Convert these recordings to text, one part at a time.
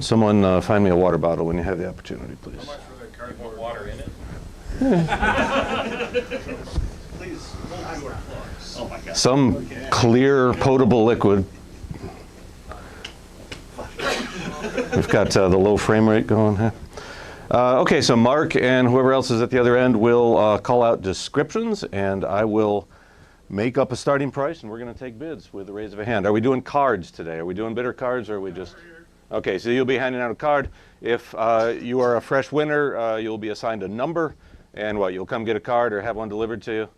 Someone find me a water bottle when you have the opportunity, please. How much for the cardboard water in it? Please, oh my God. Some clear, potable liquid. We've got the low frame rate going here. Okay, so Mark and whoever else is at the other end will call out descriptions, and I will make up a starting price, and we're going to take bids with a raise of a hand. Are we doing cards today? Are we doing bidder cards, or are we just... Okay, so you'll be handing out a card. If you are a fresh winner, you'll be assigned a number, and what, you'll come get a card or have one delivered to you,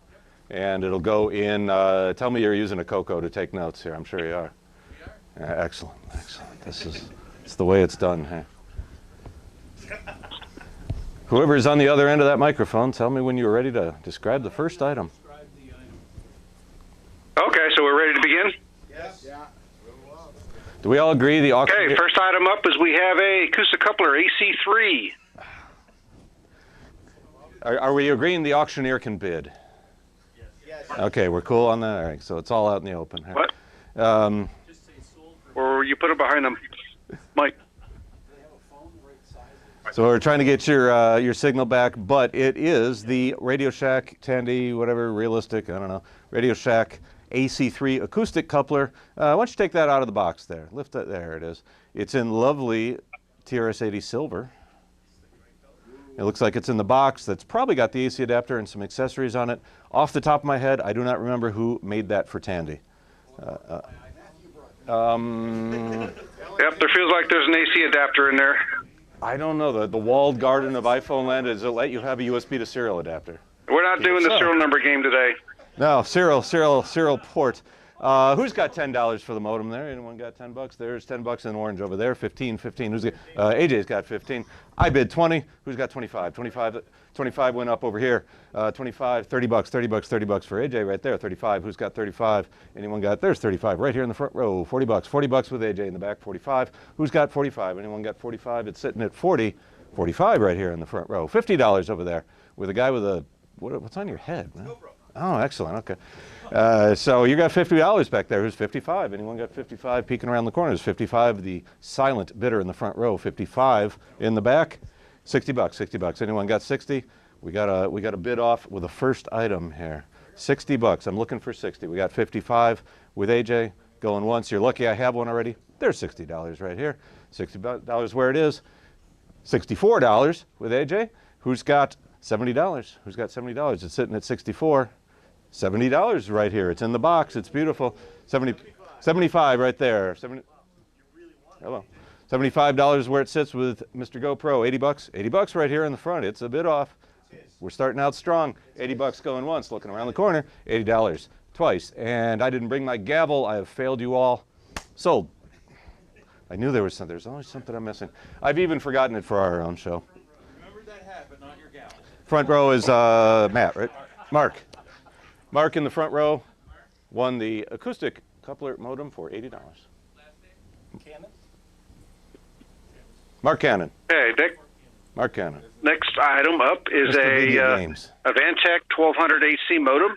and it'll go in, tell me you're using a CoCo to take notes here. I'm sure you are. Excellent, excellent. It's the way it's done. Hey? Whoever is on the other end of that microphone, tell me when you're ready to describe the first item. Okay, so we're ready to begin? Yes. Yeah. Do we all agree the auction... Okay, first item up is we have a acoustic coupler AC3. Are we agreeing the auctioneer can bid? Yes. Okay, we're cool on that. All right, so it's all out in the open. What? Or you put it behind them, Mike. So we're trying to get your signal back, but it is the Radio Shack Tandy, whatever, realistic, I don't know, Radio Shack AC3 acoustic coupler. Why don't you take that out of the box there? Lift that, there it is. It's in lovely TRS-80 silver. It looks like it's in the box. That's probably got the AC adapter and some accessories on it. Off the top of my head, I do not remember who made that for Tandy. Yep, there feels like there's an AC adapter in there. I don't know. The walled garden of iPhone land, does it let you have a USB to serial adapter? We're not doing the serial number game today. No, serial port. Who's got $10 for the modem there? Anyone got 10 bucks? There's 10 bucks in orange over there. 15. Who's got, AJ's got 15. I bid 20. Who's got 25? 25 went up over here. 25, 30 bucks for AJ right there. 35. Who's got 35? Anyone got? There's 35 right here in the front row. 40 bucks. 40 bucks with AJ in the back. 45. Who's got 45? Anyone got 45? It's sitting at 40. 45 right here in the front row. $50 over there with a guy with a what's on your head, man? Oh, excellent. Okay. So you got $50 back there. Who's 55? Anyone got 55? Peeking around the corners. 55, the silent bidder in the front row. 55 in the back. 60 bucks. 60 bucks. Anyone got 60? We got a bid off with the first item here. 60 bucks. I'm looking for 60. We got 55 with AJ going once. You're lucky I have one already. There's $60 right here. $60 where it is. $64 with AJ. Who's got $70? Who's got $70? It's sitting at 64. $70 right here. It's in the box. It's beautiful. 75 right there. Hello. $75 where it sits with Mr. GoPro. 80 bucks. 80 bucks right here in the front. It's a bid off. We're starting out strong. 80 bucks going once. Looking around the corner. $80 twice. And I didn't bring my gavel. I have failed you all. Sold. I knew there was something. There's always something I'm missing. I've even forgotten it for our own show. Remember that hat, but not your gavel. Front row is Matt, right? Mark. Mark in the front row won the acoustic coupler modem for $80. Cannon? Mark Cannon. Hey, Dick. Mark Cannon. Next item up is a Vantech 1200 AC modem.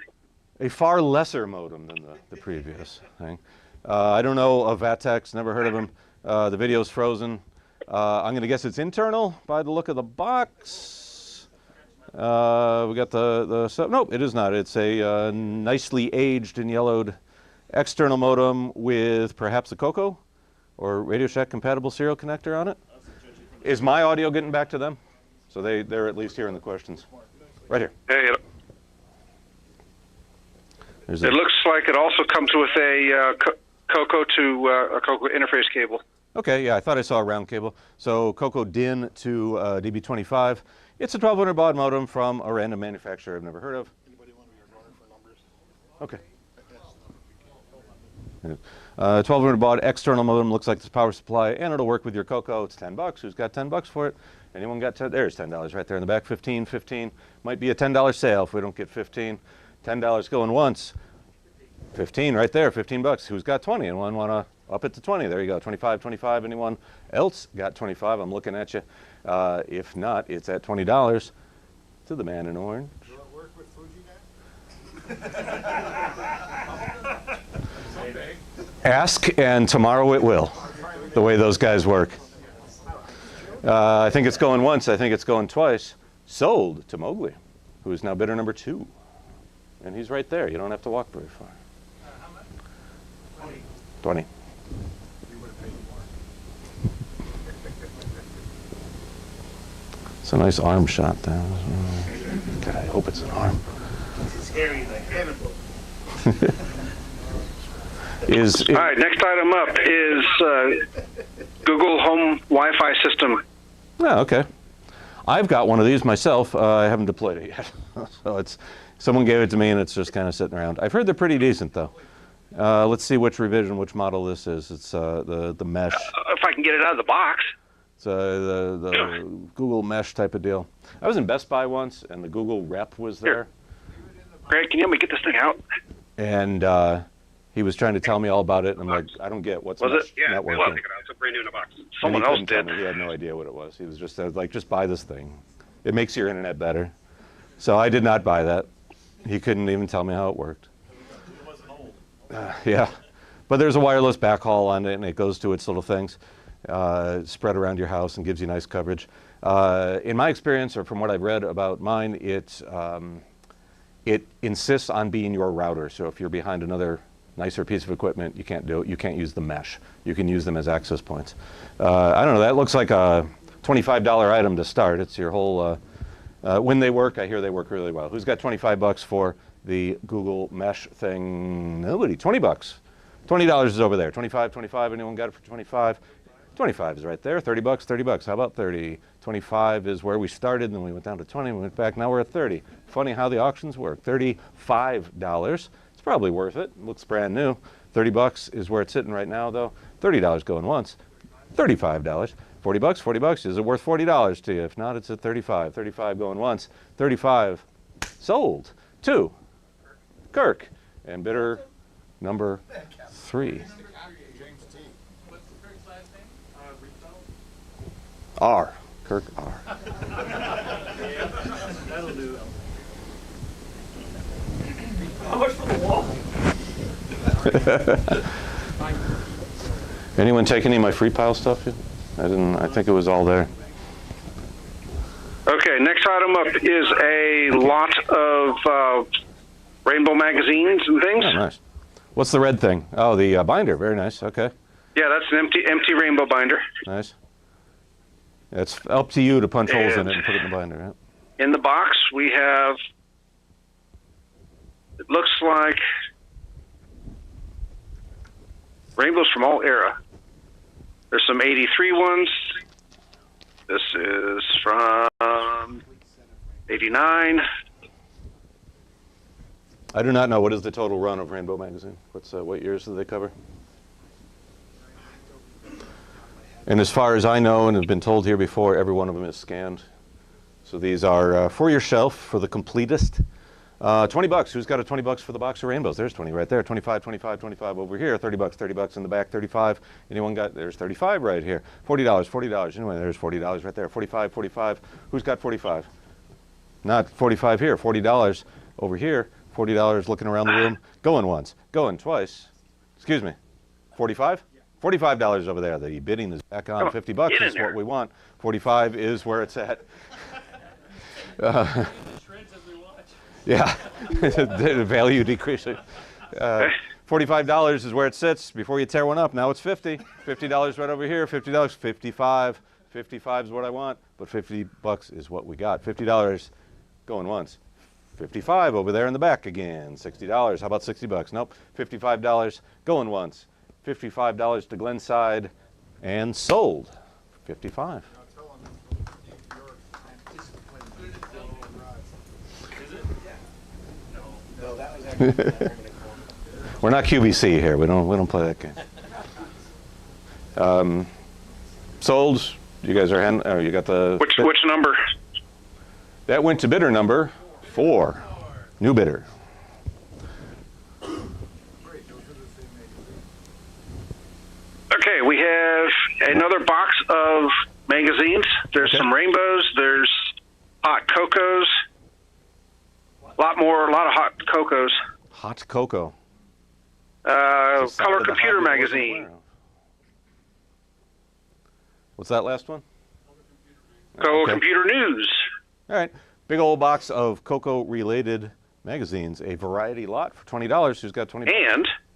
A far lesser modem than the previous thing. I don't know of Vantechs, never heard of them. The video's frozen. I'm going to guess it's internal by the look of the box. We got nope, it is not. It's a nicely aged and yellowed external modem with perhaps a CoCo or Radio Shack compatible serial connector on it. Is my audio getting back to them? So they're at least hearing the questions. Right here. Hey, it looks like it also comes with a CoCo to a CoCo interface cable. Okay, yeah, I thought I saw a round cable. So CoCo DIN to DB25. It's a 1200 baud modem from a random manufacturer I've never heard of. Anybody want to be our runner for numbers? Okay. 1200 baud external modem, looks like this power supply, and it'll work with your CoCo. It's 10 bucks. Who's got 10 bucks for it? Anyone got 10? There's $10 right there in the back. 15. Might be a $10 sale if we don't get 15. $10 going once. 15 right there. 15 bucks. Who's got 20? Anyone want to up it to 20? There you go. 25. Anyone else got 25? I'm looking at you. If not, it's at $20 to the man in orange. Will it work with Fuji now? Ask, and tomorrow it will, the way those guys work. I think it's going once. I think it's going twice. Sold to Mowgli, who is now bidder number 2. And he's right there. You don't have to walk very far. How much? 20. We would have paid more. It's a nice arm shot there. God, I hope it's an arm. It's hairy like cannibal. All right, next item up is Google Home Wi-Fi system. Oh, okay. I've got one of these myself. I haven't deployed it yet. So someone gave it to me and it's just kind of sitting around. I've heard they're pretty decent though. Let's see which revision, which model this is. It's the mesh. If I can get it out of the box. It's the Google mesh type of deal. I was in Best Buy once and the Google rep was there. Greg, can you help me get this thing out? And he was trying to tell me all about it. And I'm like, I don't get what's Was mesh it? Yeah, networking. it's a brand new in the box. And he Someone else couldn't tell did. me. He had no idea what it was. He was just like, just buy this thing. It makes your internet better. So I did not buy that. He couldn't even tell me how it worked. It wasn't old. Yeah, but there's a wireless backhaul on it, and it goes to its little things, spread around your house, and gives you nice coverage. In my experience, or from what I've read about mine, it insists on being your router. So if you're behind another nicer piece of equipment, you can't do it. You can't use the mesh. You can use them as access points. I don't know. That looks like a $25 item to start. It's your whole. When they work, I hear they work really well. Who's got 25 bucks for the Google Mesh thing? Nobody. 20 bucks. $20 is over there. 25, 25. Anyone got it for 25? 25 is right there. 30 bucks, 30 bucks. How about 30? 25 is where we started, then we went down to 20, we went back, now we're at 30. Funny how the auctions work. $35. It's probably worth it. Looks brand new. 30 bucks is where it's sitting right now, though. $30 going once. $35. 40 bucks, 40 bucks. Is it worth $40 to you? If not, it's at 35. 35 going once. 35 sold to Kirk. And bidder number 3. James T. What's Kirk's last name? Rico? R. Kirk R. That'll do. How much for the wall? Anyone take any of my free pile stuff yet? I didn't. I think it was all there. Okay, next item up is a lot of rainbow magazines and things. Oh, nice. What's the red thing? Oh, the binder. Very nice. Okay. Yeah, that's an empty rainbow binder. Nice. It's up to you to punch holes in it and put it in the binder. Yeah. In the box, we have, it looks like rainbows from all era. There's some 83 ones. This is from 89. I do not know. What is the total run of Rainbow Magazine? What years do they cover? And as far as I know and have been told here before, every one of them is scanned. So these are for your shelf for the completist. 20 bucks. Who's got a 20 bucks for the box of rainbows? There's 20 right there. 25, 25, 25 over here. 30 bucks in the back. 35. Anyone got? There's 35 right here. $40, $40. Anyway, there's $40 right there. 45, 45. Who's got 45? Not 45 here. $40 over here. $40 looking around the room. Going once. Going twice. Excuse me. 45? $45 over there. The bidding is back on. 50 bucks is what we want. 45 is where it's at. Yeah, the value decreasing. $45 is where it sits before you tear one up. Now it's 50. $50 right over here. $50. 55. 55 is what I want, but 50 bucks is what we got. $50 going once. 55 over there in the back again. $60. How about 60 bucks? Nope. $55 going once. $55 to Glenside and sold. 55. We're not QVC here. We don't play that game. Sold. You guys are you got the Which number? That went to bidder number 4. New bidder. Okay, we have another box of magazines. There's some rainbows. There's hot cocos. A lot of hot cocos. Hot cocoa. Color Computer magazine. What's that last one? Go Okay. Computer News. All right. Big old box of Coco-related magazines, a variety lot for $20. Who's got 20?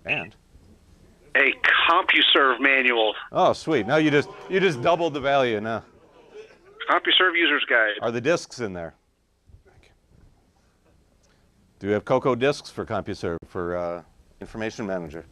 And a CompuServe manual. Oh, sweet. Now you just doubled the value now. CompuServe User's Guide. Are the discs in there? Do we have Coco discs for CompuServe for Information Manager?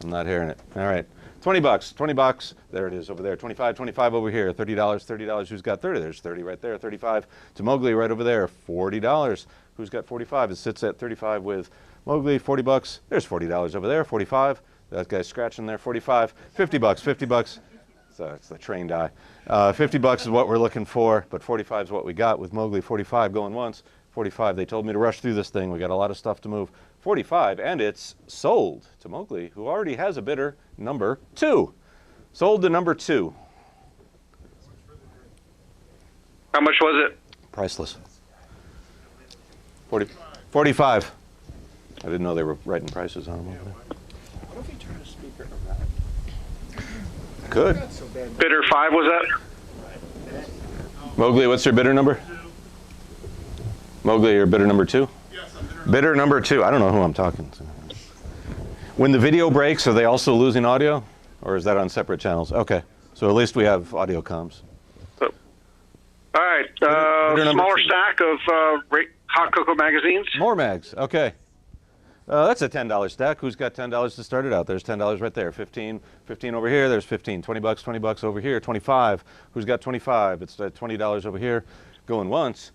I'm not hearing it. All right. 20 bucks. 20 bucks. There it is over there. 25, 25 over here. $30, $30. Who's got 30? There's 30 right there. 35 to Mowgli right over there. $40. Who's got 45? It sits at 35 with Mowgli. 40 bucks. There's $40 over there. 45. That guy's scratching there. 45. 50 bucks. 50 bucks. So it's the trained eye. 50 bucks is what we're looking for, but 45 is what we got with Mowgli. 45 going once. 45. They told me to rush through this thing. We got a lot of stuff to move. 45, and it's sold to Mowgli, who already has a bidder, number 2. Sold to number 2. How much was it? Priceless. 45. I didn't know they were writing prices on them over there. What if you turn the speaker around? Good. Bidder 5 was that? Mowgli, what's your bidder number? Mowgli, your bidder number 2? Yes, I'm there. Bidder number 2. I don't know who I'm talking to. When the video breaks, are they also losing audio? Or is that on separate channels? Okay. So at least we have audio comms. All right. Bidder number Smaller 2. stack of Hot Cocoa magazines. More mags. Okay. That's a $10 stack. Who's got $10 to start it out? There's $10 right there. 15, 15 over here. There's 15. 20 bucks, 20 bucks over here. 25. Who's got 25? It's $20 over here. Going once.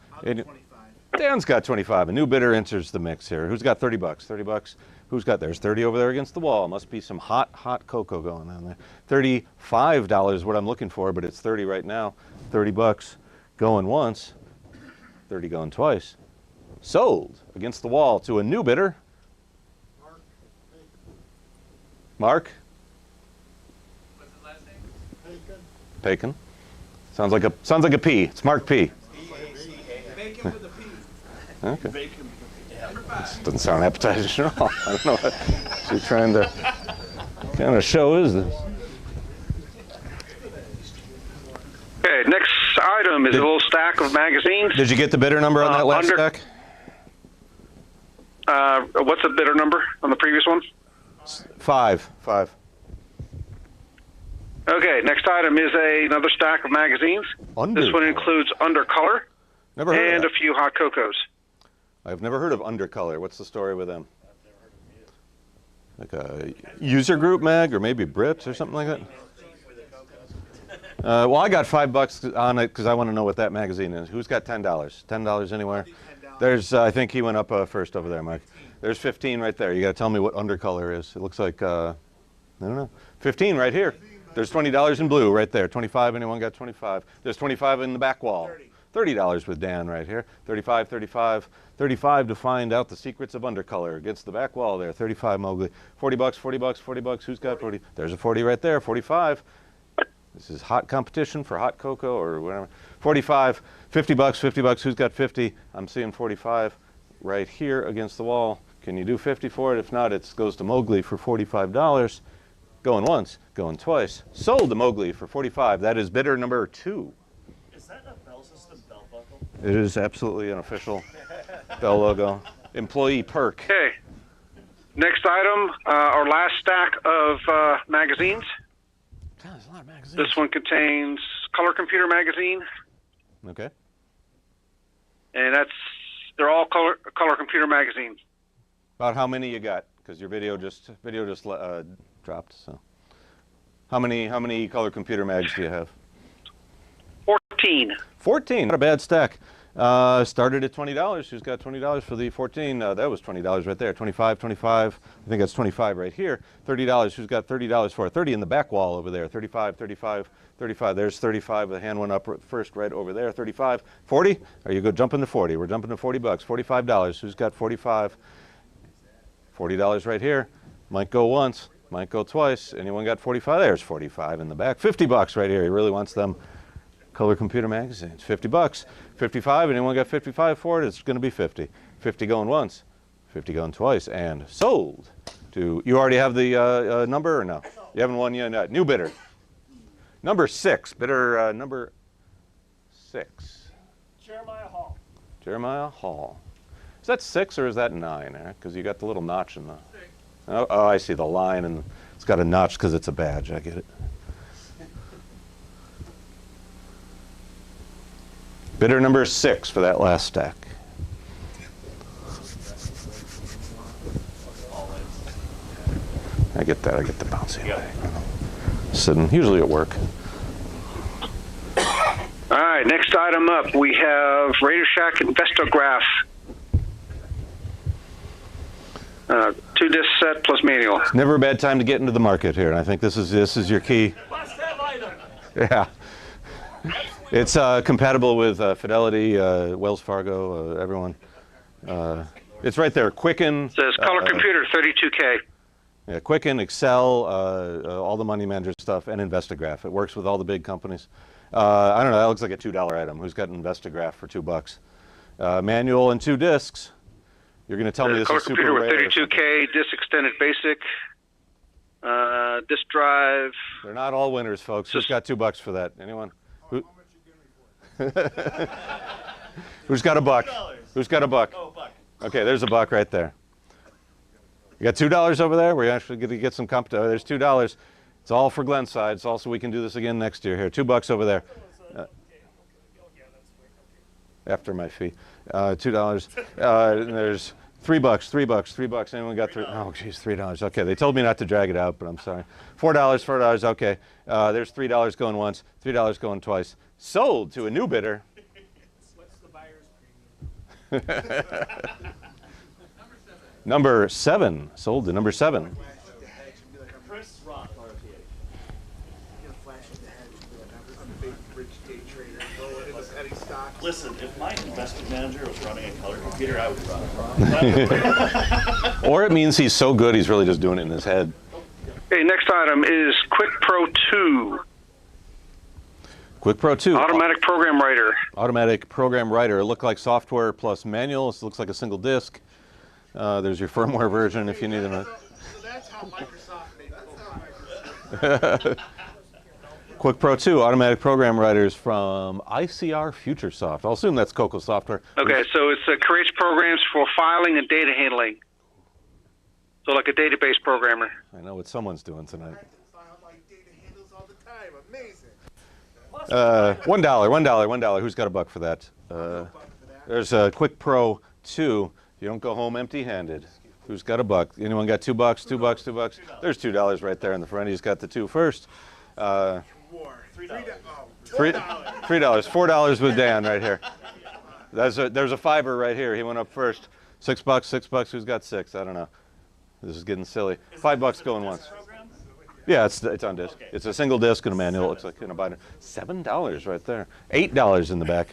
Dan's got 25. A new bidder enters the mix here. Who's got 30 bucks? 30 bucks. Who's got? There's 30 over there against the wall. Must be some hot cocoa going on there. $35 is what I'm looking for, but it's 30 right now. 30 bucks going once. 30 going twice. Sold against the wall to a new bidder. Mark? What's his last name? Bacon. Sounds like a P. It's Mark P. Bacon with a P. Okay. Doesn't sound appetizing at all. I don't know what she's trying to. What kind of show is this? Okay, next item is a little stack of magazines. Did you get the bidder number on that last stack? What's the bidder number on the previous one? 5. Okay, next item is another stack of magazines. This one includes Undercolor Never heard and of a few Hot Cocos. I've never heard of Undercolor. What's the story with them? Like a user group mag or maybe Brit or something like that? Well, I got $5 on it because I want to know what that magazine is. Who's got $10? $10 anywhere? There's, I think he went up first over there, Mike. There's 15 right there. You got to tell me what Undercolor is. It looks like, I don't know, 15 right here. There's $20 in blue right there. 25, anyone got 25? There's 25 in the back wall. $30 with Dan right here. 35, 35, 35 to find out the secrets of Undercolor against the back wall there. 35 Mowgli. 40 bucks, 40 bucks, 40 bucks. Who's got 40? There's a 40 right there. 45. This is hot competition for hot cocoa or whatever. 45, 50 bucks, 50 bucks. Who's got 50? I'm seeing 45 right here against the wall. Can you do 50 for it? If not, it goes to Mowgli for $45. Going once, going twice. Sold to Mowgli for 45. That is bidder number 2. Is that a bell system belt buckle? It is absolutely an official Bell logo. Employee perk. Okay, next item, our last stack of magazines. God, there's a lot of magazines. This one contains Color Computer magazine, Okay. and they're all color computer magazines. About how many you got? Because your video just dropped. So, how many color computer mags do you have? 14. 14. Not a bad stack. Started at $20. Who's got $20 for the 14? That was $20 right there. 25, 25. I think that's 25 right here. $30. Who's got $30 for it? 30 in the back wall over there. 35, 35, 35. There's 35. The hand went up first right over there. 35. 40? Are you go jumping to 40? We're jumping to 40 bucks. $45. Who's got 45? $40 right here. Might go once. Might go twice. Anyone got 45? There's 45 in the back. 50 bucks right here. He really wants them color computer magazines. 50 bucks. 55. Anyone got 55 for it? It's going to be 50. 50 going once. 50 going twice. And sold to, you already have the number or no? You haven't won yet? No. New bidder. Number 6. Bidder number 6. Jeremiah Hall. Jeremiah Hall. Is that 6 or is that 9, Eric? Because you got the little notch in the... Oh, I see the line, and it's got a notch because it's a badge. I get it. Bidder number 6 for that last stack. I get that. I get the bouncy. Sitting, usually at work. All right, next item up, we have Radio Shack Investograph. 2-disc set plus manual. Never a bad time to get into the market here, and I think this is your key. Must-have item. Yeah. It's compatible with Fidelity, Wells Fargo, everyone. It's right there. Quicken. It says color computer 32K. Yeah, Quicken, Excel, all the money manager stuff, and Investograph. It works with all the big companies. I don't know. That looks like a $2 item. Who's got Investograph for $2? Manual and 2 discs. You're going to tell me this color is super computer with rare. 32K, disc extended basic, disc drive. They're not all winners, folks. Who's got $2 for that? Anyone? Who? Who's got $1? Who's got $1? Oh, buck. Okay, there's $1 right there. You got $2 over there? We're actually going to get some comp. There's $2. It's all for Glenside. It's also we can do this again next year. Here, $2 over there. After my fee, $2. And there's $3, $3. Anyone got $3? Oh, geez, $3. Okay, they told me not to drag it out, but I'm sorry. $4. Okay, there's $3 going once, $3 going twice. Sold to a new bidder. What's the buyer's premium? Number 7. Sold to number 7. Chris Roth, RPH. Listen, if my investment manager was running a color computer, I would run it. Or it means he's so good he's really just doing it in his head. Okay, next item is Quick Pro 2. Quick Pro 2. Automatic program writer. Automatic program writer. It looked like software plus manual. It looks like a single disc. There's your firmware version if you need them. So that's how Microsoft made Microsoft. Quick Pro 2, automatic program writers from ICR FutureSoft. I'll assume that's Coco software. Okay, so it creates programs for filing and data handling. So like a database programmer. I know what someone's doing tonight. Like data handles all the time. Amazing. $1. Who's got $1 for that? There's a Quick Pro 2. You don't go home empty-handed. Who's got $1? Anyone got $2? $2? There's $2 right there in the front. He's got the 2 first. $3. $4 with Dan right here. There's a fiver right here. He went up first. $6. Who's got 6? I don't know. This is getting silly. $5 going once. Yeah, it's on disc. Okay. It's a single disc and a manual. It looks like in a binder. $7 right there. $8 in the back.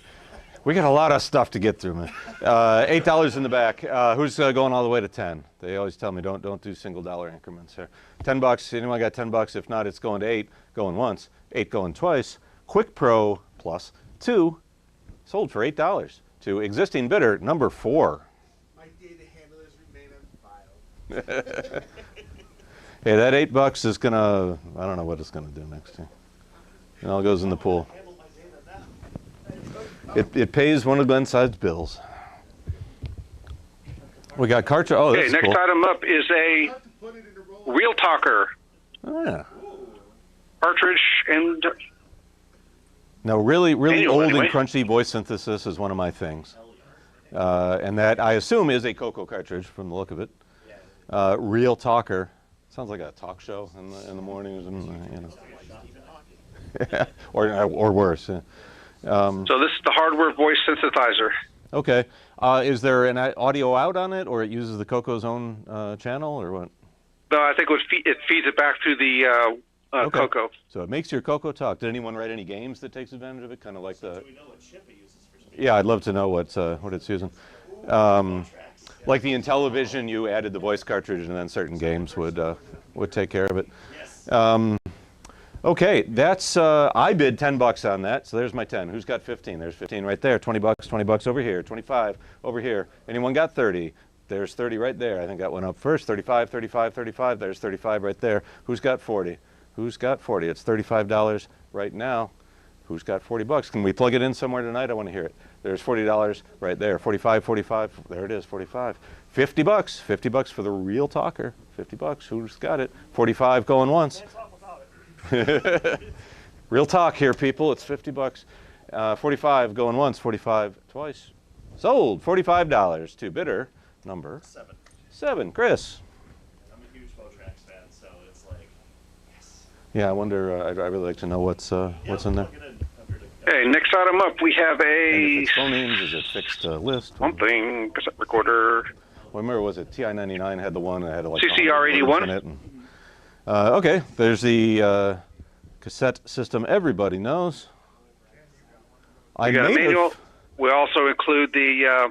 We got a lot of stuff to get through, man. $8 in the back. Who's going all the way to 10? They always tell me don't do single dollar increments here. $10. Anyone got $10? If not, it's going to 8. Going once. 8 going twice. Quick Pro Plus 2 sold for $8 to existing bidder number 4. My data handlers remain unfiled. Hey, that $8 is gonna. I don't know what it's gonna do next year. It all goes in the pool. It pays one of Glenside's bills. We got cartridge. Oh, Okay, that's next cool. item up is a Real Talker Oh, yeah. cartridge and Now, really Manual, old anyway. and crunchy voice synthesis is one of my things, and that I assume is a Coco cartridge from the look of it. Real Talker sounds like a talk show in the mornings, and or worse. Yeah. so this is the hardware voice synthesizer. Okay. Is there an audio out on it, or it uses the Coco's own channel, or what? No, I think it feeds it back to the Okay. Coco. So it makes your Coco talk. Did anyone write any games that takes advantage of it? Kind of like the. Do we know what chip it uses for some? Yeah, I'd love to know what it's using. Like the Intellivision, you added the voice cartridge, and then certain games would take care of it. Yes. Okay, that's I bid $10 on that, so there's my 10. Who's got 15? There's 15 right there. $20, $20 over here. 25 over here. Anyone got 30? There's 30 right there. I think that went up first. 35, 35, 35. There's 35 right there. Who's got 40? Who's got 40? It's $35 right now. Who's got 40 bucks? Can we plug it in somewhere tonight? I want to hear it. There's $40 right there. 45, 45. There it is, 45. 50 bucks. 50 bucks for the real talker. 50 bucks. Who's got it? 45 going once. Real talk here, people. It's 50 bucks. 45 going once. 45 twice. Sold. $45 to bidder number 7. 7. Chris. I'm a huge Motrax fan, so it's like, yes. Yeah, I wonder. I'd really like to know what's in there. Okay, next item up, we have And a if it's phonemes, is it fixed list? something cassette recorder. Well, remember, was it TI-99 had the one that had like CCR81? in it and, okay, there's the cassette system everybody knows. We got a manual. We also include the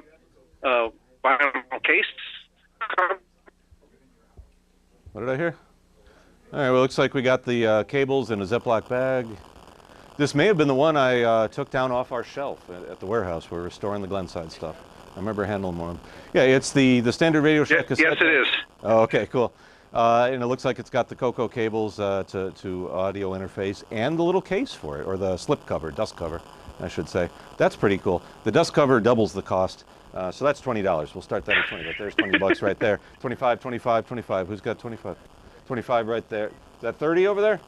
vinyl case. What did I hear? All right, well, looks like we got the cables in a Ziploc bag. This may have been the one I took down off our shelf at the warehouse. We're storing the Glenside stuff. I remember handling one. Yeah, it's the standard Radio Shack cassette. Yes, it is. Oh, okay, cool. And it looks like it's got the CoCo cables to audio interface and the little case for it, or the slip cover, dust cover, I should say. That's pretty cool. The dust cover doubles the cost, so that's $20. We'll start that at 20, but there's 20 bucks right there. 25, 25, 25. Who's got 25? 25 right there. Is that 30 over there?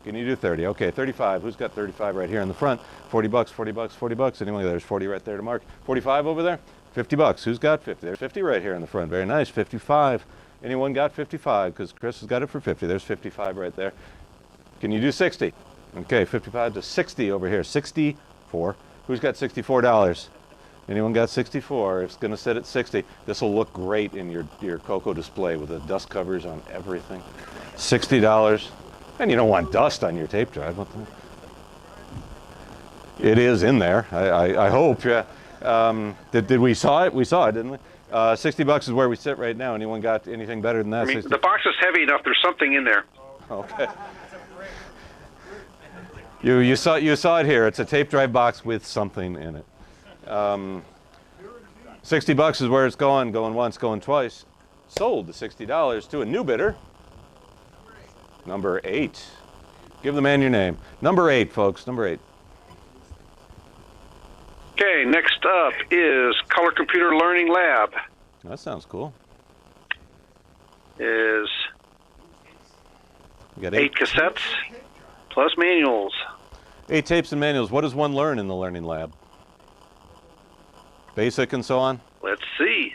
Can you do 30? Okay, 35. Who's got 35 right here in the front? 40 bucks, 40 bucks, 40 bucks. Anyone? There's 40 right there to mark. 45 over there? 50 bucks. Who's got 50? There's 50 right here in the front. Very nice. 55. Anyone got 55? Because Chris has got it for 50. There's 55 right there. Can you do 60? Okay, 55 to 60 over here. 64. Who's got $64? Anyone got 64? It's going to sit at 60. This will look great in your CoCo display with the dust covers on everything. $60. And you don't want dust on your tape drive. What the? It is in there. I hope. Yeah. Did we saw it? We saw it, didn't we? 60 bucks is where we sit right now. Anyone got anything better than that? I mean, 60? the box is heavy enough. There's something in there. Okay. You saw it here. It's a tape drive box with something in it. 60 bucks is where it's going once, going twice. Sold to $60 to a new bidder. Number 8. Give the man your name. Number 8, folks. Number 8. Okay, next up is Color Computer Learning Lab. That sounds cool. Is We got 8 cassettes plus manuals. 8 tapes and manuals. What does one learn in the Learning Lab? Basic and so on? Let's see.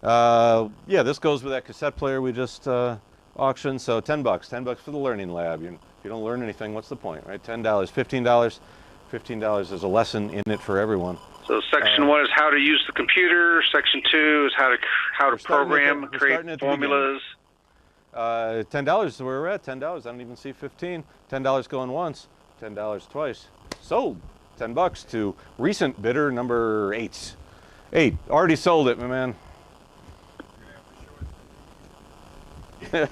Yeah, this goes with that cassette player we just auctioned. So 10 bucks. 10 bucks for the Learning Lab. If you don't learn anything, what's the point, right? $10, $15. $15 is a lesson in it for everyone. So section 1 is how to use the computer. Section 2 is how to program, create formulas. $10 is where we're at. $10. I don't even see 15. $10 going once. $10 twice. Sold. 10 bucks to recent bidder number 8. 8. Already sold it, my man. Where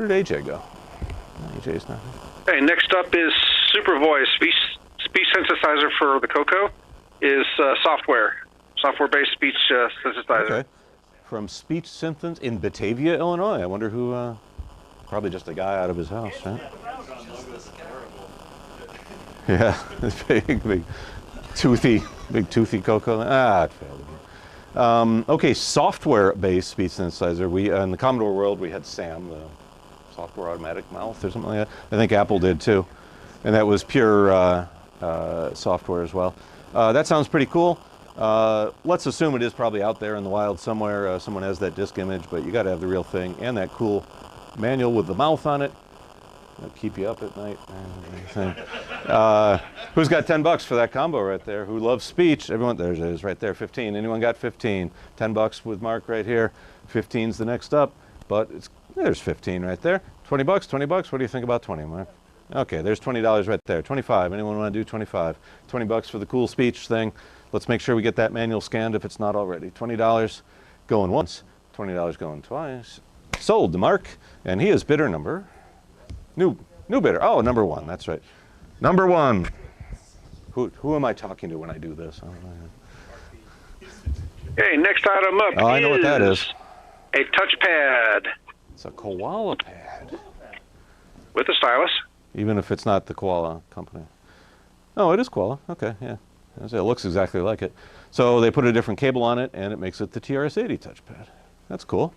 did AJ go? AJ's not here. Okay, next up is Super Voice, speech synthesizer for the CoCo, is software-based speech synthesizer. Okay. From Speech Synthesis in Batavia, Illinois. I wonder who, probably just a guy out of his house, right? Yeah, big toothy CoCo. It failed. Okay, software-based speech synthesizer. We in the Commodore world, we had SAM, the software automatic mouth or something like that. I think Apple did too, and that was pure software as well. That sounds pretty cool. Let's assume it is probably out there in the wild somewhere. Someone has that disk image, but you got to have the real thing and that cool manual with the mouth on it. It'll keep you up at night. Who's got 10 bucks for that combo right there? Who loves speech? Everyone, there it is right there, 15. Anyone got 15? 10 bucks with Mark right here. 15's the next up, but there's 15 right there. 20 bucks, 20 bucks. What do you think about 20, Mark? Okay, there's $20 right there. 25. Anyone want to do 25? 20 bucks for the cool speech thing. Let's make sure we get that manual scanned if it's not already. $20 going once, $20 going twice. Sold to Mark, and he is bidder number. New bidder. Oh, number 1. That's right. Number 1. Who am I talking to when I do this? Okay, next item up Oh, I know what that is. a touchpad It's a koala pad. with the stylus. Even if it's not the Koala company. Oh, it is Koala. Okay, yeah. It looks exactly like it. So they put a different cable on it, and it makes it the TRS-80 touchpad. That's cool.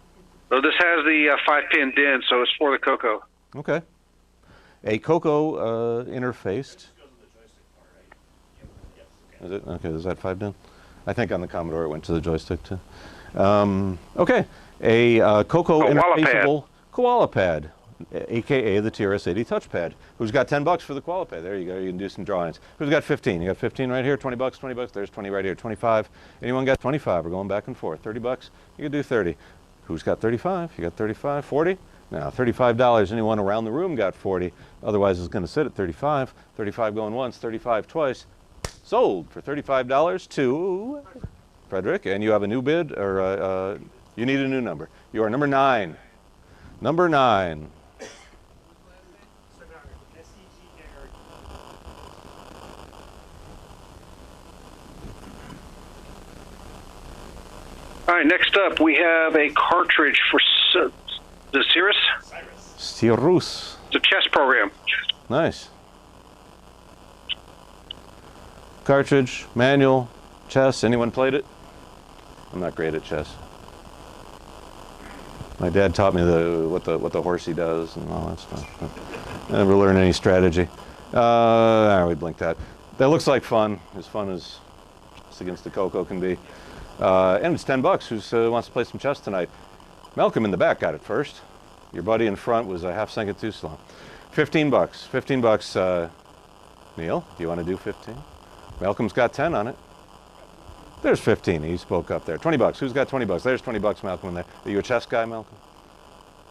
So this has the 5-pin DIN, so it's for the CoCo. Okay. A CoCo interfaced. Is it? Okay, is that 5-pin? I think on the Commodore it went to the joystick too. Okay. A CoCo interfaceable Koala pad, aka the TRS-80 touchpad. Who's got 10 bucks for the Koala pad? There you go. You can do some drawings. Who's got 15? You got 15 right here. 20 bucks. 20 bucks. There's 20 right here. 25. Anyone got 25? We're going back and forth. 30 bucks. You can do 30. Who's got 35? You got 35. 40. Now $35. Anyone around the room got 40. Otherwise, it's going to sit at 35. 35 going once. 35 twice. Sold for $35 to Frederick. And you have a new bid, or you need a new number. You are number 9. Number 9. All right, next up we have a cartridge for the Cirrus. Cirrus. It's a chess program. Nice. Cartridge, manual, chess. Anyone played it? I'm not great at chess. My dad taught me what the horsey does and all that stuff. I never learned any strategy. We blinked that. That looks like fun. As fun as against the CoCo can be. And it's 10 bucks. Who wants to play some chess tonight? Malcolm in the back got it first. Your buddy in front was a half second too slow. 15 bucks. 15 bucks. Neil, do you want to do 15? Malcolm's got 10 on it. There's 15. He spoke up there. 20 bucks. Who's got 20 bucks? There's 20 bucks, Malcolm, in there. Are you a chess guy, Malcolm?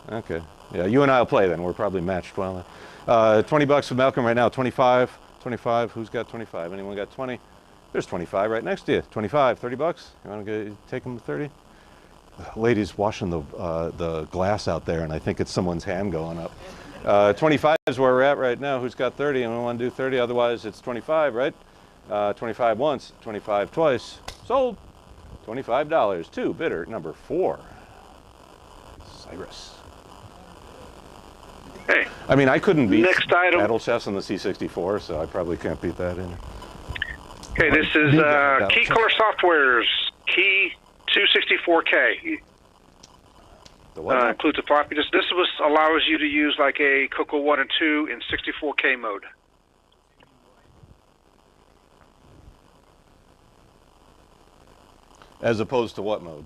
Okay. Yeah, you and I will play then. We're probably matched well then. 20 bucks with Malcolm right now. 25. 25. Who's got 25? Anyone got 20? There's 25 right next to you. 25. 30 bucks? You want to take them to 30? Lady's washing the glass out there, and I think it's someone's hand going up. 25 is where we're at right now. Who's got 30? Anyone want to do 30? Otherwise, it's 25, right? 25 once, 25 twice. Sold. $25 to bidder number 4. Cyrus. Hey. I mean, I couldn't beat next item. Battle Chess on the C64, so I probably can't beat that either. Okay, this is Key Color Software's Key 264K. The what? Includes a floppy disk. This allows you to use like a CoCo 1 and 2 in 64K mode. As opposed to what mode?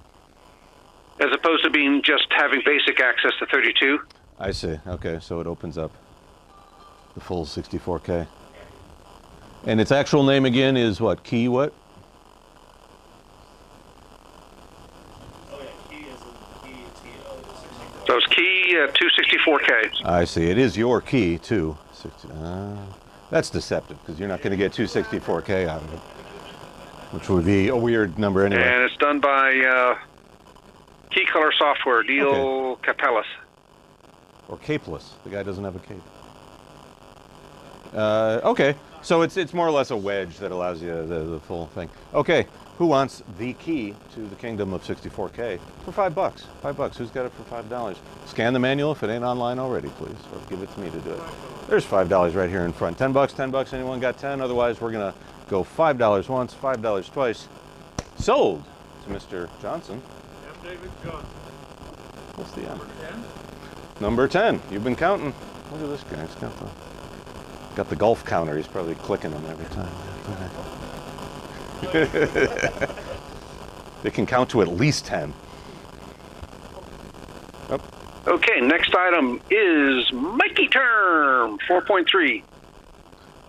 As opposed to being just having basic access to 32. I see. Okay, so it opens up the full 64K. And its actual name again is what? Key what? Oh yeah, Key is a Key TO64. So it's Key 264K. I see. It is your key too. That's deceptive because you're not going to get 264K out of it, which would be a weird number anyway. And it's done by Key Color Software, Neil Capellas. Or capeless. The guy doesn't have a cape. Okay, so it's more or less a wedge that allows you the full thing. Okay, who wants the key to the kingdom of 64K for $5? $5. Who's got it for $5? Scan the manual if it ain't online already, please, or give it to me to do it. There's $5 right here in front. 10 bucks. 10 bucks. Anyone got 10? Otherwise, we're gonna go $5 once, $5 twice. Sold to Mr. Johnson. M. David Johnson. What's the M? Number 10. Number 10. You've been counting. Look at this guy. He's got the golf counter. He's probably clicking them every time. They can count to at least 10. Oh. Okay, next item is Mikey Term 4.3.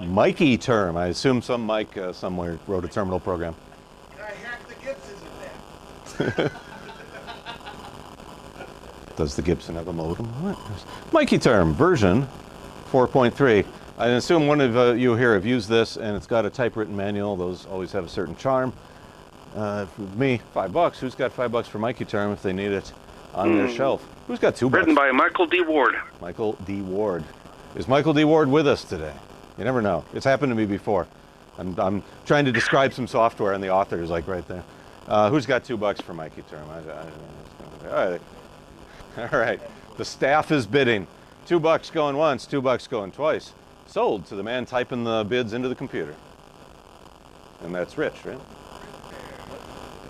Mikey Term. I assume some Mike somewhere wrote a terminal program. I hacked the Gibsons in that. Does the Gibson have a modem? What? Mikey Term version 4.3. I assume one of you here have used this, and it's got a typewritten manual. Those always have a certain charm. For me, $5. Who's got $5 for Mikey Term if they need it on their shelf? Who's got $2? Written by Michael D. Ward. Michael D. Ward. Is Michael D. Ward with us today? You never know. It's happened to me before. I'm trying to describe some software, and the author is like right there. Who's got $2 for Mikey Term? All right. All right. The staff is bidding. $2 going once, $2 going twice. Sold to the man typing the bids into the computer. And that's Rich, right?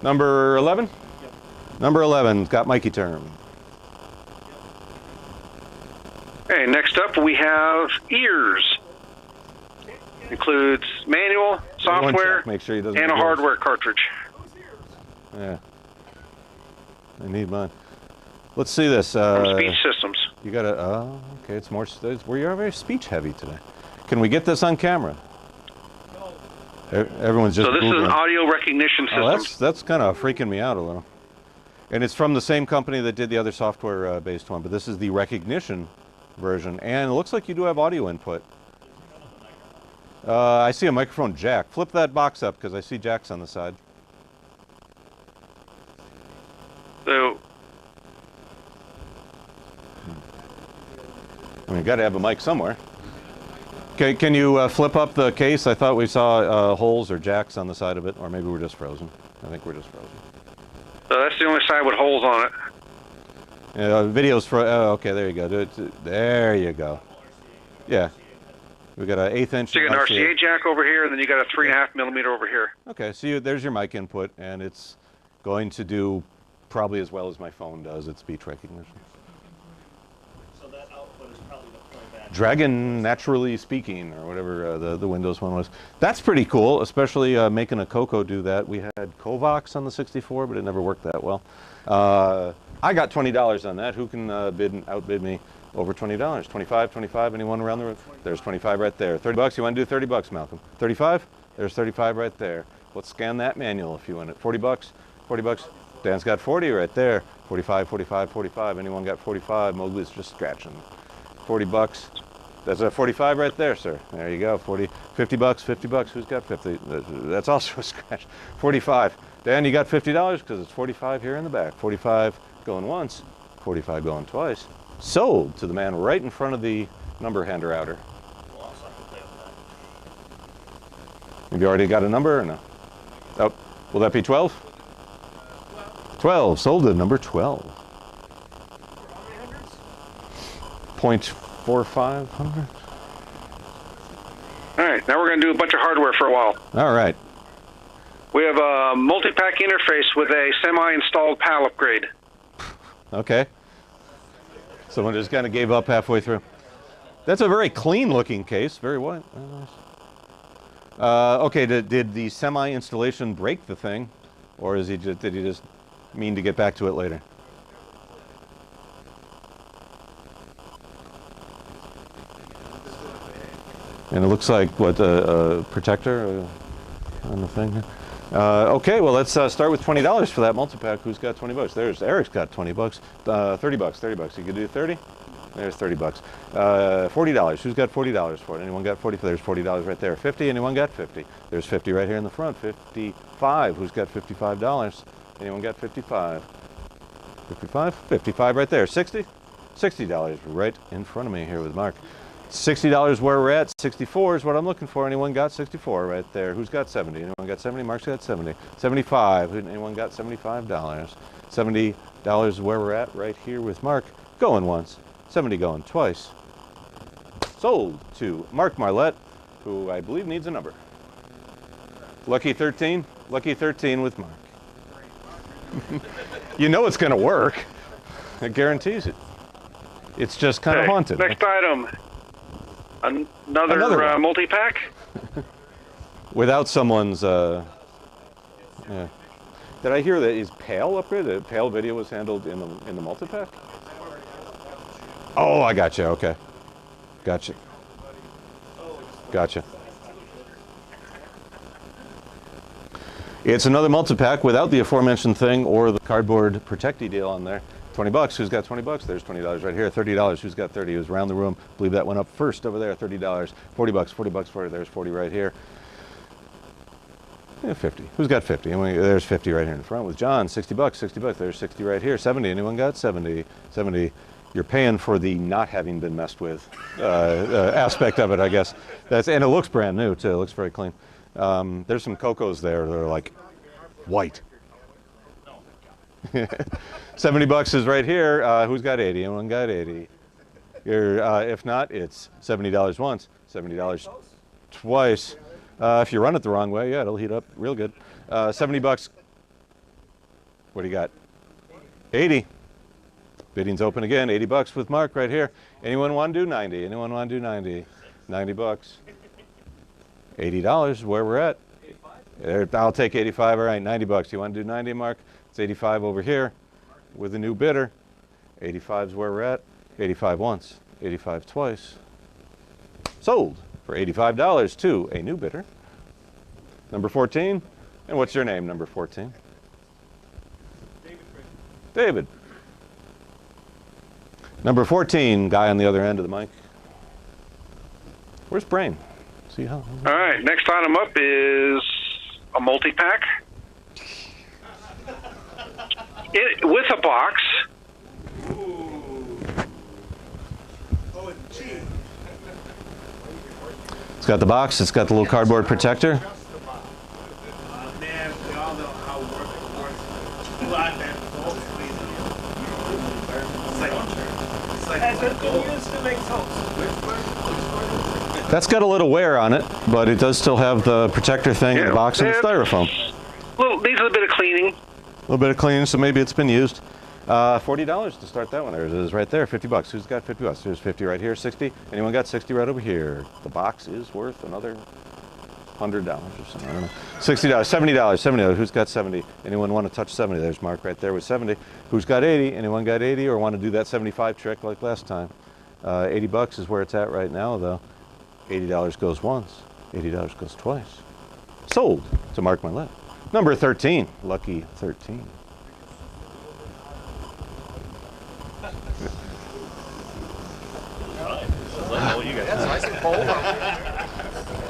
Number 11? Yep. Number 11, got Mikey term. Okay, next up we have ears. Includes manual, software, Make sure he doesn't and a get yours. hardware cartridge. Yeah. I need mine. Let's see this. From Speech Systems. You got a, oh, okay, it's more, we are very speech heavy today. Can we get this on camera? Everyone's just So this is an Googling. audio recognition system. Oh, that's kind of freaking me out a little. And it's from the same company that did the other software-based one, but this is the recognition version. And it looks like you do have audio input. I see a microphone jack. Flip that box up because I see jacks on the side. So I mean, you got to have a mic somewhere. Okay, can you flip up the case? I thought we saw holes or jacks on the side of it, or maybe we're just frozen. I think we're just frozen. So that's the only side with holes on it. Video's oh, okay, there you go. There you go. Yeah. We got an 1/8 inch. So you got an RCA jack over here, and then you got a 3.5 millimeter over here. Okay, so there's your mic input, and it's going to do probably as well as my phone does at speech recognition. So that output is probably the playback. Dragon Naturally Speaking, or whatever the Windows one was. That's pretty cool, especially making a Coco do that. We had Covox on the 64, but it never worked that well. I got $20 on that. Who can outbid me over $20? 25, 25, anyone around the room? There's 25 right there. $30, you want to do $30, Malcolm? 35? There's 35 right there. Let's scan that manual if you want it. $40, $40. Dan's got 40 right there. 45, 45, 45. Anyone got 45? Mowgli's just scratching. $40. That's a 45 right there, sir. There you go. 40, $50, $50. Who's got 50? That's also a scratch. 45. Dan, you got $50 because it's 45 here in the back. 45 going once, 45 going twice. Sold to the man right in front of the number hander outer. Well, also I can play with that. Have you already got a number or no? Oh, will that be 12? 12. Sold to number 12. 0.45 hundred. All right, now we're going to do a bunch of hardware for a while. All right. We have a multi-pack interface with a semi-installed PAL upgrade. Okay. Someone just kind of gave up halfway through. That's a very clean looking case. Very white. Very nice. Okay, did the semi-installation break the thing? Or did he just mean to get back to it later? And it looks like, what, a protector on the thing here? Okay, well, let's start with $20 for that multi-pack. Who's got $20? There's Eric's got $20. $30, $30. You could do 30? There's $30. $40. Who's got $40 for it? Anyone got 40? There's $40 right there. 50. Anyone got 50? There's 50 right here in the front. 55. Who's got $55? Anyone got 55? 55. 55 right there. 60. $60 right in front of me here with Mark. $60 where we're at. 64 is what I'm looking for. Anyone got 64 right there? Who's got 70? Anyone got 70? Mark's got 70. 75. Anyone got $75? $70 where we're at right here with Mark. Going once. 70 going twice. Sold to Mark Marlette, who I believe needs a number. Lucky 13. Lucky 13 with Mark. You know it's going to work. It guarantees it. It's just kind of haunted. Next item. Another multi-pack. Without someone's, yeah. Did I hear that is PAL upgrade? PAL video was handled in the multi-pack? Oh, I got you. Okay. Gotcha. Gotcha. It's another multi-pack without the aforementioned thing or the cardboard protectee deal on there. $20. Who's got $20? There's $20 right here. $30. Who's got 30? Who's around the room? I believe that went up first over there. $30. $40. $40. 40. There's 40 right here. Yeah, 50. Who's got 50? There's 50 right here in the front with John. $60. $60. There's 60 right here. 70. Anyone got 70? 70. You're paying for the not having been messed with aspect of it, I guess. And it looks brand new too. It looks very clean. There's some Cocos there that are like white. $70 is right here. Who's got 80? Anyone got 80? If not, it's $70 once, $70 twice. If you run it the wrong way, yeah, it'll heat up real good. 70 bucks. What do you got? 80. Bidding's open again. 80 bucks with Mark right here. Anyone want to do 90? Anyone want to do 90? 90 bucks. $80 where we're at. I'll take 85. All right, 90 bucks. You want to do 90, Mark? It's 85 over here with a new bidder. 85 is where we're at. 85 once, 85 twice. Sold for $85 to a new bidder. Number 14. And what's your name, number 14? David. Number 14, guy on the other end of the mic. Where's Brain? See how? All right, next item up is a multi-pack. With a box. It's got the box, it's got the little cardboard protector. Man, we all know how work works. A lot, man. It's like gold. Used to make toast. That's got a little wear on it, but it does still have the protector thing in the box and the styrofoam. Well, needs a little bit of cleaning. A little bit of cleaning, so maybe it's been used. $40 to start that one. There it is right there, 50 bucks. Who's got 50 bucks? There's 50 right here, 60. Anyone got 60 right over here? The box is worth another $100 or something, I don't know. $60, $70, $70. Who's got 70? Anyone want to touch 70? There's Mark right there with 70. Who's got 80? Anyone got 80 or want to do that 75 trick like last time? 80 bucks is where it's at right now, though. $80 goes once, $80 goes twice. Sold to Mark Millet. Number 13, lucky 13.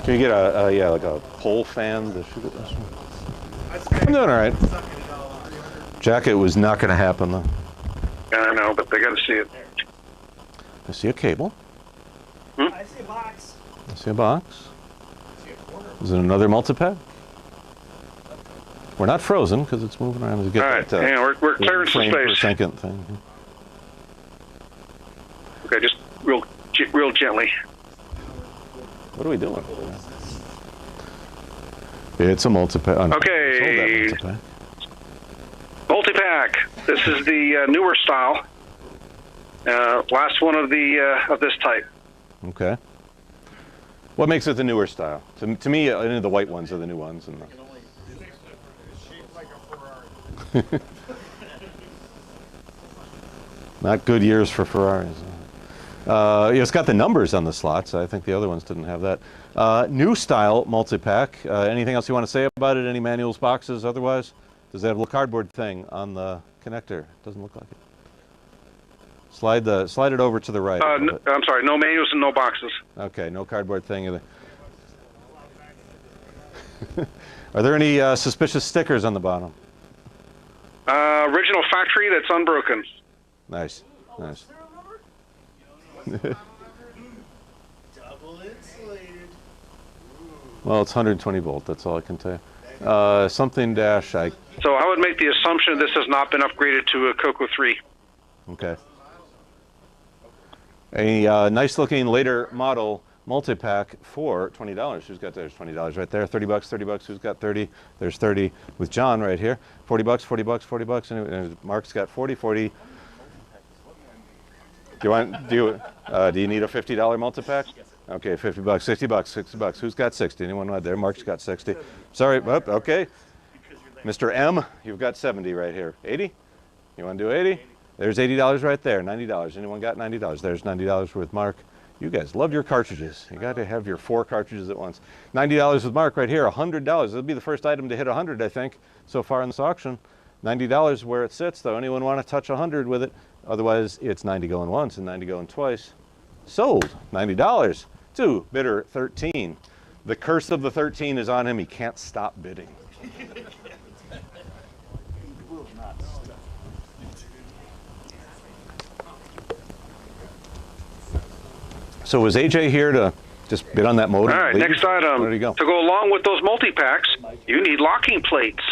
Can you get like a pole fan to shoot it this one? I'm doing all right. Jacket was not going to happen though. I know, but they got to see it. I see a cable. I see a box. I see a box. Is it another multi-pad? We're not frozen because it's moving around. To get all right, that, we're clearing some space. Second thing. Okay, just real gently. What are we doing? It's a multi-pack. Oh, no, okay. Multi-pack. This is the newer style. Last one of this type. Okay. What makes it the newer style? To me, any of the white ones are the new ones. And not good years for Ferraris. It's got the numbers on the slots. I think the other ones didn't have that. New style multi-pack. Anything else you want to say about it? Any manuals, boxes, otherwise? Does it have a little cardboard thing on the connector? Doesn't look like it. Slide it over to the right. I'm sorry, no manuals and no boxes. Okay, no cardboard thing either. Are there any suspicious stickers on the bottom? Original factory that's unbroken. Nice, nice. Double insulated. Well, it's 120 volt. That's all I can tell you. Something dash. So I would make the assumption this has not been upgraded to a CoCo 3. Okay. A nice-looking later model multi-pack for $20. Who's got theirs? $20 right there. 30 bucks. 30 bucks. Who's got 30? There's 30 with John right here. 40 bucks. 40 bucks. 40 bucks. And Mark's got 40. 40. Do you need a $50 multi-pack? Okay, 50 bucks, 60 bucks, 60 bucks. Who's got 60? Anyone right there? Mark's got 60. Sorry, okay. Mr. M, you've got 70 right here. 80? You want to do 80? There's $80 right there. $90. Anyone got $90? There's $90 with Mark. You guys love your cartridges. You got to have your 4 cartridges at once. $90 with Mark right here. $100. It'll be the first item to hit 100, I think, so far in this auction. $90 where it sits, though. Anyone want to touch 100 with it? Otherwise, it's 90 going once and 90 going twice. Sold. $90 to bidder 13. The curse of the 13 is on him. He can't stop bidding. So was AJ here to just bid on that motor? All right, next item. Where did he go? To go along with those multi-packs, you need locking plates.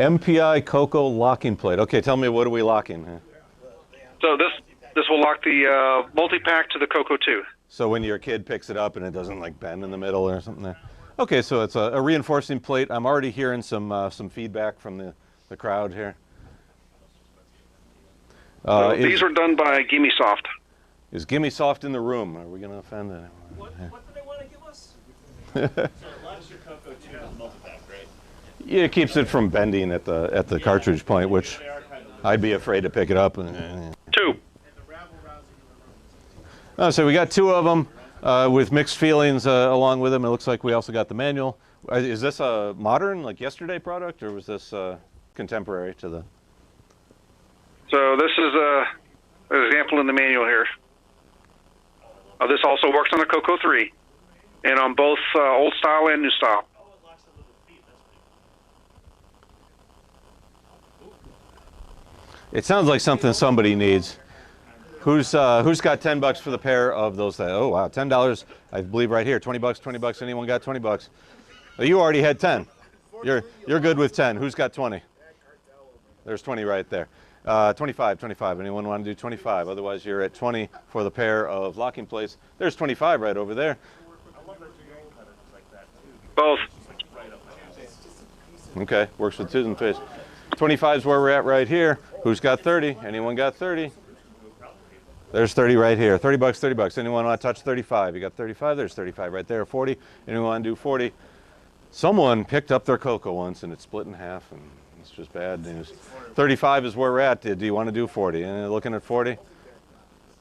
MPI Coco locking plate. Okay, tell me, what are we locking here? So this will lock the multi-pack to the Coco 2. So when your kid picks it up and it doesn't like bend in the middle or something there. Okay, so it's a reinforcing plate. I'm already hearing some feedback from the crowd here. So these are done by Gimme Soft. Is Gimme Soft in the room? Are we going to offend anyone? What do they want to give us? So it locks your Coco 2 with multi-pack, right? Yeah, it keeps it from bending at the cartridge point, which They are kind of I'd be afraid to pick it up. 2. And the rabble rousing in the room. So we got 2 of them with mixed feelings along with them. It looks like we also got the manual. Is this a modern, like yesterday product, or was this contemporary to the? So this is an example in the manual here. This also works on the Coco 3, and on both old style and new style. oh, it locks the little feet. That's It sounds like something somebody needs. Who's got $10 for the pair of those? Oh wow, $10. I believe right here. $20, $20. Anyone got $20? Oh, you already had 10. You're good with 10. Who's got 20? There's 20 right there. 25, 25. Anyone want to do 25? Otherwise, you're at 20 for the pair of locking plates. There's 25 right over there. I love that your own cutter is like that too. Both. Just like right up my ass. Okay, works with Susan Fish. 25 is where we're at right here. Who's got 30? Anyone got 30? There's 30 right here. $30, $30. Anyone want to touch 35? You got 35? There's 35 right there. 40. Anyone want to do 40? Someone picked up their Coco once and it split in half, and it's just bad news. 35 is where we're at. Do you want to do 40? And looking at 40?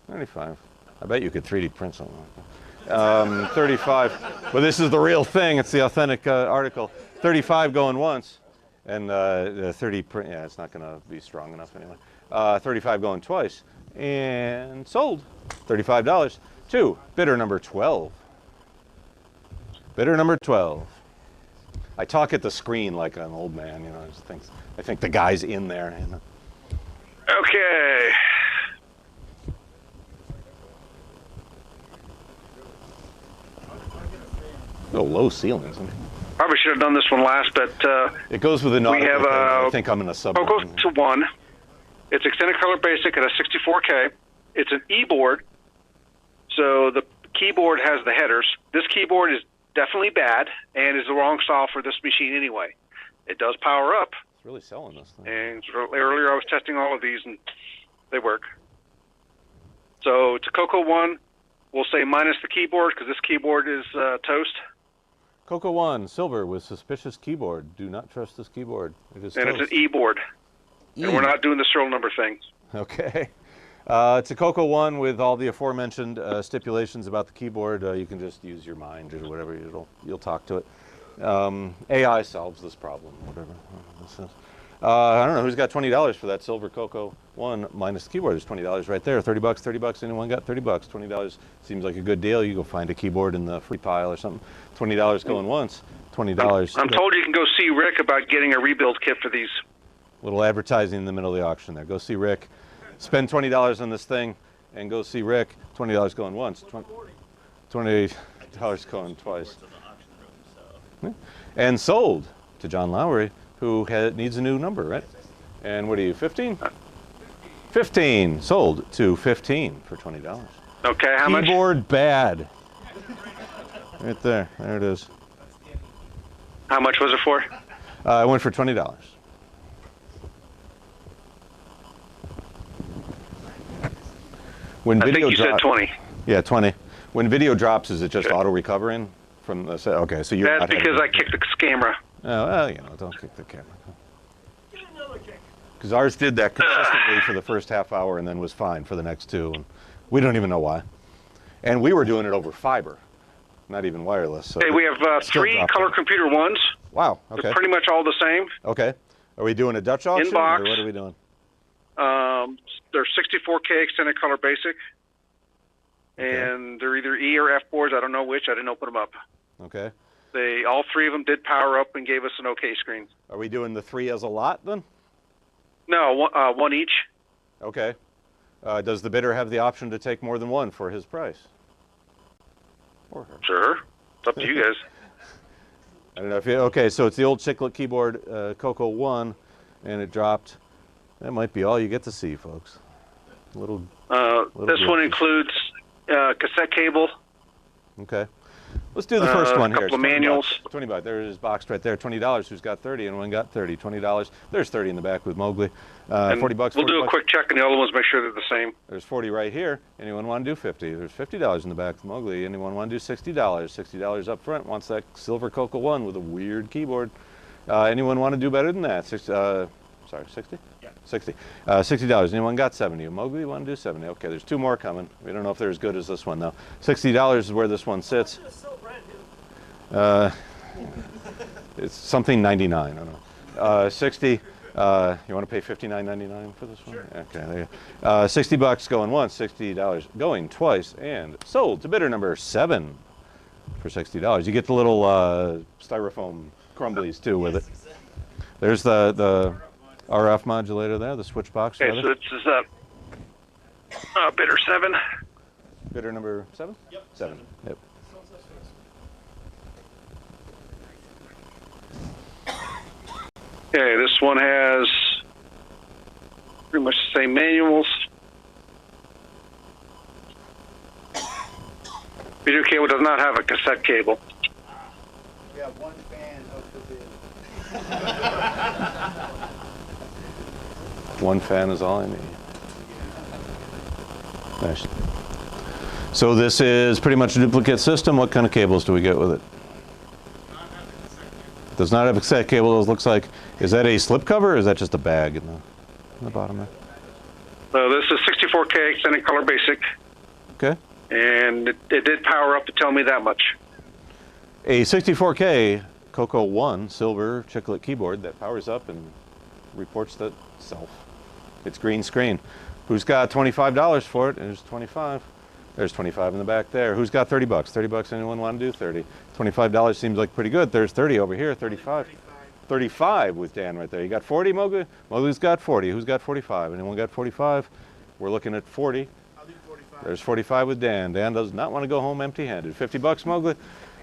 35. I bet you could 3D print something like that. 35. But this is the real thing. It's the authentic article. 35 going once, and 30 print. Yeah, it's not going to be strong enough anyway. 35 going twice, and sold. $35. 2. Bidder number 12. Bidder number 12. I talk at the screen like an old man, you know. I think the guy's in there. You know. Okay. Oh, low ceilings. Probably should have done this one last, but It goes with the we have I think I'm in a sub. Coco to 1. It's extended color basic at a 64K. It's an e-board, so the keyboard has the headers. This keyboard is definitely bad and is the wrong style for this machine anyway. It does power up, It's really selling this thing. and earlier I was testing all of these and they work. So it's a Coco 1. We'll say minus the keyboard because this keyboard is toast. Coco 1, silver with suspicious keyboard. Do not trust this keyboard. It is And toast. it's an e-board. And we're not doing the serial number thing. Okay. It's a Coco 1 with all the aforementioned stipulations about the keyboard. You can just use your mind or whatever. You'll talk to it. AI solves this problem, whatever this is. I don't know. Who's got $20 for that silver Coco 1 minus the keyboard? There's $20 right there. $30, $30. Anyone got $30? $20 seems like a good deal. You go find a keyboard in the free pile or something. $20 going once. $20. I'm told you can go see Rick about getting a rebuild kit for these. Little advertising in the middle of the auction there. Go see Rick. Spend $20 on this thing and go see Rick. $20 going once. $20 going twice. And sold to John Lowry, who needs a new number, right? And what are you, 15? 15. Sold to 15 for $20. Okay, how much? Keyboard bad. Right there. There it is. How much was it for? I went for $20. When I think video you said 20. Yeah, 20. When video drops, is it just auto recovering from the set? Okay, so you're That's not because I kicked the camera. Oh, well, you know, don't kick the camera. Get another kick. Because ours did that consistently for the first half hour and then was fine for the next 2. And we don't even know why. And we were doing it over fiber, not even wireless. So Hey, we have still 3 dropped color it. computer 1s. Wow, They're okay. pretty much all the same. Okay. Are we doing a Dutch auction box. or what are we doing? They're 64K extended color basic. And they're either E or F boards. I don't know which. I didn't open them up. Okay. All 3 of them did power up and gave us an OK screen. Are we doing the 3 as a lot then? No, one each. Okay. Does the bidder have the option to take more than 1 for his price? Or her? Sure. It's up to you guys. I don't know if you, okay, so it's the old chiclet keyboard, Coco 1. and it dropped. That might be all you get to see, folks. Little This one includes cassette cable. Okay. Let's do the first one here. A couple of manuals. $20. 20 bucks. There's boxed right there. $20. Who's got 30? Anyone got 30? $20. There's 30 in the back with Mowgli. 40 bucks. We'll 40 do a bucks. quick check on the other ones, make sure they're the same. There's 40 right here. Anyone want to do 50? There's $50 in the back with Mowgli. Anyone want to do $60? $60 up front. Wants that silver Coco 1 with a weird keyboard. Anyone want to do better than that? 60? Yeah. 60. $60. Anyone got 70? Mowgli, want to do 70? Okay, there's 2 more coming. We don't know if they're as good as this one, though. $60 is where this one sits. It's something 99. I don't know. 60. You want to pay $59.99 for this one? Sure. Okay, there you go. 60 bucks going once, $60 going twice, and sold to bidder number 7 for $60. You get the little styrofoam crumblies too with it. There's the RF modulator there, the switch box. Okay, so this is bidder 7. Bidder number 7? Yep. 7. Yep. Okay, this one has pretty much the same manuals. Video cable does not have a cassette cable. We have one fan hooked to the One fan is all I need. Nice. So this is pretty much a duplicate system. What kind of cables do we get with it? Does not have a cassette cable. It looks like, is that a slip cover or is that just a bag in the bottom there? So this is 64K extended color basic, Okay. and it did power up to tell me that much. A 64K Coco 1 silver chiclet keyboard that powers up and reports to itself. It's green screen. Who's got $25 for it? There's 25. There's 25 in the back there. Who's got 30 bucks? 30 bucks, anyone want to do 30? $25 seems like pretty good. There's 30 over here, 35. 35 with Dan right there. You got 40, Mowgli? Mowgli's got 40. Who's got 45? Anyone got 45? We're looking at 40. I'll do 45. There's 45 with Dan. Dan does not want to go home empty-handed. 50 bucks, Mowgli?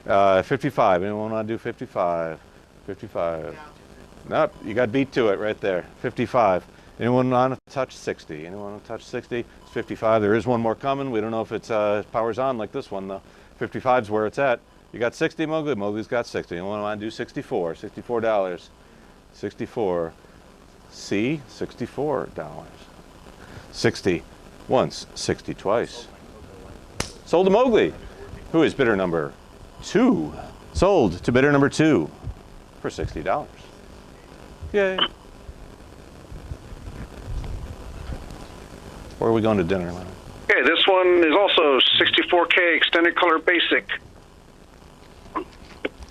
55. Anyone want to do 55? 55. Nope, you got beat to it right there. 55. Anyone want to touch 60? Anyone want to touch 60? It's 55. There is one more coming. We don't know if it's powers on like this one, though. 55 is where it's at. You got 60, Mowgli? Mowgli's got 60. Anyone want to do 64? $64. 64. C, $64. 60 once, 60 twice. Sold to Mowgli. Who is bidder number 2? Sold to bidder number 2 for $60. Yay. Where are we going to dinner, Leonard? Okay, this one is also 64K extended color basic.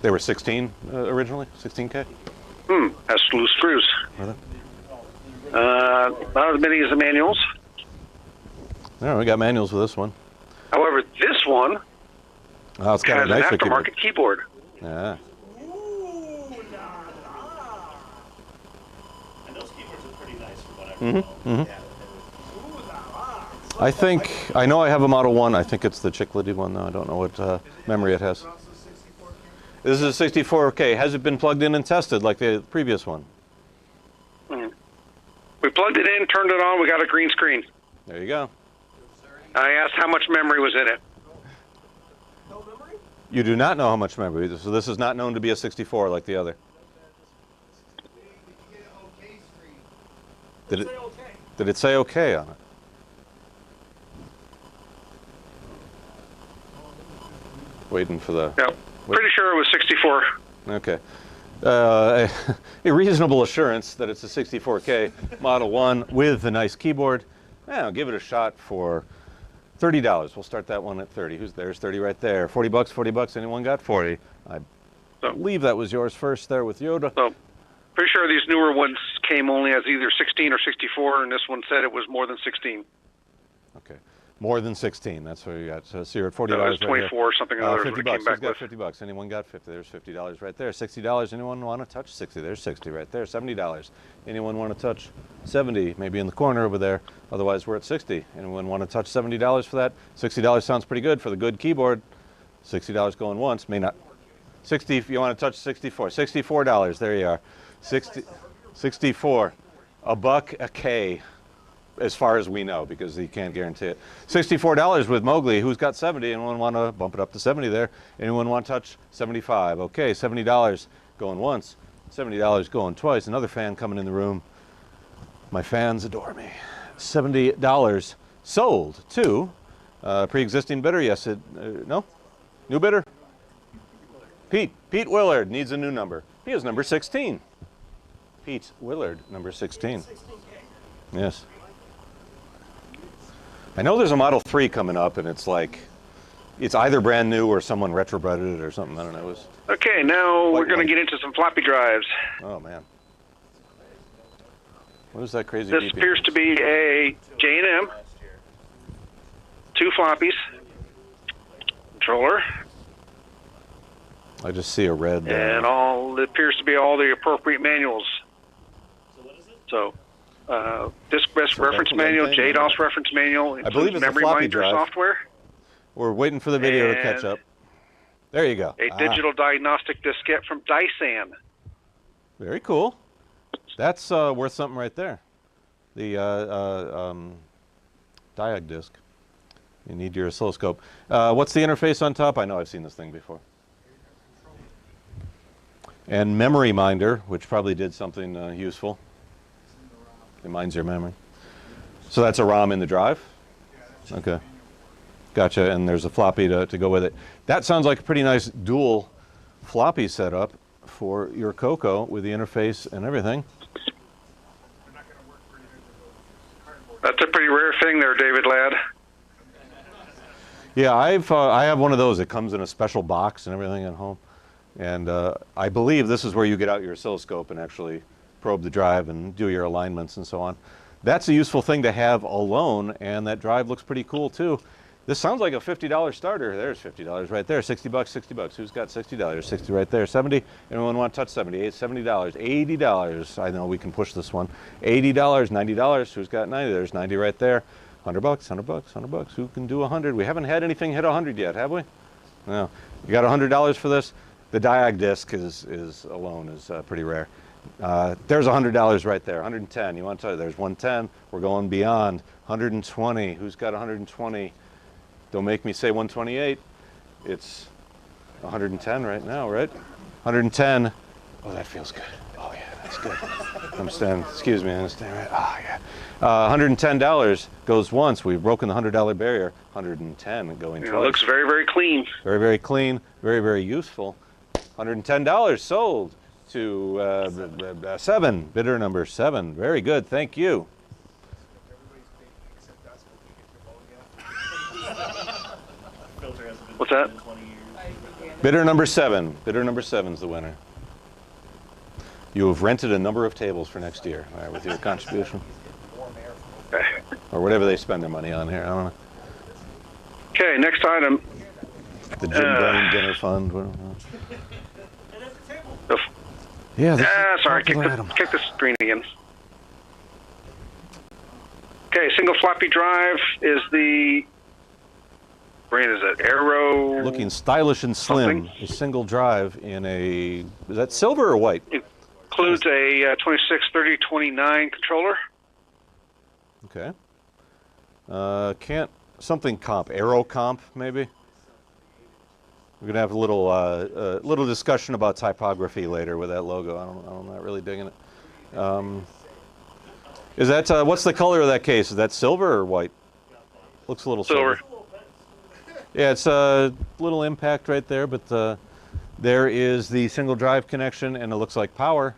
They were 16 originally? 16K? Has loose screws. Were they? Not as many as the manuals. All right, we got manuals with this one. However, this one Oh, it's got has a nice an aftermarket keyboard. Yeah. And those keyboards are pretty nice from what I recall. Yeah. I know I have a Model 1. I think it's the chiclety one, though. I don't know what memory it has. Also 64K. This is a 64K. Has it been plugged in and tested like the previous one? We plugged it in, turned it on, we got a green screen. There you go. I asked how much memory was in it. No memory? You do not know how much memory. So this is not known to be a 64 like the other. Did you get an OK screen? Did it? Say OK. Did it say OK on it? Waiting for the. Yeah, pretty sure it was 64. Okay. A reasonable assurance that it's a 64K Model 1 with a nice keyboard. Yeah, I'll give it a shot for $30. We'll start that one at 30. There's 30 right there. 40 bucks, 40 bucks. Anyone got 40? I believe that was yours first there with Yoda. So, pretty sure these newer ones came only as either 16 or 64, and this one said it was more than 16. Okay. More than 16. That's what you got. So you're at $40 So it was right 24 here. or something other 50 than it bucks. came back Who's got with. 50 bucks? Anyone got 50? There's $50 right there. $60. Anyone want to touch 60? There's 60 right there. $70. Anyone want to touch 70? Maybe in the corner over there. Otherwise, we're at 60. Anyone want to touch $70 for that? $60 sounds pretty good for the good keyboard. $60 going once. May not. 60 if you want to touch 64. $64. There you are. 60. 64. A buck a K, as far as we know, because he can't guarantee it. $64 with Mowgli. Who's got 70? Anyone want to bump it up to 70 there? Anyone want to touch 75? Okay, $70 going once, $70 going twice. Another fan coming in the room. My fans adore me. $70 sold to pre-existing bidder. Yes, no? New bidder? Pete Willard needs a new number. He is number 16. Pete Willard, number 16. Yes. I know there's a Model 3 coming up, and it's like, it's either brand new or someone retrobredded it or something. I don't know. Okay, now we're going to get into some floppy drives. Oh, man. What is that crazy This beeping? appears to be a J&M. 2 floppies. Controller. I just see a red. And it appears to be all the appropriate manuals. So what is it? So, disk best reference that manual, thing? JDOS reference manual, I believe includes it's a memory floppy minder drive. software, We're waiting for the video to catch And up. There you go. a digital diagnostic diskette from Dysan. Very cool. That's worth something right there. The diag disc. You need your oscilloscope. What's the interface on top? I know I've seen this thing before. And memory minder, which probably did something useful. It mines your memory. So that's a ROM in the drive? Okay. Gotcha, and there's a floppy to go with it. That sounds like a pretty nice dual floppy setup for your CoCo with the interface and everything. That's a pretty rare thing there, David Ladd. Yeah, I have one of those. It comes in a special box and everything at home. And I believe this is where you get out your oscilloscope and actually probe the drive and do your alignments and so on. That's a useful thing to have alone, and that drive looks pretty cool too. This sounds like a $50 starter. There's $50 right there. 60 bucks, 60 bucks. Who's got $60? 60 right there. 70? Anyone want to touch 70? $70. $80. I know we can push this one. $80, $90. Who's got 90? There's 90 right there. 100 bucks, 100 bucks, 100 bucks. Who can do 100? We haven't had anything hit 100 yet, have we? No. You got $100 for this? The diag disc alone is pretty rare. There's $100 right there. 110. You want to tell you there's 110. We're going beyond. 120. Who's got 120? Don't make me say 128. It's 110 right now, right? 110. Oh, that feels good. Oh yeah, that's good. I'm standing. Excuse me. I'm standing right. Oh yeah. $110 goes once. We've broken the $100 barrier. 110 going twice. It looks very, very clean. Very, very clean. Very, very useful. $110 sold to 7, bidder number 7. Very good, thank you. Filter hasn't been What's that? in 20 years. Bidder number 7. Bidder number 7's the winner. You have rented a number of tables for next year, all right, with your contribution. Or whatever they spend their money on here, I don't know. Okay, next item. The Jim Brown Dinner Fund. Yeah, Sorry, kick the screen again. Okay, single floppy drive is the brand is it? Aero. looking stylish and slim. Something. A single drive in a, is that silver or white? Includes a 263029 controller. Okay. Something comp, Aero comp maybe? We're gonna have a little discussion about typography later with that logo. I'm not really digging it. Is that what's the color of that case? Is that silver or white? Looks a little silver. Yeah, it's a little impact right there, but there is the single drive connection, and it looks like power.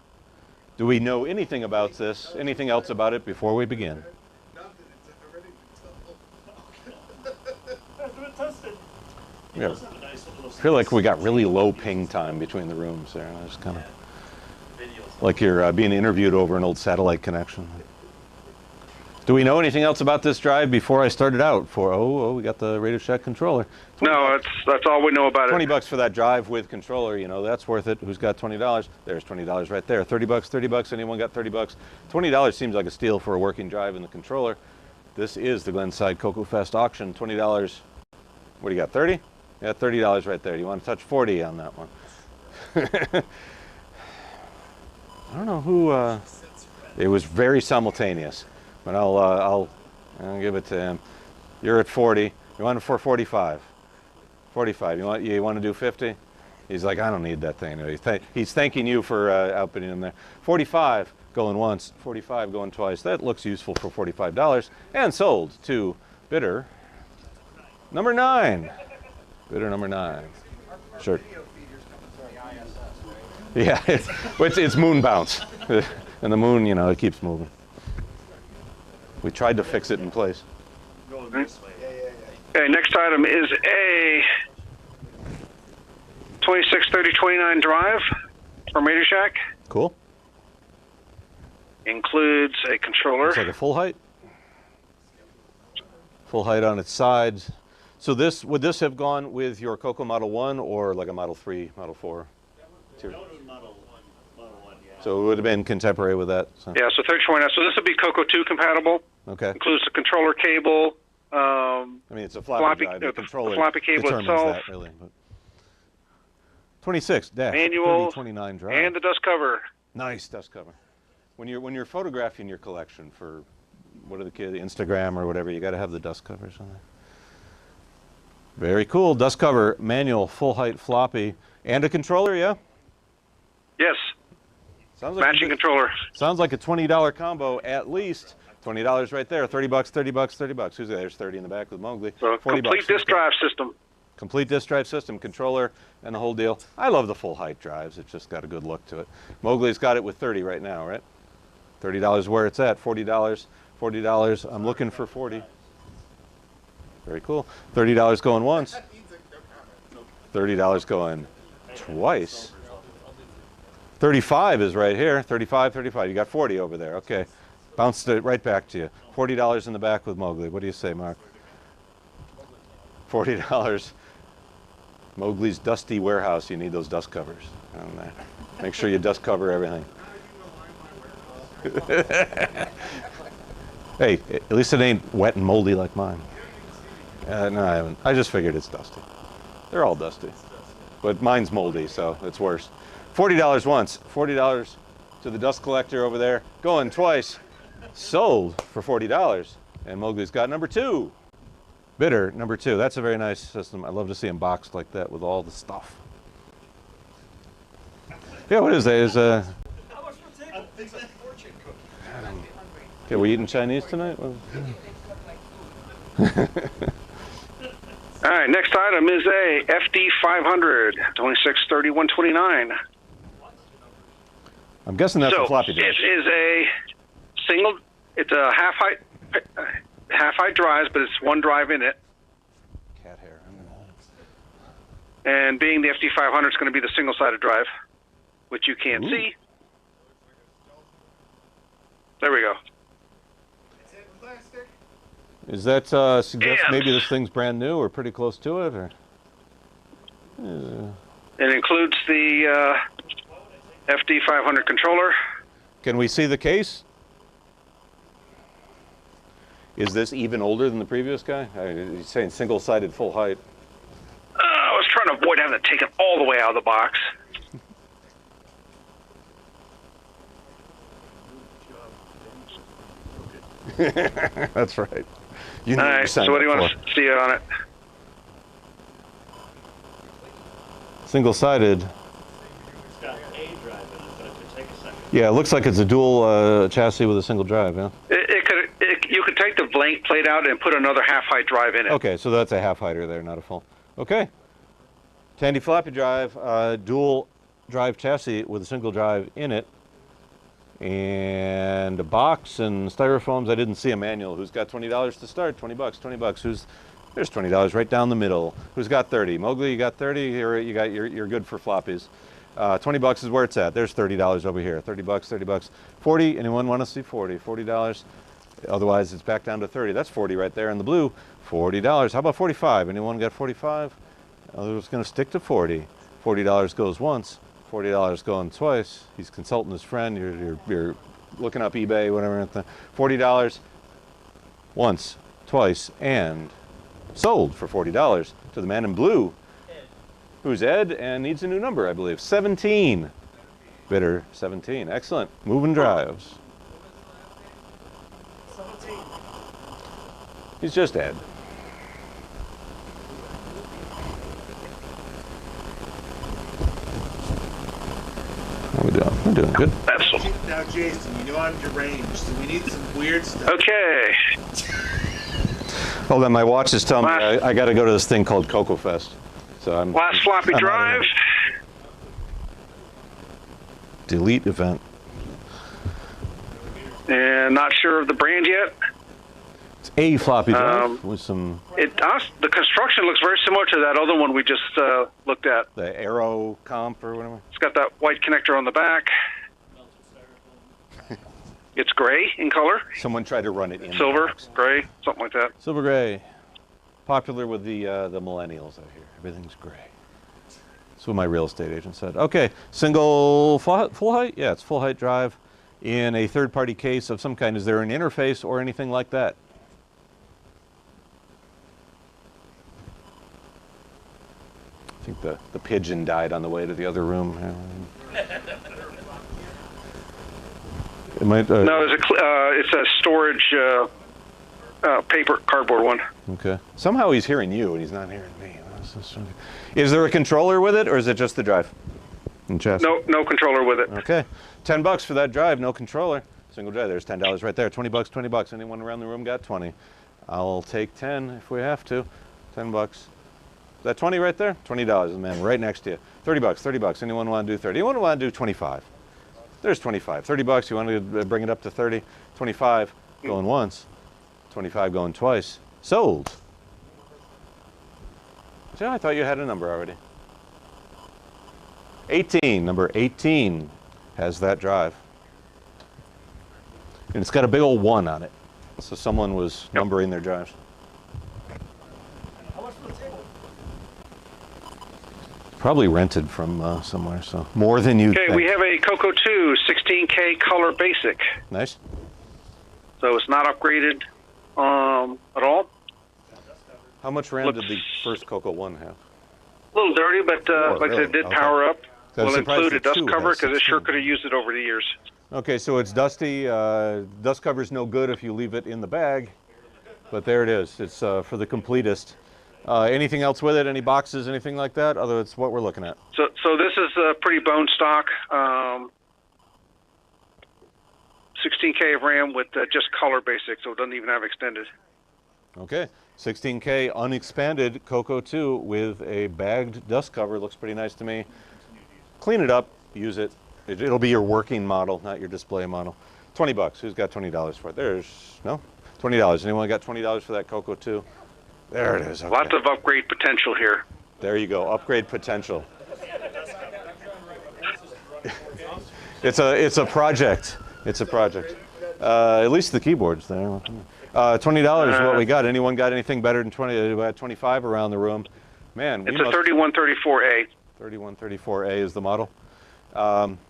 Do we know anything about this? Anything else about it before we begin? Yeah. I feel like we got really low ping time between the rooms there. It's kind of like you're being interviewed over an old satellite connection. Do we know anything else about this drive before I started out? We got the Radio Shack controller. No, that's all we know about it. 20 bucks for that drive with controller, you know, that's worth it. Who's got $20? There's $20 right there. 30 bucks, 30 bucks. Anyone got 30 bucks? $20 seems like a steal for a working drive and the controller. This is the Glenside CoCoFEST auction. $20. What do you got? 30? Yeah, $30 right there. You want to touch 40 on that one? I don't know who. It was very simultaneous, but I'll give it to him. You're at 40. You want it for 45. 45. You want to do 50? He's like, I don't need that thing. He's thanking you for outbidding him there. 45 going once, 45 going twice. That looks useful for $45 and sold to bidder number 9. Bidder number 9. Sure. Yeah, it's moon bounce. And the moon, it keeps moving. We tried to fix it in place. Going this way. Okay, next item is a 263029 drive from Radio Shack. Cool. Includes a controller. It's like a full height. Full height on its sides. So would this have gone with your Coco Model 1 or like a Model 3, Model 4? Model 1, yeah. So it would have been contemporary with that. So. Yeah, so 3029. So this would be Coco 2 compatible. Okay. Includes the controller cable. I mean, it's a floppy drive. The controller floppy cable determines itself. that, really. But 26-3029 drive. And the dust cover. Nice dust cover. When you're photographing your collection for what are the kids, Instagram or whatever, you got to have the dust covers on there. Very cool. Dust cover, manual, full height floppy, and a controller, yeah? Yes. Sounds like Matching controller. Sounds like a $20 combo at least. $20 right there. $30, $30, $30. Who's there? There's 30 in the back with Mowgli. So complete disk drive system. Complete disk drive system, controller, and the whole deal. I love the full height drives. It's just got a good look to it. Mowgli's got it with 30 right now, right? $30 where it's at. $40. $40. I'm looking for 40. Very cool. $30 going once. $30 going twice. 35 is right here. 35, 35. You got 40 over there. Okay. Bounced it right back to you. $40 in the back with Mowgli. What do you say, Mark? $40. Mowgli's dusty warehouse. You need those dust covers on there. Make sure you dust cover everything. Hey, at least it ain't wet and moldy like mine. No, I haven't. I just figured it's dusty. They're all dusty. But mine's moldy, so it's worse. $40 once. $40 to the dust collector over there. Going twice. Sold for $40. And Mowgli's got number 2. Bidder, number 2. That's a very nice system. I love to see them boxed like that with all the stuff. Yeah, what is that? Is How much for table? It's a fortune cookie. okay, we eating Chinese tonight? All right, next item is a FD500, 263129. I'm guessing that's a floppy drive. It is a single. It's a half height drive, but it's one drive in it. Cat hair. And being the FD500, it's going to be the single-sided drive, which you can't see. There we go. Is it plastic? Is that suggest maybe this thing's brand new or pretty close to it, or? It includes the FD500 controller. Can we see the case? Is this even older than the previous guy? He's saying single-sided full height. I was trying to avoid having to take it all the way out of the box. That's right. You know All right, so what do you want to see on it? Single-sided. It's got a drive in it, but it could take a second. Yeah, it looks like it's a dual chassis with a single drive, yeah? You could take the blank plate out and put another half-height drive in it. Okay, so that's a half-heighter there, not a full. Okay. Tandy floppy drive, dual drive chassis with a single drive in it. And a box and styrofoams. I didn't see a manual. Who's got $20 to start? 20 bucks, 20 bucks. There's $20 right down the middle. Who's got 30? Mowgli, you got 30? Here, you're good for floppies. 20 bucks is where it's at. There's $30 over here. 30 bucks, 30 bucks. 40, anyone want to see 40? $40. Otherwise, it's back down to 30. That's 40 right there in the blue. $40. How about 45? Anyone got 45? I was going to stick to 40. $40 goes once. $40 going twice. He's consulting his friend. You're looking up eBay, whatever. $40 once, twice, and sold for $40 to the man in blue, who's Ed and needs a new number, I believe. 17. Bidder 17. Excellent. Moving drives. He's just Ed. How we doing? We're doing good. That's Now, Jason, you know I'm deranged, so we need some weird stuff. okay. Hold on, my watch is telling me I got to go to this thing called CoCoFEST. So I'm Last floppy I'm drive. delete event. And not sure of the brand yet. It's a floppy drive with some The construction looks very similar to that other one we just looked at. the Aero comp or whatever. It's got that white connector on the back. It's gray in color. Someone tried to run it in Silver, the box. gray, something like that. Silver gray. Popular with the millennials out here. Everything's gray. That's what my real estate agent said. Okay, single full height? Yeah, it's full height drive in a third-party case of some kind. Is there an interface or anything like that? I think the pigeon died on the way to the other room. It might, No, it's a storage paper cardboard one. Okay. Somehow he's hearing you and he's not hearing me. Is there a controller with it or is it just the drive? And chassis? No controller with it. Okay. $10 for that drive, no controller. Single drive, there's $10 right there. $20, $20. Anyone around the room got 20? I'll take 10 if we have to. $10. Is that 20 right there? $20, the man right next to you. $30, $30. Anyone want to do 30? Anyone want to do 25? There's 25. $30, you want to bring it up to 30? 25 going once. 25 going twice. Sold. See, I thought you had a number already. 18, number 18 has that drive. And it's got a big old 1 on it. So someone was numbering their drives. How much for the table? Probably rented from somewhere, so more than you Okay, think. we have a Coco 2 16K color basic. Nice. So it's not upgraded at all. How much RAM did the first Coco 1 have? A little dirty, but like I said, it did Okay. power up. So I'm We'll surprised include a the dust 2 cover has because it sure 16. could have used it over the years. Okay, so it's dusty. Dust cover's no good if you leave it in the bag, but there it is. It's for the completist. Anything else with it? Any boxes, anything like that? Other, it's what we're looking at. So this is pretty bone stock. 16K of RAM with just color basic, so it doesn't even have extended. Okay, 16K unexpanded Coco 2 with a bagged dust cover. Looks pretty nice to me. Clean it up, use it. It'll be your working model, not your display model. $20. Who's got $20 for it? There's, no? $20. Anyone got $20 for that Coco 2? There it is. Okay. Lots of upgrade potential here. There you go. Upgrade potential. It's a project. It's a project. At least the keyboard's there. $20 is what we got. Anyone got anything better than 20? We had 25 around the room. Man, we It's a must, 3134A. 3134A is the model.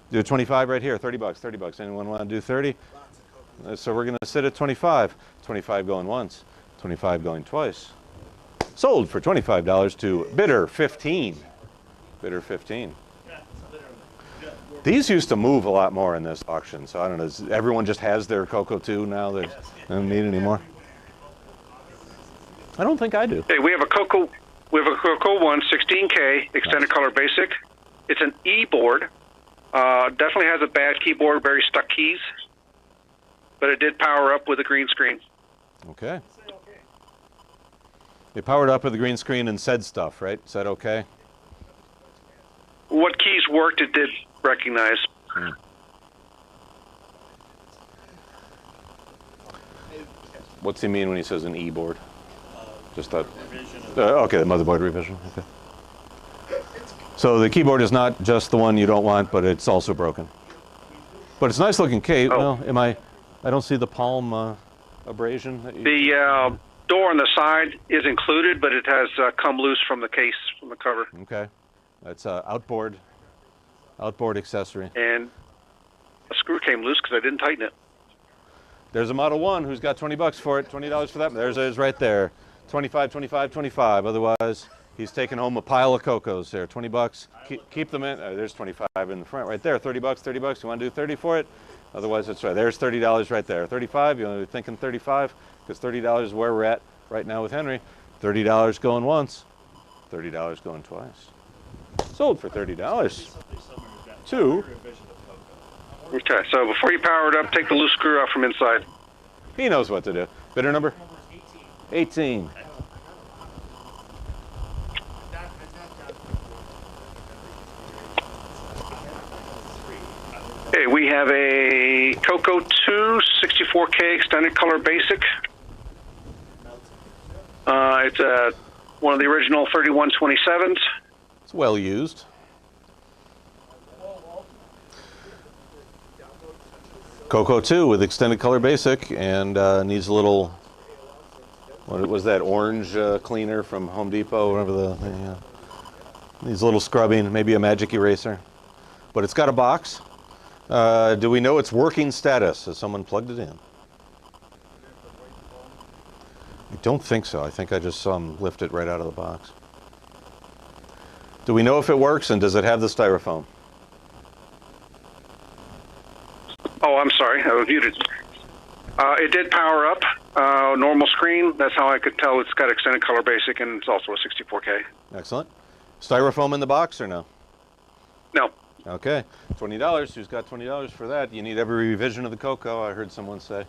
Do 25 right here. $30. $30. Anyone want to do 30? So we're going to sit at 25. 25 going once. 25 going twice. Sold for $25 to bidder 15. Bidder 15. These used to move a lot more in this auction, so I don't know. Everyone just has their Coco 2 now. They don't need any more. I don't think I do. Okay, we have a Coco 1 16K extended color basic. It's an E-board. Definitely has a bad keyboard, very stuck keys, but it did power up with a green screen. Okay. It powered up with the green screen and said stuff, right? Said okay? What keys worked, it did recognize. What's he mean when he says an E-board? Just that. Revision of Okay, the motherboard revision. Okay. So the keyboard is not just the one you don't want, but it's also broken. But it's a nice looking case. Oh. Well, I don't see the palm abrasion. That you, The door on the side is included, but it has come loose from the case, from the cover. okay. That's outboard accessory. And a screw came loose because I didn't tighten it. There's a Model 1 who's got $20 for it, $20 for that. There's it right there. 25, 25, 25. Otherwise, he's taking home a pile of Cocos there. $20. Keep them in. There's 25 in the front right there. $30, $30. You want to do 30 for it? Otherwise, it's right. There's $30 right there. 35. You're thinking 35 because $30 is where we're at. right now with Henry. $30 going once, $30 going twice. Sold for $30. Two. Okay, so before you power it up, take the loose screw out from inside. He knows what to do. Bidder number? 18. Okay, we have a Coco 2 64K extended color basic. It's one of the original 3127s. It's well used. Coco 2 with extended color basic and needs a little, what was that, orange cleaner from Home Depot, whatever needs a little scrubbing, maybe a magic eraser. But it's got a box. Do we know its working status? Has someone plugged it in? I don't think so. I think I just saw him lift it right out of the box. Do we know if it works, and does it have the styrofoam? Oh, I'm sorry, I was muted. It did power up, normal screen. That's how I could tell it's got extended color basic, and it's also a 64K. Excellent. Styrofoam in the box or no? No. Okay, $20. Who's got $20 for that? You need every revision of the Coco. I heard someone say,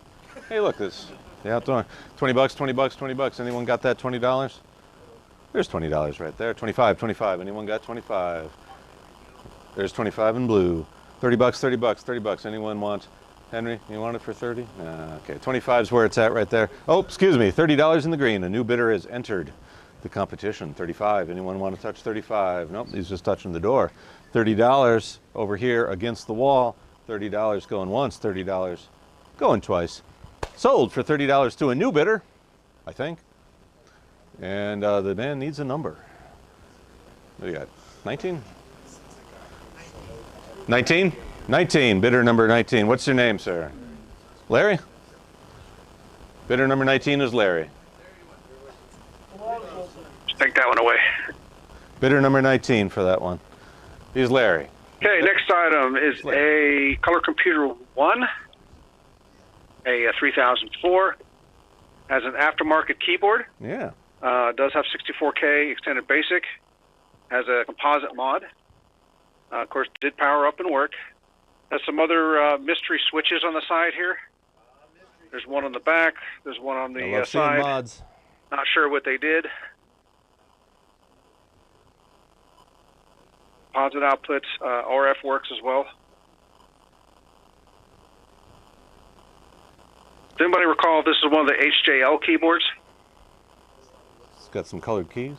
hey, look, this, the outdoor. 20 bucks, 20 bucks, 20 bucks. Anyone got that $20? There's $20 right there. 25, 25. Anyone got 25? There's 25 in blue. 30 bucks, 30 bucks, 30 bucks. Anyone want, Henry, you want it for 30? Okay, 25 is where it's at right there. Oh, excuse me, $30 in the green. A new bidder has entered the competition. 35. Anyone want to touch 35? Nope, he's just touching the door. $30 over here against the wall. $30 going once, $30 going twice. Sold for $30 to a new bidder, I think. And the man needs a number. What do you got? 19? 19? 19, bidder number 19. What's your name, sir? Larry? Bidder number 19 is Larry. Take that one away. Bidder number 19 for that one. He's Larry. Okay, next item is a Color Computer 1, a 3004. Has an aftermarket keyboard. Yeah. Does have 64K extended basic. Has a composite mod. Of course, did power up and work. Has some other mystery switches on the side here. There's one on the back. There's one on the side. Mods. Not sure what they did. Composite outputs. RF works as well. Does anybody recall if this is one of the HJL keyboards? It's got some colored keys.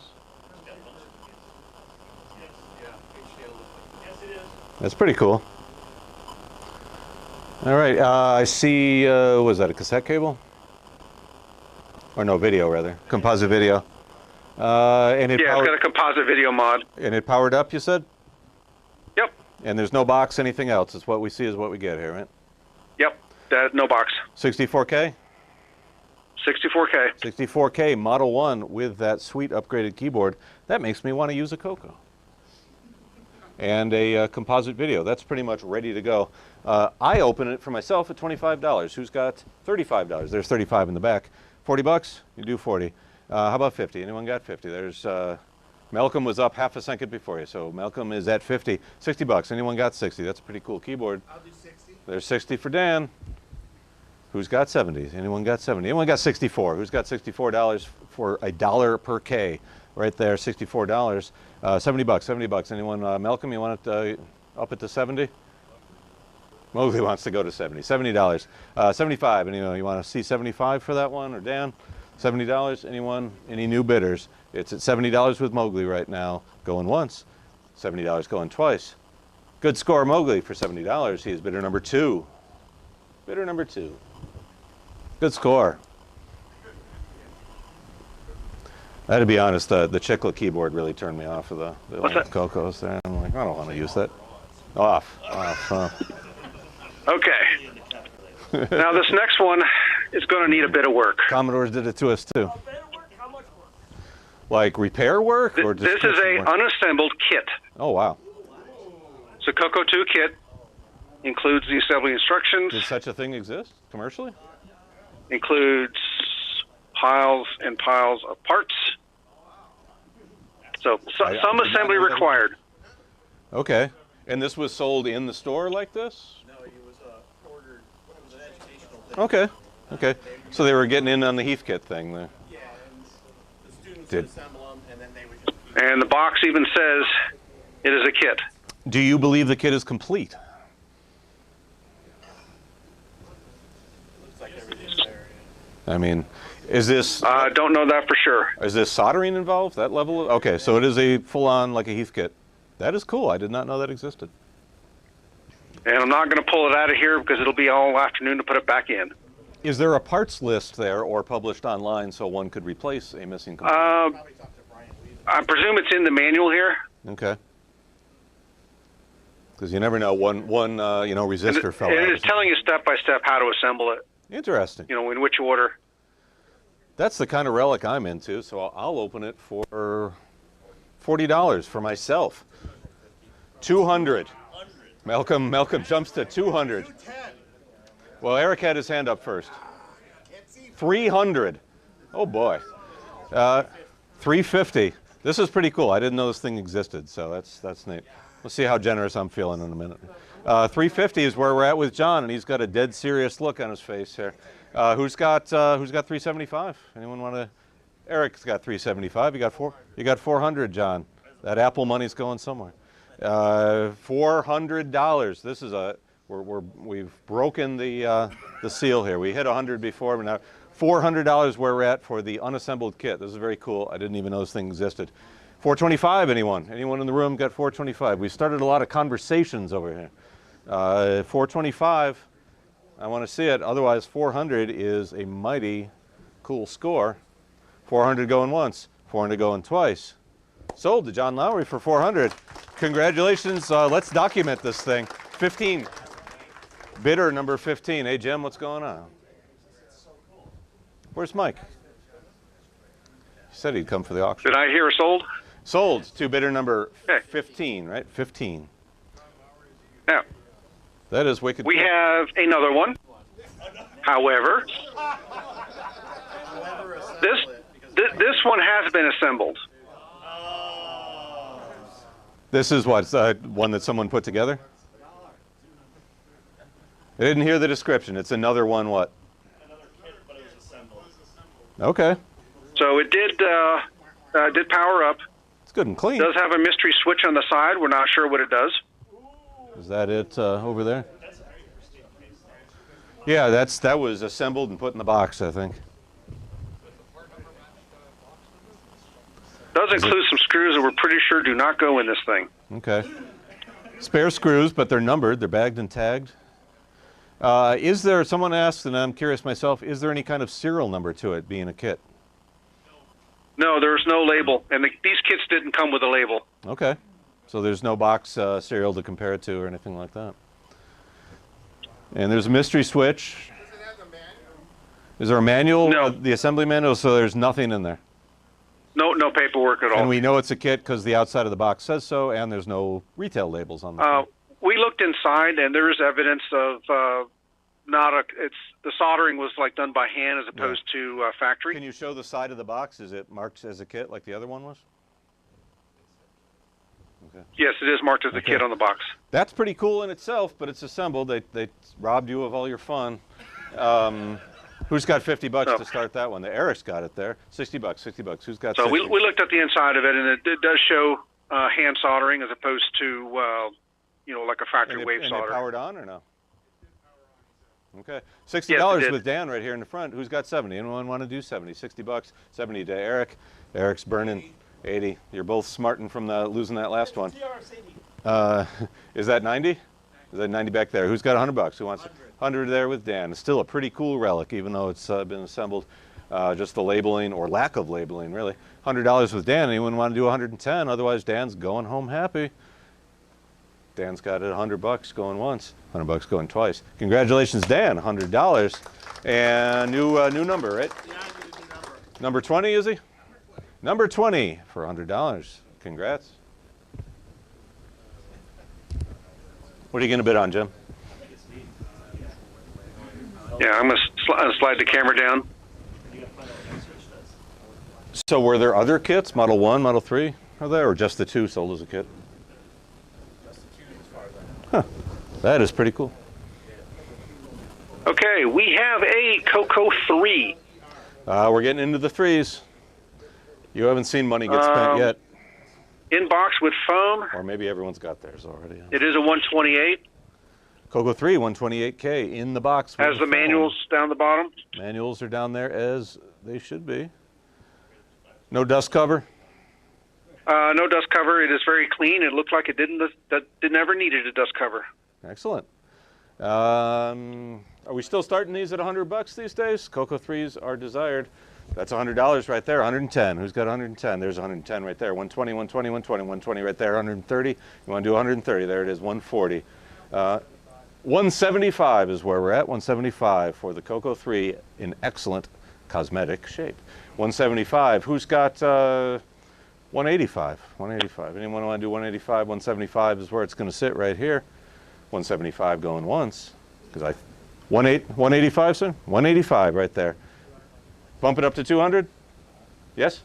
That's pretty cool. All right, I see, was that a cassette cable? Or no, video rather, composite video. And it yeah, it's got a composite video mod. And it powered up, you said? Yep. And there's no box, anything else. It's what we see is what we get here, right? Yep, no box. 64K? 64K. 64K Model 1 with that sweet upgraded keyboard. That makes me want to use a Coco. And a composite video. That's pretty much ready to go. I open it for myself at $25. Who's got $35? There's 35 in the back. 40 bucks? You do 40. How about 50? Anyone got 50? There's Malcolm was up half a second before you, so Malcolm is at 50. 60 bucks. Anyone got 60? That's a pretty cool keyboard. I'll do 60. There's 60 for Dan. Who's got 70? Anyone got 70? Anyone got 64? Who's got $64 for $1 per K? Right there, $64. 70 bucks, 70 bucks. Anyone, Malcolm, you want it up it to 70? Mowgli wants to go to 70. $70. 75. Anyone, you want to see 75 for that one? Or Dan? $70. Anyone? Any new bidders? It's at $70 with Mowgli right now. Going once. $70 going twice. Good score, Mowgli, for $70. He is bidder number 2. Bidder number 2. Good score. I had to be honest, the chiclet keyboard really turned me off of the old Cocos there. I'm like, I don't want to use that. Off. Okay. Now this next one is going to need a bit of work. Commodores did it to us too. Like repair work? Or This is a unassembled kit. Oh, wow. It's a Coco 2 kit. Includes the assembly instructions. Does such a thing exist commercially? Includes piles and piles of parts. So I some did not assembly know that. required. Okay. And this was sold in the store like this? No, it was ordered. It was an educational thing. Okay. Okay. So they were getting in on the Heathkit thing there. Yeah, and the students Did- would assemble them, and then they would just. And the box even says it is a kit. Do you believe the kit is complete? Looks like everything's there. I mean, is this Don't know that for sure. soldering involved? That level? Okay, so it is a full-on like a Heathkit. That is cool. I did not know that existed. And I'm not going to pull it out of here because it'll be all afternoon to put it back in. Is there a parts list there or published online so one could replace a missing component? Probably talk to Brian Weaver. I presume it's in the manual here. Okay. Because you never know, one resistor fell It out. is telling you step by step how to assemble it. Interesting. You know, in which order. That's the kind of relic I'm into, so I'll open it for $40 for myself. 200. Malcolm jumps to 200. Well, Eric had his hand up first. 300. Oh boy. 350. This is pretty cool. I didn't know this thing existed, so that's neat. We'll see how generous I'm feeling in a minute. 350 is where we're at with John, and he's got a dead serious look on his face here. Who's got 375? Anyone want to? Eric's got 375. You got 400, John. That Apple money's going somewhere. $400. This is we've broken the seal here. We hit 100 before, but now $400 where we're at for the unassembled kit. This is very cool. I didn't even know this thing existed. 425. Anyone in the room got 425? We started a lot of conversations over here. 425. I want to see it. Otherwise, 400 is a mighty cool score. 400 going once, 400 going twice. Sold to John Lowry for 400. Congratulations. Let's document this thing. 15. Bidder number 15. Hey, Jim, what's going on? Where's Mike? He said he'd come for the auction. Did I hear sold? Sold to bidder number Okay. 15, right? 15. Now, That is wicked. we cool. have another one. However, this one has been assembled. This is what? One that someone put together? I didn't hear the description. It's another one what? Another kit, but it was assembled. Okay. So it did power up. It's good and clean. Does have a mystery switch on the side. We're not sure what it does. Is that it over there? Yeah, that was assembled and put in the box, I think. Does include some screws that we're pretty sure do not go in this thing. Okay. Spare screws, but they're numbered. They're bagged and tagged. Is there, someone asked, and I'm curious myself, is there any kind of serial number to it being a kit? No, there's no label, and these kits didn't come with a label. Okay. So there's no box serial to compare it to or anything like that. And there's a mystery switch. Does it have the manual? Is there a manual? No. The assembly manual, so there's nothing in there. No paperwork at all. And we know it's a kit because the outside of the box says so, and there's no retail labels on the We looked inside, and there is evidence of the soldering was like done by hand as opposed to factory. Can you show the side of the box? Is it marked as a kit like the other one was? Okay. Yes, it is marked as a Okay. kit on the box. That's pretty cool in itself, but it's assembled. They robbed you of all your fun. Who's got $50 to start that one? Eric's got it there. $60. Who's got So 60? we looked at the inside of it, and it does show hand soldering as opposed to like a factory and wave it solder. powered on or no? Okay. Yes, $60 it did. with Dan right here in the front. Who's got 70? Anyone want to do 70? $60. 70 to Eric. Eric's burning 80. You're both smarting from losing that last one. Is that 90? Is that 90 back there? Who's got $100? Who wants 100 there with Dan? It's still a pretty cool relic, even though it's been assembled. Just the labeling or lack of labeling, really. $100 with Dan. Anyone want to do 110? Otherwise, Dan's going home happy. Dan's got it $100 going once, $100 going twice. Congratulations, Dan, $100. And new number, right? Yeah, I need a new number. Number 20, is he? Number 20 for $100. Congrats. What are you going to bid on, Jim? Yeah, I'm going to slide the camera down. So were there other kits, Model 1, Model 3, are there, or just the 2 sold as a kit? Just the two as far as I know. Huh. That is pretty cool. Okay, we have a Coco 3. We're getting into the 3s. You haven't seen money get spent yet. In box with foam. Or maybe everyone's got theirs already. It is a 128. Coco 3, 128K in the box. Has the manuals down the bottom. Manuals are down there as they should be. No dust cover? No dust cover. It is very clean. It looked like it didn't ever needed a dust cover. Excellent. Are we still starting these at $100 these days? Coco 3s are desired. That's $100 right there. 110. Who's got 110? There's 110 right there. 120, 120, 120, 120 right there. 130. You want to do 130? There it is. 140. 175 is where we're at. 175 for the Coco 3 in excellent cosmetic shape. 175. Who's got 185? 185. Anyone want to do 185? 175 is where it's going to sit right here. 175 going once. 185, sir? 185 right there. Bump it up to 200? Yes?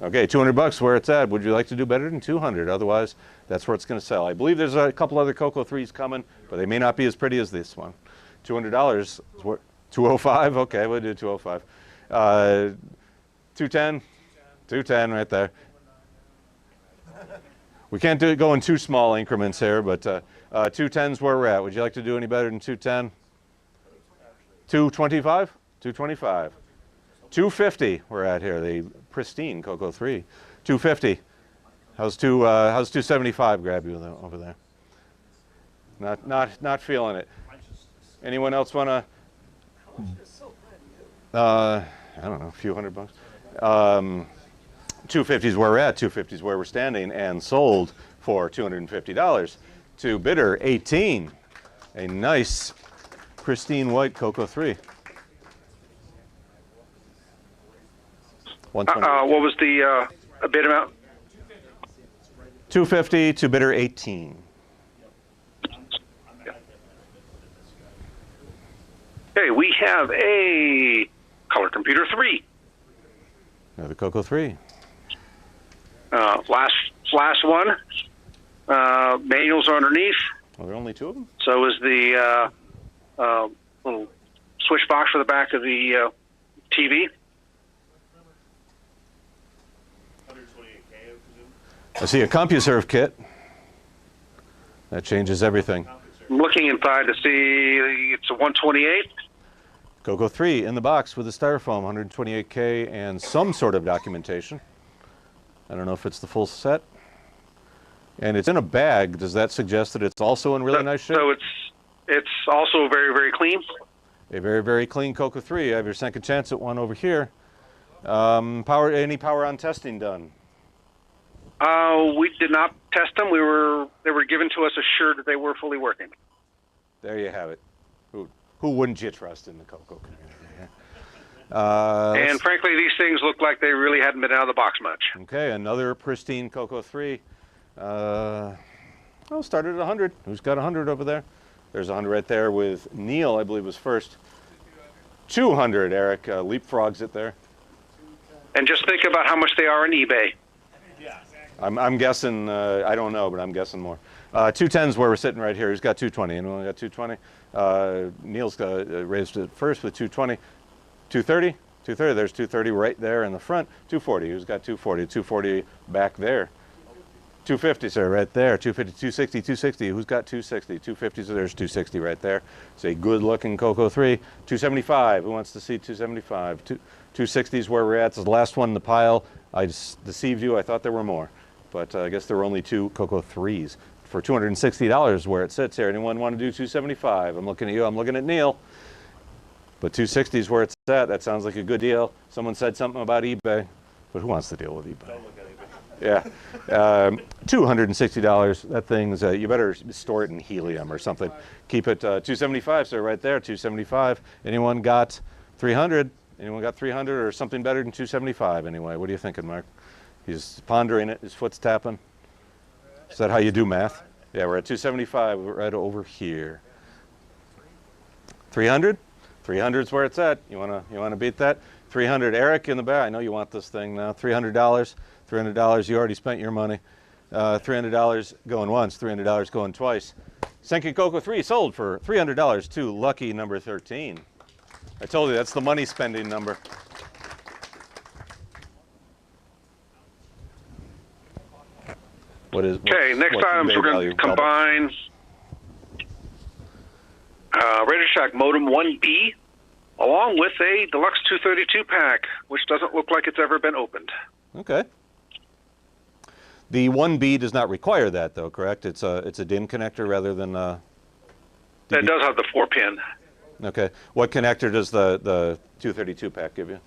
Okay, $200 where it's at. Would you like to do better than 200? Otherwise, that's where it's going to sell. I believe there's a couple other Coco 3s coming, but they may not be as pretty as this one. $200 is where, 205? Okay, we'll do 205. 210? 210 right there. We can't do it go in too small increments here, but 210's where we're at. Would you like to do any better than 210? 225? 225. 250 we're at here, the pristine Coco 3. 250. How's 275 grab you over there? Not feeling it. Anyone else want to? I don't know, a few $100. 250 is where we're at. 250 is where we're standing, and sold for $250 to bidder 18. A nice pristine white Coco 3. What was the bid amount? 250 to bidder 18. Okay, we have a Color Computer 3. Another Coco 3. Last one. Manuals are underneath. Well, there are only two of them? So is the little switch box for the back of the TV. 128K, I presume. I see a CompuServe kit. That changes everything. I'm looking inside to see it's a 128. Coco 3 in the box with the styrofoam, 128K and some sort of documentation. I don't know if it's the full set. And it's in a bag. Does that suggest that it's also in really nice shape? So it's also very, very clean. A very, very clean Coco 3. I have your second chance at one over here. Any power on testing done? We did not test them. They were given to us assured that they were fully working. There you have it. Who wouldn't you trust in the Coco community? And frankly, these things look like they really hadn't been out of the box much. Okay, another pristine Coco 3. I'll start at 100. Who's got 100 over there? There's 100 right there with Neil, I believe, was first. 200, Eric leapfrogs it there. And just think about how much they are on eBay. I'm guessing, I don't know, but I'm guessing more. 210's where we're sitting right here. Who's got 220? Anyone got 220? Neil's raised it first with 220. 230? 230, there's 230 right there in the front. 240, who's got 240? 240 back there. 250, sir, right there. 250, 260, 260. Who's got 260? 250, so there's 260 right there. It's a good-looking Coco 3. 275, who wants to see 275? 260 is where we're at. It's the last one in the pile. I just deceived you. I thought there were more. But I guess there were only two Coco 3s for $260 where it sits here. Anyone want to do 275? I'm looking at you. I'm looking at Neil. But 260 is where it's at. That sounds like a good deal. Someone said something about eBay. But who wants to deal with eBay? Yeah, $260. That thing's, you better store it in helium or something. Keep it 275, sir, right there, 275. Anyone got 300? Anyone got 300 or something better than 275 anyway? What are you thinking, Mark? He's pondering it, his foot's tapping. Is that how you do math? Yeah, we're at 275, we're right over here. 300? 300 is where it's at. You wanna beat that? $300. Eric in the back, I know you want this thing now. $300. $300, you already spent your money. $300 going once, $300 going twice. Senki Coco 3 sold for $300 to lucky number 13. I told you, that's the money spending number. Okay, next items we're going to combine Radio Shack Modem 1B along with a Deluxe 232 pack, which doesn't look like it's ever been opened. Okay. The 1B does not require that, though, correct? It's a DIN connector rather than It does have the 4-pin. Okay. What connector does the 232 pack give you?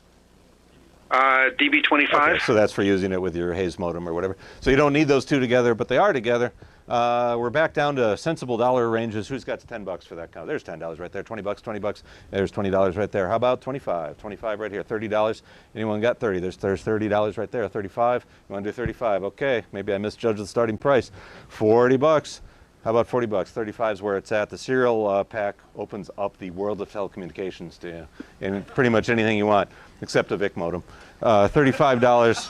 DB25. Okay, so that's for using it with your Hayes modem or whatever. So you don't need those two together, but they are together. We're back down to sensible dollar ranges. Who's got $10 for that count? There's $10 right there. $20, $20. There's $20 right there. How about 25? 25 right here. $30. Anyone got 30? There's $30 right there. 35. You want to do 35? Okay. Maybe I misjudged the starting price. $40. How about 40 bucks? 35 is where it's at. The serial pack opens up the world of telecommunications to you, and pretty much anything you want, except a VIC modem. $35,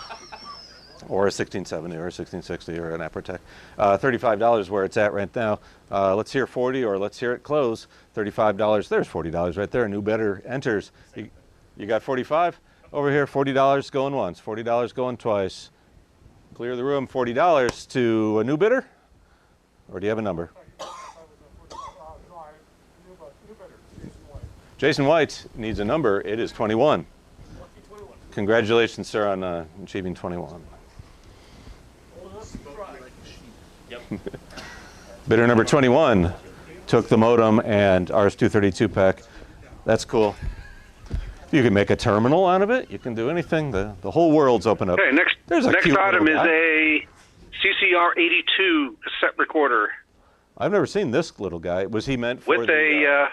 or a 1670, or a 1660, or an Apertech. $35 where it's at right now. Let's hear 40, or let's hear it close. $35. There's $40 right there. A new bidder enters. You got 45 over here. $40 going once. $40 going twice. Clear the room. $40 to a new bidder. Or do you have a number? Jason White needs a number. It is 21. Congratulations, sir, on achieving 21. Yep. Bidder number 21 took the modem and RS-232 pack. That's cool. You can make a terminal out of it. You can do anything. The whole world's open up. Okay, next item is guy. a CCR82 cassette recorder. I've never seen this little guy. Was he meant for with the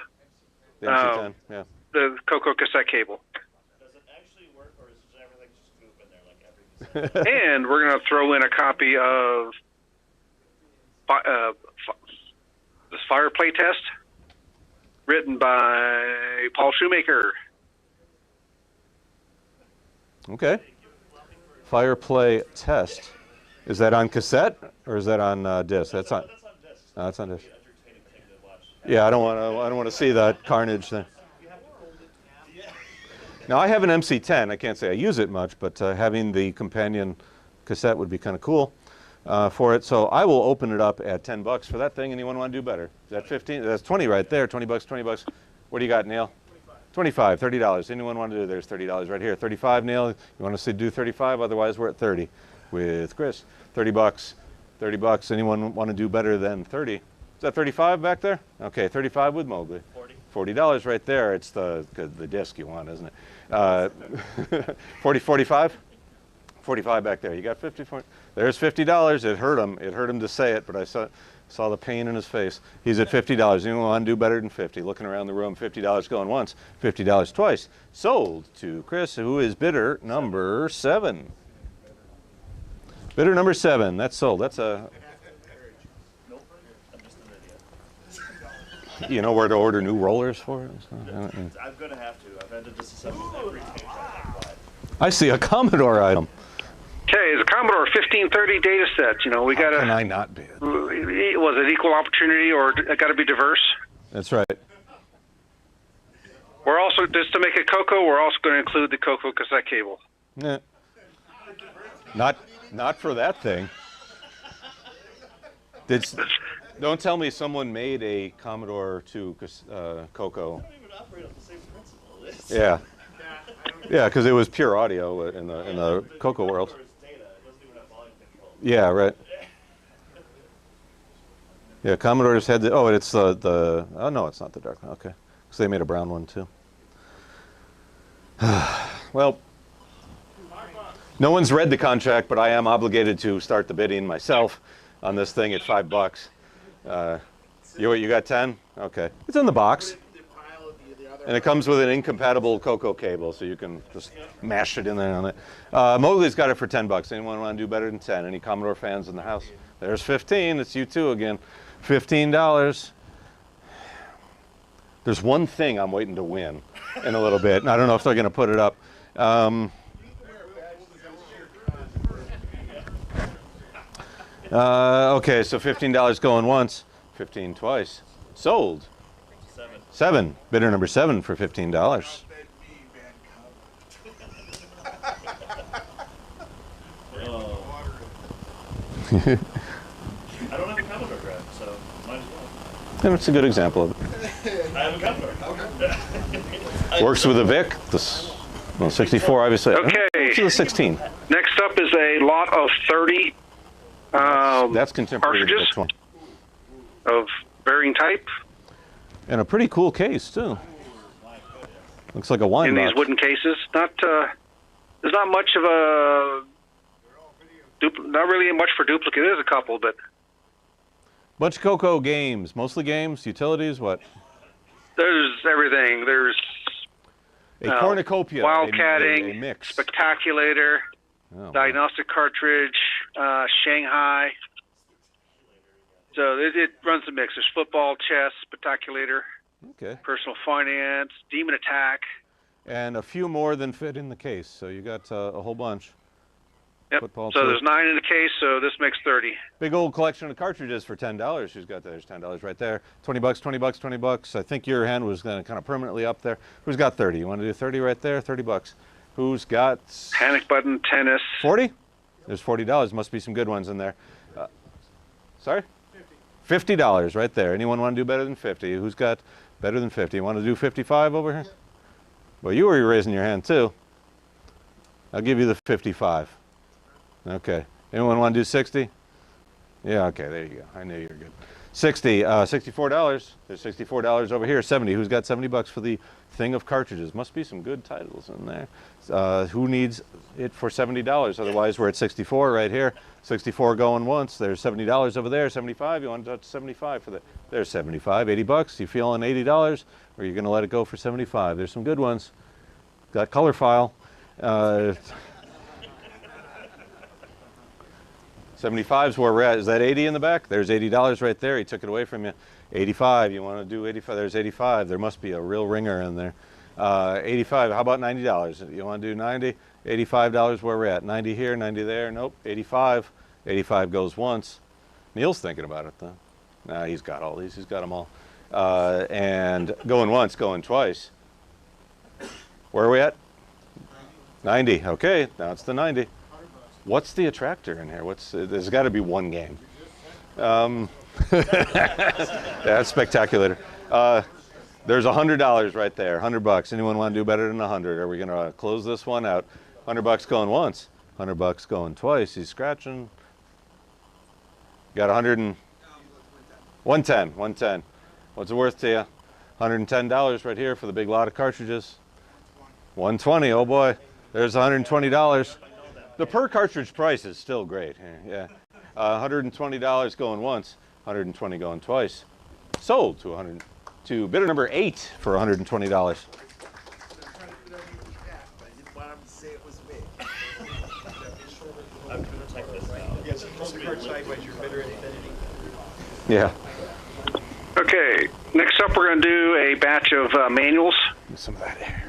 MC10? Yeah. The Coco cassette cable. Does it actually work, or is everything just goop in there like every cassette? And we're going to throw in a copy of this Fire Play Test, written by Paul Shoemaker. Okay. Fire Play Test. Is that on cassette or is that on disc? That's on. That's on disc. That's on disc. Yeah, I don't want to see that carnage there. Now I have an MC10. I can't say I use it much, but having the companion cassette would be kind of cool for it. So I will open it up at $10 for that thing. Anyone want to do better? Is that 15? That's 20 right there. $20, $20. What do you got, Neil? 25, $30. Anyone want to do? There's $30 right here. 35, Neil. You want to do 35? Otherwise, we're at 30 with Chris. 30 bucks. 30 bucks. Anyone want to do better than 30? Is that 35 back there? Okay, 35 with Mowgli. 40. $40 right there. It's the disc you want, isn't it? 40, 45? 45 back there. You got 50? 40. There's $50. It hurt him. It hurt him to say it, but I saw the pain in his face. He's at $50. Anyone want to do better than 50? Looking around the room, $50 going once, $50 twice. Sold to Chris, who is bidder number 7. Bidder number 7. That's sold. That's a... You know where to order new rollers for? I'm going to have to. I've had to disassemble every cage I can. I see a Commodore item. Okay, it's a Commodore 1530 data set. You know, we got to... Can I not bid? Was it equal opportunity or it got to be diverse? That's right. We're also, just to make it Coco, we're also going to include the Coco cassette cable. Yeah. Not for that thing. Don't tell me someone made a Commodore 2 Coco. I don't even operate on the same principle as this. Yeah. Yeah, because it was pure audio in the Coco world. Yeah, right. Yeah, Commodore's had the... Oh, it's the... Oh, no, it's not the dark one. Okay. Because they made a brown one, too. Well, no one's read the contract, but I am obligated to start the bidding myself on this thing at $5. You got 10? Okay. It's in the box. And it comes with an incompatible Coco cable, so you can just mash it in there on it. Mowgli's got it for $10. Anyone want to do better than 10? Any Commodore fans in the house? There's 15. It's you two again. $15. There's one thing I'm waiting to win in a little bit, and I don't know if they're going to put it up. Okay, so $15 going once, 15 twice. Sold. 7. Bidder number 7 for $15. I don't have a Commodore draft, so might as well. And it's a good example of it. I have a Commodore. Works with a VIC. Well, 64 obviously. Okay. Works with a 16. Next up is a lot of 30 That's contemporary. cartridges That's one. of varying type And a pretty cool case too. Looks like a wine in box. these wooden cases. There's not much of a not really much for duplicate. There's a couple, but Bunch of CoCo games, mostly games, utilities. What? there's everything. There's A cornucopia. wildcatting, a mix. spectaculator, Oh, wow. diagnostic cartridge, Shanghai. So it runs the mix. There's football, chess, spectaculator, Okay. personal finance, demon attack. And a few more than fit in the case, so you got a whole bunch. Yep. Football So too. there's 9 in the case, so this makes 30. Big old collection of cartridges for $10. Who's got that? There's $10 right there. 20 bucks, 20 bucks, 20 bucks. I think your hand was going to kind of permanently up there. Who's got 30? You want to do 30 right there? 30 bucks. Who's got Panic button, tennis. 40? There's $40. Must be some good ones in there. Sorry? $50 right there. Anyone want to do better than 50? Who's got better than 50? You want to do 55 over here? Well, you were raising your hand too. I'll give you the 55. Okay. Anyone want to do 60? Yeah, okay, there you go. I knew you were good. 60, $64. There's $64 over here. 70. Who's got 70 bucks for the thing of cartridges? Must be some good titles in there. Who needs it for $70? Otherwise, we're at 64 right here. 64 going once. There's $70 over there. 75. You want to touch 75 for that? There's 75. 80 bucks. You feeling $80? Or you're going to let it go for 75? There's some good ones. Got color file. 75's where we're at. Is that 80 in the back? There's $80 right there. He took it away from you. 85. You want to do 85? There's 85. There must be a real ringer in there. 85. How about $90? You want to do 90? $85 where we're at. 90 here, 90 there. Nope. 85. 85 goes once. Neil's thinking about it though. Nah, he's got all these. He's got them all. And going once, going twice. Where are we at? 90. Okay, now it's the 90. What's the attractor in here? There's got to be one game. That's spectacular. There's $100 right there. 100 bucks. Anyone want to do better than 100? Are we going to close this one out? 100 bucks going once. 100 bucks going twice. He's scratching. Got 100 and 110. 110. What's it worth to you? $110 right here for the big lot of cartridges. 120. Oh boy. There's $120. The per cartridge price is still great. Yeah. $120 going once, $120 going twice. Sold to bidder number 8 for $120. I didn't want him to say it was me. I'm going to check this now. Yes, hold the card sideways, you're better at editing. Yeah. Okay, next up we're going to do a batch of manuals. Give some of that air.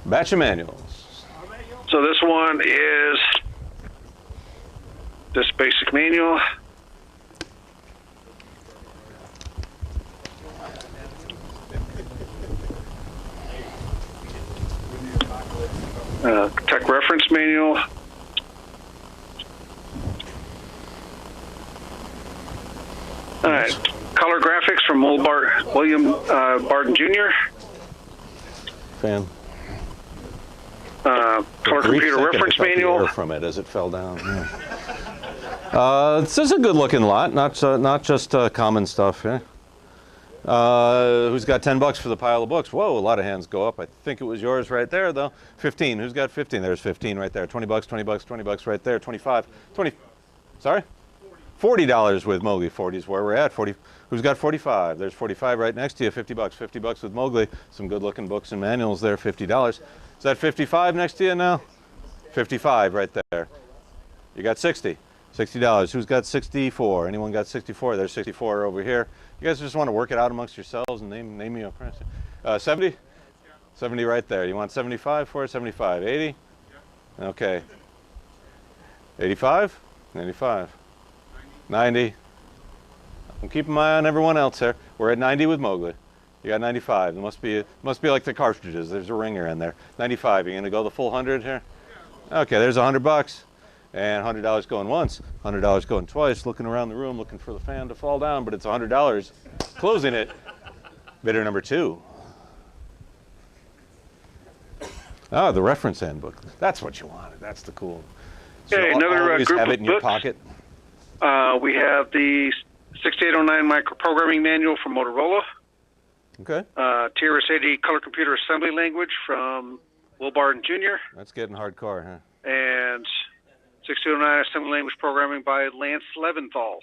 Batch of manuals. So this one is this basic manual. Tech reference manual. All right, color graphics from William Barton Jr. Fan. Color computer reference manual. Air from it as it fell down. Yeah. This is a good-looking lot, not just common stuff. Yeah. Who's got 10 bucks for the pile of books? Whoa, a lot of hands go up. I think it was yours right there, though. 15. Who's got 15? There's 15 right there. 20 bucks, 20 bucks, 20 bucks right there. 25. 20. Sorry? $40 with Mowgli. 40 is where we're at. 40. Who's got 45? There's 45 right next to you. 50 bucks. 50 bucks with Mowgli. Some good-looking books and manuals there. $50. Is that 55 next to you now? 55 right there. You got 60. $60. Who's got 64? Anyone got 64? There's 64 over here. You guys just want to work it out amongst yourselves and name me a price. 70? 70 right there. You want 75 for it? 75. 80? Okay. 85? 85. 90. I'm keeping my eye on everyone else here. We're at 90 with Mowgli. You got 95. It must be like the cartridges. There's a ringer in there. 95. You gonna go the full 100 here? Okay, there's $100. And $100 going once, $100 going twice, looking around the room, looking for the fan to fall down, but it's $100. Closing it. Bidder number 2. Oh, the reference handbook. That's what you wanted. That's the cool. Okay, another always group have of it in your books. pocket. We have the 6809 microprogramming manual from Motorola. Okay. TRS-80 color computer assembly language from Will Barden Jr. That's getting hardcore, huh? And 6209 assembly language programming by Lance Leventhal.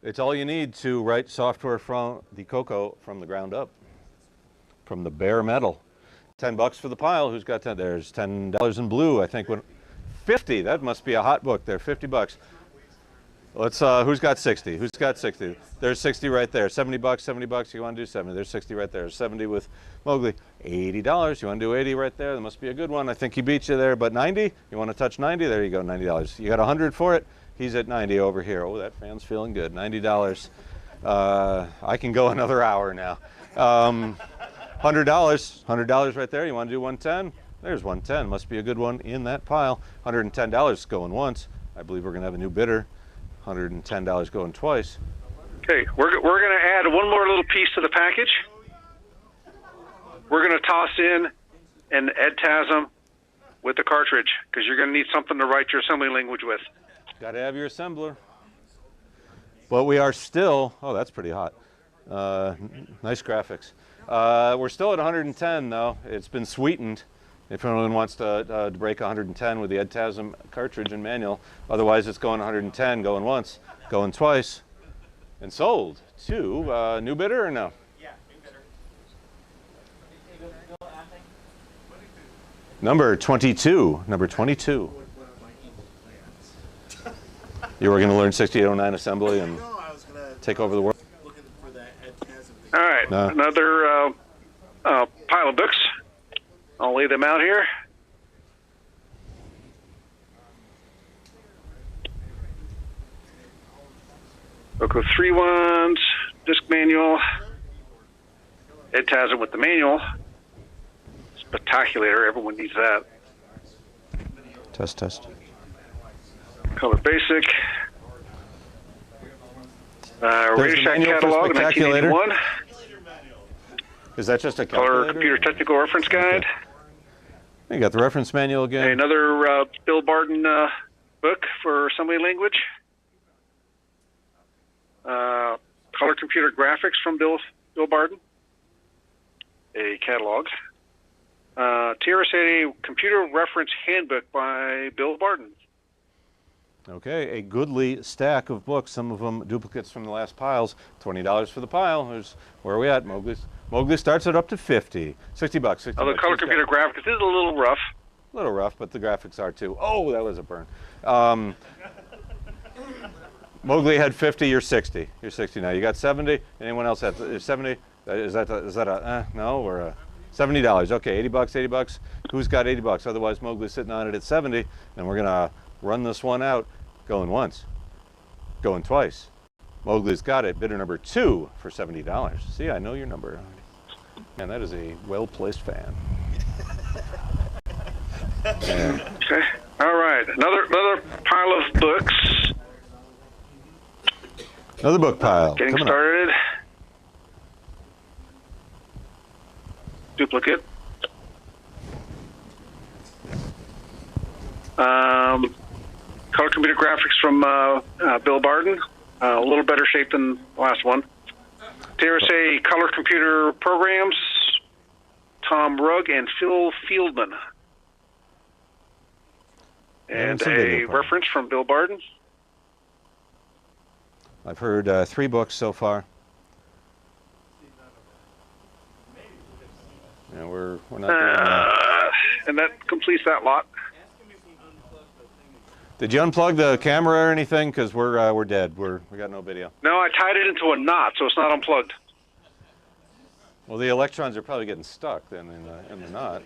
It's all you need to write software from the CoCo from the ground up, from the bare metal. $10 for the pile. Who's got 10? There's $10 in blue. I think 50. That must be a hot book there. $50. Let's. Who's got 60? Who's got 60? There's 60 right there. $70. $70. You want to do 70? There's 60 right there. 70 with Mowgli. $80. You want to do 80 right there? That must be a good one. I think he beat you there. But 90. You want to touch 90? There you go. $90. You got 100 for it. He's at 90 over here. Oh, that fan's feeling good. $90. I can go another hour now. $100. $100 right there. You want to do 110? There's 110. Must be a good one in that pile. $110 going once. I believe we're going to have a new bidder. $110 going twice. Okay, we're going to add one more little piece to the package. We're going to toss in an EdTASM with the cartridge because you're going to need something to write your assembly language with. Got to have your assembler. But we are still, oh, that's pretty hot. Nice graphics. We're still at 110 though. It's been sweetened. If anyone wants to break 110 with the EdTASM cartridge and manual. Otherwise, it's going 110, going once, going twice, and sold to new bidder or no? Yeah, new bidder. Number 22. Number 22. You were going to learn 6809 assembly and No, I was gonna take over the world. looking for that EdTASM thing. All right, No. another pile of books. I'll lay them out here. CoCo 3.1s, disc manual, EdTASM with the manual. Spectacular, everyone needs that. Test, test. Color Basic. Radio the Shack manual for catalog, Spectaculator. 1981. Is that just a Color calculator? Computer Technical Reference Guide. You got the reference manual again. Another Bill Barden book for assembly language. Color Computer Graphics from Bill Barden. A catalog. TRS-80 Computer Reference Handbook by Bill Barden. Okay, a goodly stack of books, some of them duplicates from the last piles. $20 for the pile. Where are we at? Mowgli starts it up to 50. $60. 60 Although bucks. Color Computer Graphics is a little rough. A little rough, but the graphics are too. Oh, that was a burn. Mowgli had 50, you're 60. You're 60 now. You got 70. Anyone else have 70? Is that a no or a $70? Okay, $80, $80. Who's got $80? Otherwise, Mowgli's sitting on it at 70, and we're gonna run this one out, going once, going twice. Mowgli's got it. Bidder number 2 for $70. See, I know your number. Man, that is a well-placed fan. Yeah. Okay. All right. Another pile of books. Another book pile. Getting Coming up. started. Duplicate. Color Computer Graphics from Bill Barden. A little better shape than the last one. TRS-80 Color Computer Programs. Tom Rugg and Phil Fieldman. And a reference from Bill Barden. I've heard 3 books so far. And we're not doing And that completes that lot. Did you unplug the camera or anything? Because we're dead. We got no video. No, I tied it into a knot, so it's not unplugged. Well, the electrons are probably getting stuck then in the knot,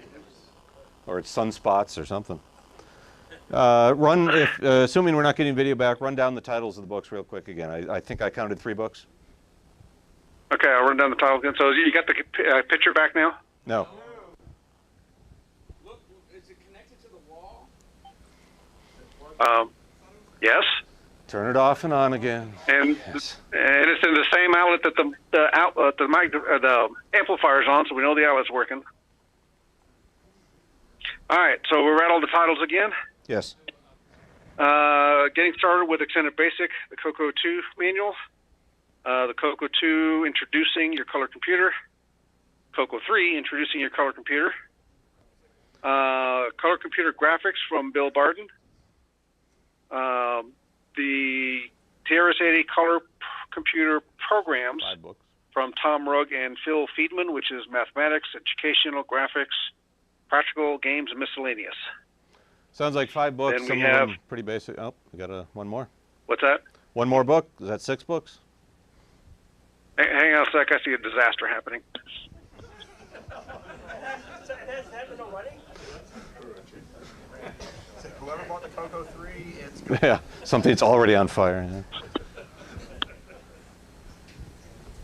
or it's sunspots or something. Assuming we're not getting video back, run down the titles of the books real quick again. I think I counted 3 books. Okay, I'll run down the title again. So you got the picture back now? No. Look, is it connected to the wall? Yes. Turn it off and on again. And Yes. and it's in the same outlet that the amplifier's on, so we know the outlet's working. All right, so we read all the titles again. Yes. Getting started with Extended Basic, the CoCo 2 manual. The CoCo 2 introducing your color computer. CoCo 3 introducing your color computer. Color computer graphics from Bill Barden. The TRS-80 color computer programs 5 books. from Tom Rugg and Phil Feedman, which is mathematics, educational, graphics, practical, games, and miscellaneous. Sounds like 5 books. Then Some we of have- them pretty basic. Oh, we got one more. What's that? One more book. Is that 6 books? Hang on a sec. I see a disaster happening. Whoever bought the CoCo 3, it's Yeah, something's already on fire. Yeah.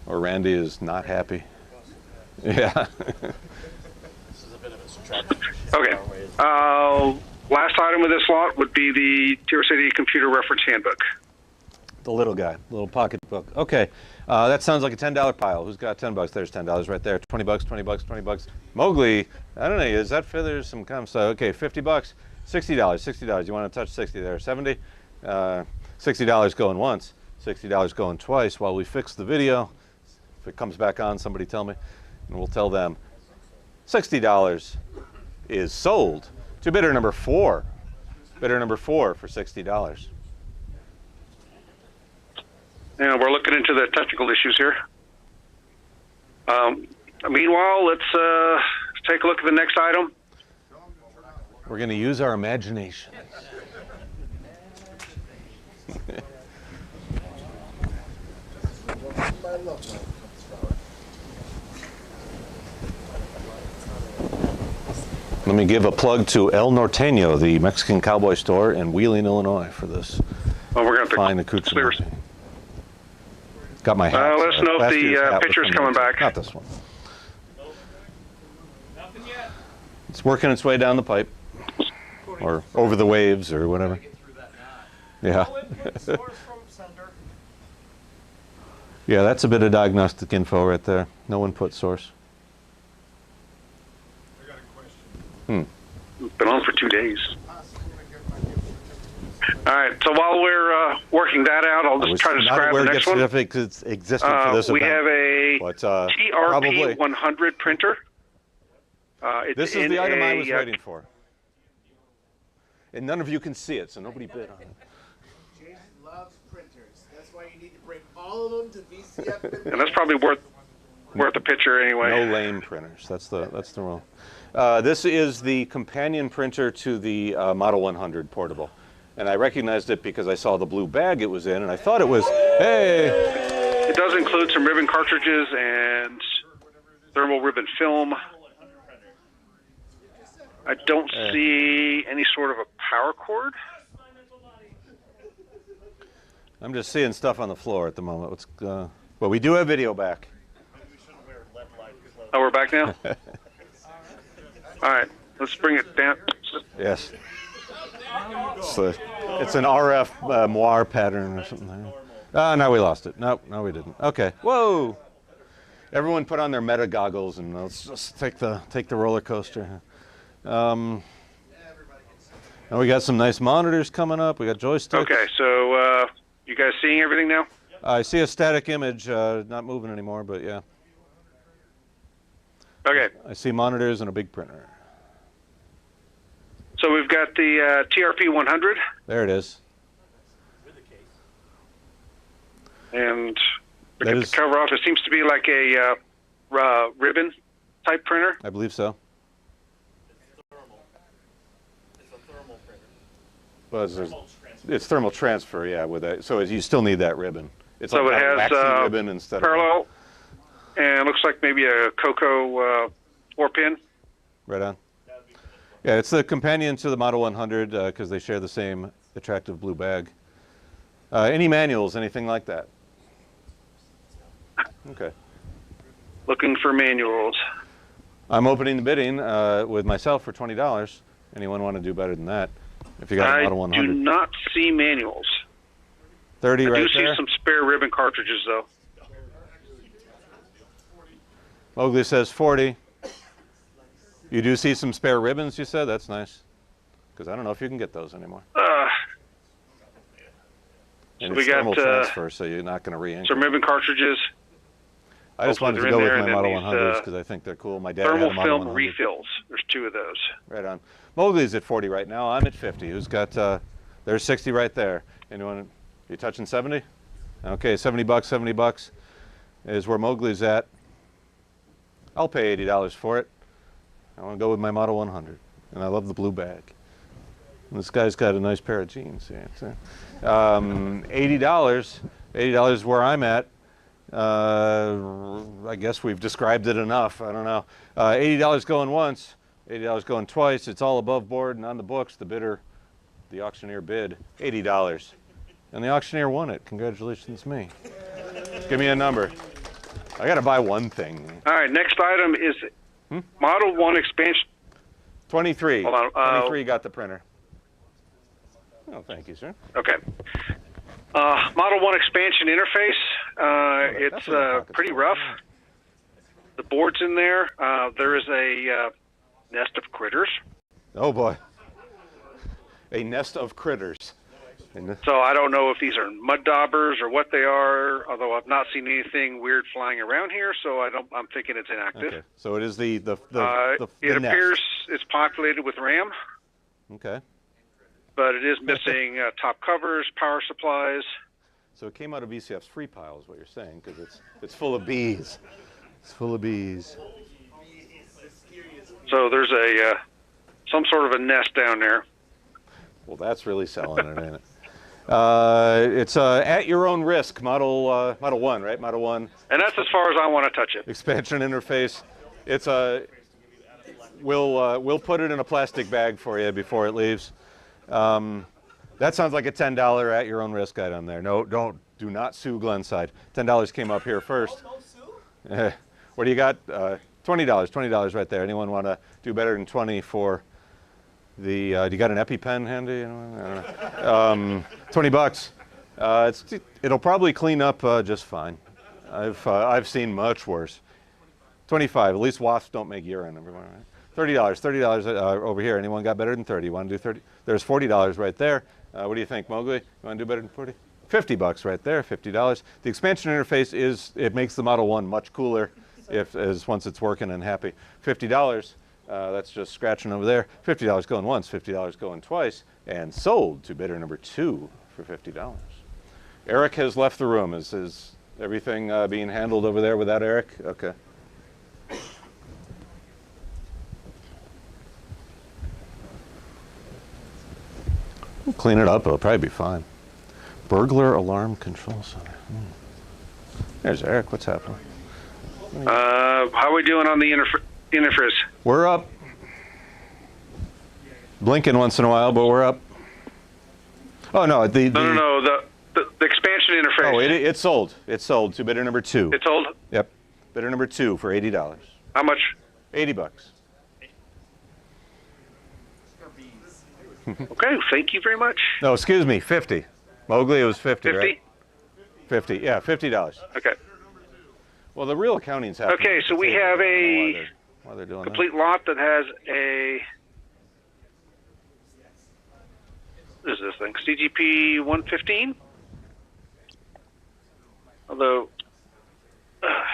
Or Randy is not happy. Yeah. this is a bit of a subtraction. Okay. Last item of this lot would be the TRS-80 Computer Reference Handbook. The little guy, little pocket book. Okay, that sounds like a $10 pile. Who's got 10 bucks? There's $10 right there. 20 bucks, 20 bucks, 20 bucks. Mowgli, I don't know, is that fair? There's some kind of stuff. Okay, 50 bucks, $60, $60. You want to touch 60 there? 70? $60 going once, $60 going twice while we fix the video. If it comes back on, somebody tell me, and we'll tell them $60 is sold to bidder number 4. Bidder number 4 for $60. And we're looking into the technical issues here. Meanwhile, let's take a look at the next item. We're going to use our imagination. Let me give a plug to El Norteño, the Mexican cowboy store in Wheeling, Illinois, for this Well, we're going to fine have to accoutrement. clear. Got my hat. Let us know if Last the, year's hat was picture's from coming Mexico. back. Not this one. Nothing yet. It's working its way down the pipe, or over the waves, or whatever. Get through that knot. Yeah. No input source from sender. Yeah, that's a bit of diagnostic info right there. No input source. I got a question. Been on for 2 days. Possible to get my gift certificate? All right, so while we're working that out, I'll I just was try to not describe aware the gift next one. certificates existed for this We event. have a But, probably. TRP 100 printer. It's This is in the item I was a, waiting for. And none of you can see it, so nobody bid on it. Jason loves printers. That's why you need to bring all of them to VCF. and that's probably worth the picture anyway. No lame printers. That's the rule. This is the companion printer to the Model 100 portable. And I recognized it because I saw the blue bag it was in, and I thought it was, hey! It does include some ribbon cartridges and thermal ribbon film. I don't see any sort of a power cord. I'm just seeing stuff on the floor at the moment. Well, we do have video back. Oh, we're back now? All right, let's bring it down. Yes. It's an RF moire pattern or something there. Now we lost it. No, we didn't. Okay. Whoa! Everyone put on their meta goggles and let's just take the roller coaster. Now we got some nice monitors coming up. We got joysticks. Okay, so you guys seeing everything now? I see a static image, not moving anymore, but yeah. Okay, I see monitors and a big printer. so we've got the TRP 100, There it is. and we That get is- the cover off. It seems to be like a ribbon type printer. I believe so. It's a thermal printer. Well, it's thermal transfer, yeah. With that, so you still need that ribbon. It's So like it a has waxy ribbon instead parallel and looks like maybe a Coco 4-pin. Right on. Yeah, it's the companion to the Model 100 because they share the same attractive blue bag. Any manuals, anything like that? Okay. Looking for manuals. I'm opening the bidding with myself for $20. Anyone want to do better than that? If you got a Model 100. I do not see manuals. 30 right I there. do see some spare ribbon cartridges, though. Mowgli says 40. You do see some spare ribbons, you said? That's nice. Because I don't know if you can get those anymore. And So it's we got thermal transfer, so you're not going to re-ink. some ribbon cartridges. I just wanted to they're go in with there, my and Model then 100s these, because I think they're cool. My dad had a Thermal Model film 100. refills. There's 2 of those. Right on. Mowgli's at 40 right now. I'm at 50. Who's got, there's 60 right there. Anyone, you touching 70? Okay, 70 bucks, 70 bucks is where Mowgli's at. I'll pay $80 for it. I want to go with my Model 100. And I love the blue bag. And this guy's got a nice pair of jeans. Yeah, $80. $80 is where I'm at. I guess we've described it enough. I don't know. $80 going once, $80 going twice. It's all above board and on the books. The bidder, the auctioneer bid $80. And the auctioneer won it. Congratulations, me. Give me a number. I got to buy one thing. All right, next item is Model 1 expansion. 23. Hold on, 23 got the printer. Oh, thank you, sir. Okay. Model 1 expansion interface. That's It's what the pocket's pretty for. rough. The board's in there. There is a nest of critters. Oh, boy. A nest of critters. So I don't know if these are mud daubers or what they are, although I've not seen anything weird flying around here, so I'm thinking it's inactive. Okay, so it is the It nest. appears it's populated with RAM, Okay. but it is missing top covers, power supplies. So it came out of VCF's free pile is what you're saying, because it's full of bees. It's full of bees. So there's a some sort of a nest down there. Well, that's really selling it, ain't it? It's at your own risk, Model 1, right? Model 1. And that's as far as I want to touch it. Expansion interface. It's we'll put it in a plastic bag for you before it leaves. That sounds like a $10 at your own risk item there. No, do not sue Glenside. $10 came up here first. What do you got? $20. $20 right there. Anyone want to do better than 20 for the? Do you got an EpiPen handy? I don't know. 20 bucks. It'll probably clean up just fine. I've seen much worse. 25. At least wasps don't make urine. Everyone, right? $30. $30 over here. Anyone got better than 30? Want to do 30? There's $40 right there. What do you think, Mowgli? You want to do better than 40? 50 bucks right there. $50. The expansion interface it makes the Model 1 much cooler once it's working and happy. $50. That's just scratching over there. $50 going once, $50 going twice, and sold to bidder number 2 for $50. Eric has left the room. Is everything being handled over there without Eric? Okay. We'll clean it up. It'll probably be fine. Burglar alarm control center. There's Eric. What's happening? How are we doing on the interface? We're up. Blinking once in a while, but we're up. Oh no, No, the expansion interface. Oh, it's sold. It's sold to bidder number 2. It's sold? Yep. Bidder number 2 for $80. How much? 80 bucks. Okay, thank you very much. No, excuse me, 50. Mowgli, it was 50, 50? right? 50, yeah, $50. Okay. Well, the real accounting's happening. Okay, so we have a why they're doing complete lot that has a, what is this thing, CGP 115? Although, that.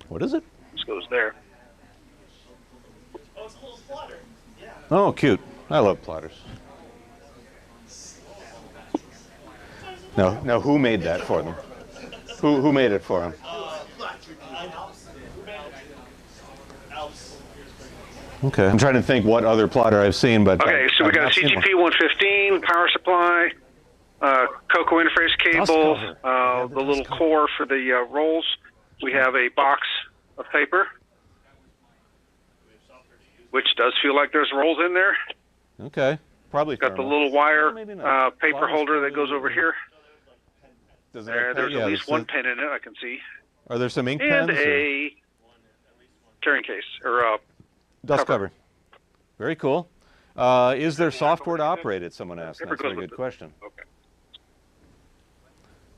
What is it? this goes there. Oh, it's a little plotter. Yeah. Oh, cute. I love plotters. Now, who made that for them? Who made it for them? Okay, I'm trying to think what other plotter I've seen, but Okay, so we I've got a not seen one. CGP 115, power supply, CoCo interface cable, cover. Yeah, the the little dust cover. core for the rolls, we have a box of paper, which does feel like there's rolls in there. Okay. Probably Got the thermal. little wire Maybe not. paper Plywood's holder that probably- goes over here. Does it have There's pen? at least there's one some- pen in it, I can see. Are there some ink And pens? or- a carrying case, or Dust cover. cover. Very cool. Is there software to operate it? Someone asked. Paper That's a very goes with good it. question. okay.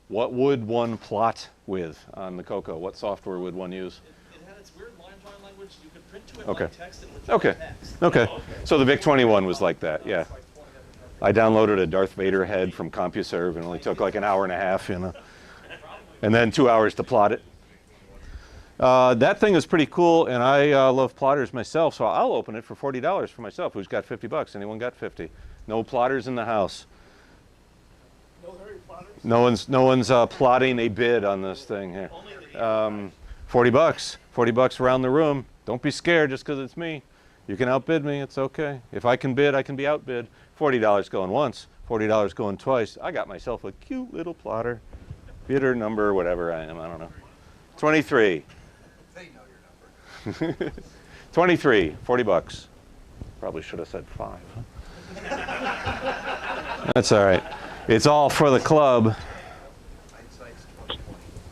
What would one plot with on the CoCo? What software would one use? It had its weird line drawing language. You could print to it Okay. like text and would Okay. text. Okay. So the VIC-21 was like that, yeah. I downloaded a Darth Vader head from CompuServe and it only took like an hour and a half, you know. And then 2 hours to plot it. That thing is pretty cool, and I love plotters myself, so I'll open it for $40 for myself. Who's got 50 bucks? Anyone got 50? No plotters in the house. No one's plotting a bid on this thing here. 40 bucks. 40 bucks around the room. Don't be scared just because it's me. You can outbid me. It's okay. If I can bid, I can be outbid. $40 going once. $40 going twice. I got myself a cute little plotter. Bidder number, whatever I am. I don't know. 23. They know your number. 23. 40 bucks. Probably should have said 5. That's all right. It's all for the club. Hindsight's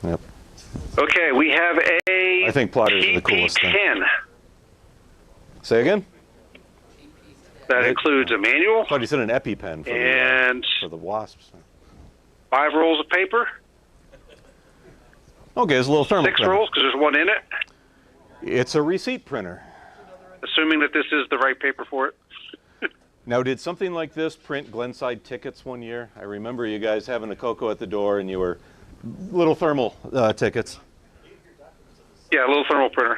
20/20. Yep. Okay, we have a I think plotters are the coolest thing. TP10 Say again? that Right. includes a manual I thought you said an EpiPen and for the wasps. 5 rolls of paper, Okay, it's a little thermal 6 printer. rolls because there's one in it, It's a receipt printer. assuming that this is the right paper for it. Now, did something like this print Glenside tickets one year? I remember you guys having a CoCo at the door and you were little thermal tickets. Yeah, a little thermal printer.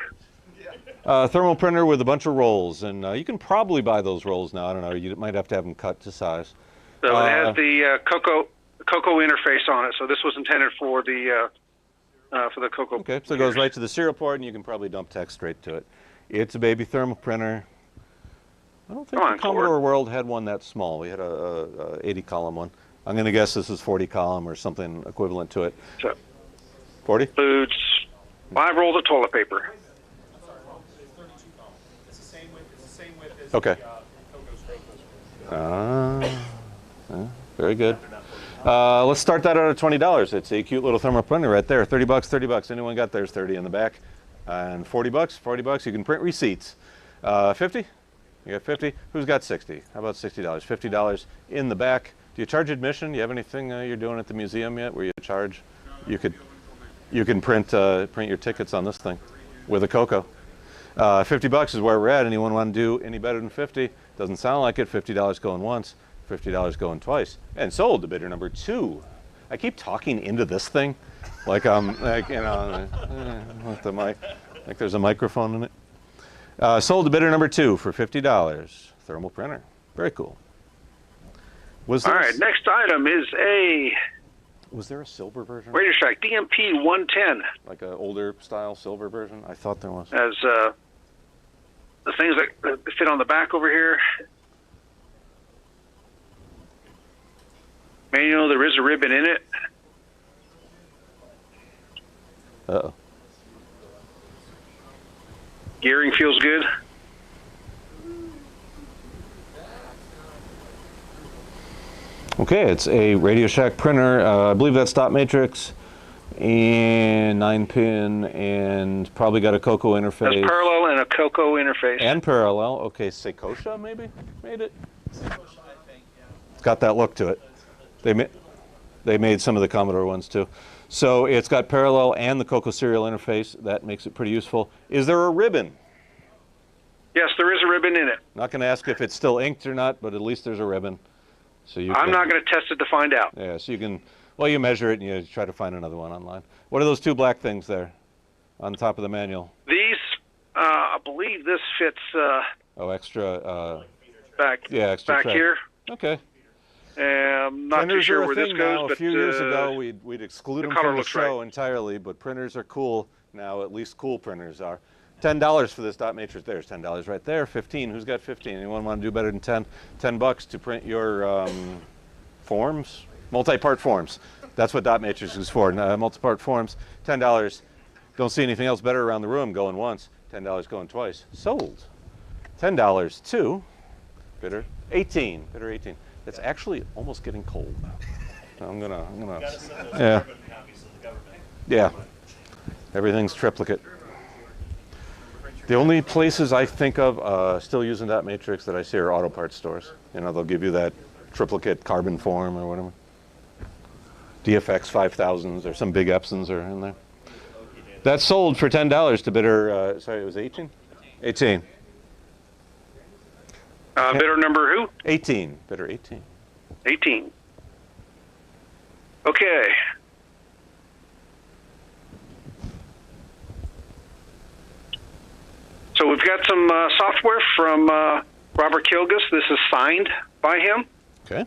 Thermal printer with a bunch of rolls, and you can probably buy those rolls now. I don't know. You might have to have them cut to size. So it has the CoCo interface on it. So this was intended for the CoCo. Okay, so it goes right to the serial port, and you can probably dump text straight to it. It's a baby thermal printer. I don't think Come the on, Commodore Cord. World had one that small. We had a 80-column one. I'm going to guess this is 40-column or something equivalent to it. So 40? includes 5 rolls of toilet paper. It's the same width as Okay. the CoCo's Rocos. Very good. Let's start that out at $20. It's a cute little thermal printer right there. 30 bucks, 30 bucks. Anyone got theirs? 30 in the back. And 40 bucks, 40 bucks. You can print receipts. 50? You got 50? Who's got 60? How about $60? $50 in the back. Do you charge admission? Do you have anything you're doing at the museum yet where you charge? You can print your tickets on this thing with a CoCo. 50 bucks is where we're at. Anyone want to do any better than 50? Doesn't sound like it. $50 going once, $50 going twice. And sold to bidder number 2. I keep talking into this thing like like, you know, with the mic, like there's a microphone in it. Sold to bidder number 2 for $50. Thermal printer. Very cool. Was All there, right, next item is a was there a silver version? Radio Shack DMP 110. Like an older style silver version? I thought there was. Has the things that fit on the back over here. Manual, there is a ribbon in it. Uh-oh. Gearing feels good. Okay, it's a Radio Shack printer. I believe that's dot matrix and 9-pin and probably got a CoCo interface. Has parallel and a CoCo interface. And parallel. Okay, Seikosha maybe made it? It's got that look to it. They made some of the Commodore ones too. So it's got parallel and the CoCo serial interface. That makes it pretty useful. Is there a ribbon? Yes, there is a ribbon in it. Not going to ask if it's still inked or not, but at least there's a ribbon. So you I'm can, not going to test it to find out. Yeah, so you can, well, you measure it and you try to find another one online. What are those 2 black things there on top of the manual? These, I believe this fits Oh, extra, back extra back tray. here. Okay. I'm not too Printers sure are a where this thing goes, now. but A few years ago, we'd exclude the them color from the looks show right. entirely, but printers are cool now. At least cool printers are. $10 for this dot matrix. There's $10 right there. 15. Who's got 15? Anyone want to do better than 10? 10 bucks to print your forms, multi-part forms. That's what dot matrix is for. Multi-part forms. $10 Don't see anything else better around the room. Going once. $10 going twice. Sold. $10 to bidder 18. Bidder 18. It's actually almost getting cold. I'm gonna. Gotta send those Yeah. carbon copies to the government. Yeah. Everything's triplicate. The only places I think of still using that matrix that I see are auto parts stores. You know, they'll give you that triplicate carbon form or whatever. DFX 5000s or some big Epsons are in there. That's sold for $10 to bidder, sorry, it was 18? 18. Bidder number who? 18. Bidder 18. 18. Okay. So we've got some software from Robert Kilgus. This is signed by him. Okay.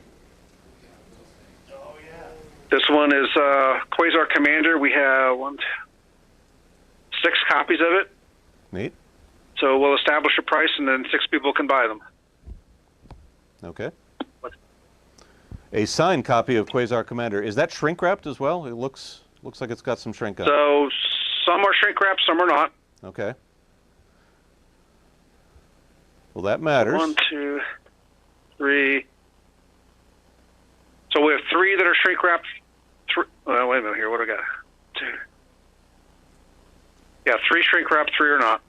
Oh, yeah. This one is Quasar Commander. We have 6 copies of it. Neat. So we'll establish a price, and then 6 people can buy them. Okay. A signed copy of Quasar Commander. Is that shrink wrapped as well? It looks like it's got some shrink on it. So some are shrink wrapped, some are not. Okay. Well, that matters. 1, 2, 3. So we have 3 that are shrink wrapped. Wait a minute here. What do I got? 2. Yeah, 3 shrink wrapped, 3 are not.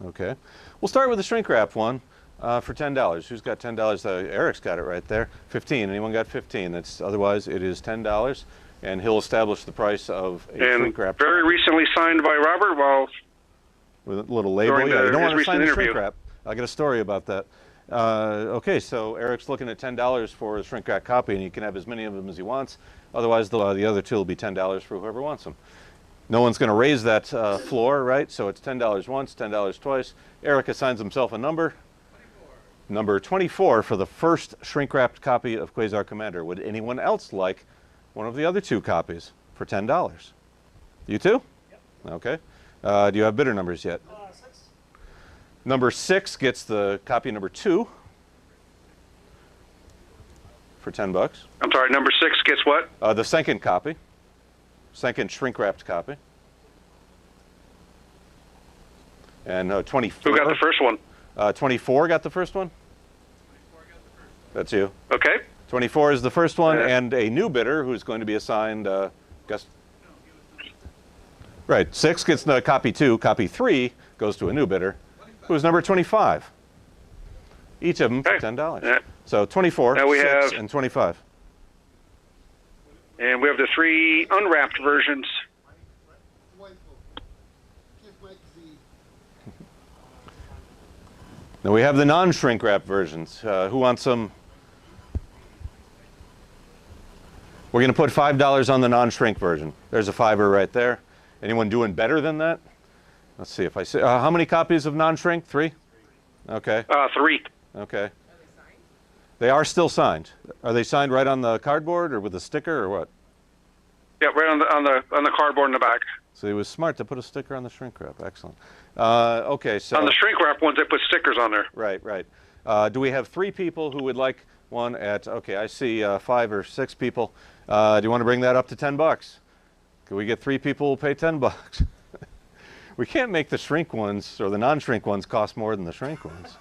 Okay. We'll start with the shrink wrap one for $10. Who's got $10? Eric's got it right there. 15. Anyone got 15? That's otherwise it is $10, and he'll establish the price of a shrink wrap. Very recently signed by Robert. Well, with a little label. during Yeah, you don't his want to sign the recent shrink interview. wrap. I got a story about that. Okay, so Eric's looking at $10 for a shrink wrap copy, and he can have as many of them as he wants. Otherwise, the other 2 will be $10 for whoever wants them. No one's going to raise that floor, right? So it's $10 once, $10 twice. Eric assigns himself a number. 24. Number 24 for the first shrink-wrapped copy of Quasar Commander. Would anyone else like one of the other 2 copies for $10? You too? Yep. Okay. Do you have bidder numbers yet? 6. Number 6 gets the copy number 2 for $10. I'm sorry, number 6 gets what? The second copy. Second shrink-wrapped copy. And 24. Who got the first one? 24 got the first one? That's you. Okay. 24 is the first one, Yeah. and a new bidder who's going to be assigned, guess. Right, 6 gets the copy 2, copy 3 goes to a new bidder, who's number 25. Each of them for Okay. $10. Yeah. So 24, Now we 6, have- and 25. And we have the 3 unwrapped versions. Now we have the non-shrink wrap versions. Who wants some? We're going to put $5 on the non-shrink version. There's a $5 right there. Anyone doing better than that? Let's see if I see. How many copies of non-shrink? 3? Okay. 3. Okay. They are still signed. Are they signed right on the cardboard or with a sticker or what? Yeah, right on the cardboard in the back. So it was smart to put a sticker on the shrink wrap. Excellent. Okay, so. On the shrink wrap ones, they put stickers on there. Right, right. Do we have 3 people who would like one at, okay, I see 5 or 6 people. Do you want to bring that up to $10? Can we get 3 people who pay $10? We can't make the shrink ones or the non-shrink ones cost more than the shrink ones.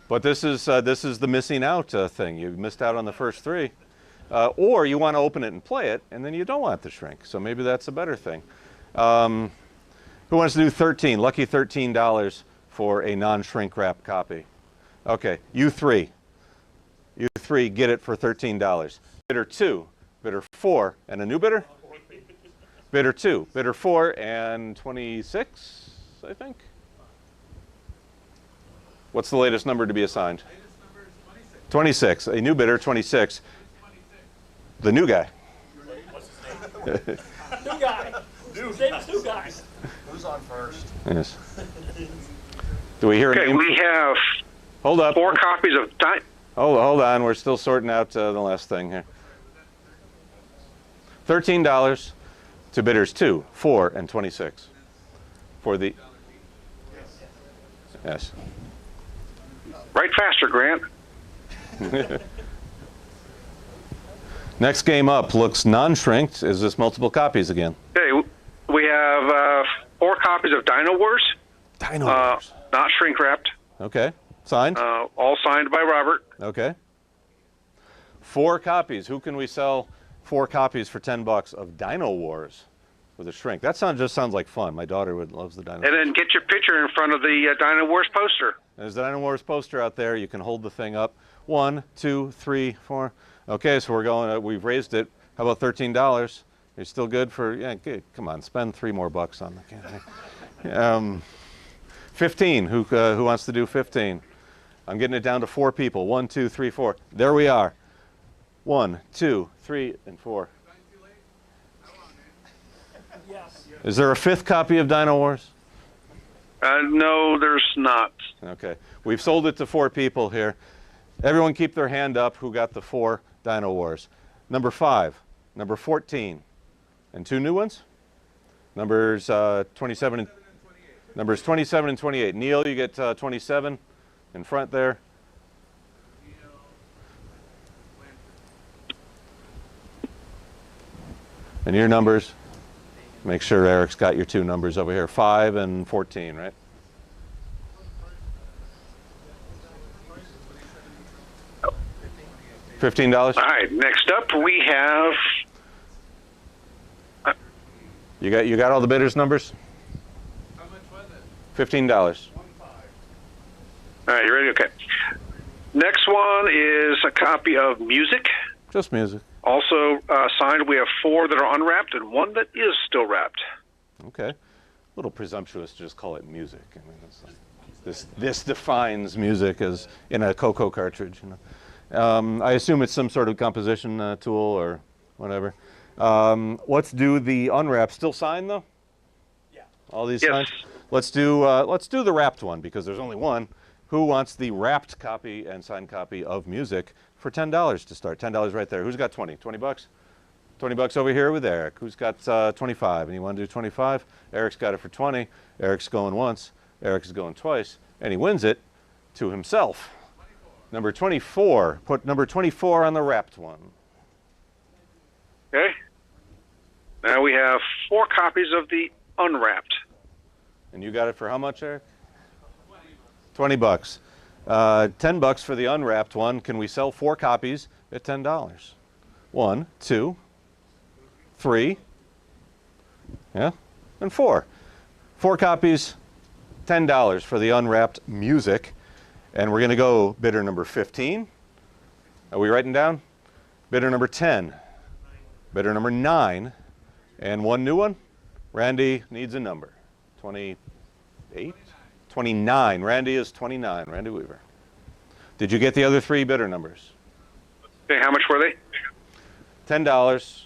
But this is the missing out thing. You missed out on the first 3. Or you want to open it and play it, and then you don't want the shrink. So maybe that's a better thing. Who wants to do 13? Lucky $13 for a non-shrink wrap copy. Okay, you 3. You 3 get it for $13. Bidder 2, bidder 4, and a new bidder? Bidder 2, bidder 4, and 26, I think. What's the latest number to be assigned? Latest number is 26. 26. A new bidder, 26. The new guy. New guy. His name is New Guy. Who's on first? Yes. Do we hear a Okay, name? we have Hold up. 4 copies of Hold on. We're still sorting out the last thing here. $13 to bidders 2, 4, and 26 for the. Yes. Right faster, Grant. Next game up looks non-shrinked. Is this multiple copies again? Okay, we have have 4 copies of Dino Wars, Dino Wars. not shrink wrapped, Okay. Signed? all signed by Robert. Okay. 4 copies. Who can we sell 4 copies for $10 of Dino Wars with a shrink? That just sounds like fun. My daughter loves the Dino. And then get your picture in front of the Dino Wars poster. There's the Dino Wars poster out there. You can hold the thing up. 1, 2, 3, 4. Okay, so we're going. We've raised it. How about $13? You're still good for? Yeah, good. Come on, spend $3 more on the camera. 15. Who wants to do 15? I'm getting it down to 4 people. 1, 2, 3, 4. There we are. 1, 2, 3, and 4. Is there a 5th copy of Dino Wars? No, there's not. Okay. We've sold it to 4 people here. Everyone keep their hand up who got the 4 Dino Wars. Number 5, number 14, and 2 new ones? Numbers 27 and numbers 27 and 28. Neil, you get 27 in front there. And your numbers? Make sure Eric's got your 2 numbers over here, 5 and 14, right? $15? All right, next up we have... You got all the bidders' numbers? How much was it? $15. All right, you ready? Okay. Next one is a copy of Music. Just music. Also signed, we have 4 that are unwrapped and 1 that is still wrapped. Okay. A little presumptuous to just call it music. I mean, it's like, this defines music as in a CoCo cartridge. You know. I assume it's some sort of composition tool or whatever. Let's do the unwrapped. Still signed though? Yeah. All these Yes. signed? Let's do the wrapped one because there's only one. Who wants the wrapped copy and signed copy of Music for $10 to start? $10 right there. Who's got 20? 20 bucks? 20 bucks over here with Eric. Who's got 25? And you want to do 25? Eric's got it for 20. Eric's going once. Eric's going twice. And he wins it to himself. 24. Number 24. Put number 24 on the wrapped one. Okay. Now we have 4 copies of the unwrapped. And you got it for how much, Eric? 20 bucks. 10 bucks for the unwrapped one. Can we sell 4 copies at $10? 1, 2, 3, yeah, and 4. 4 copies, $10 for the unwrapped Music. And we're going to go bidder number 15. Are we writing down? Bidder number 10. Bidder number 9. And 1 new one. Randy needs a number. 28? 29. Randy is 29. Randy Weaver. Did you get the other 3 bidder numbers? Okay, how much were they? $10.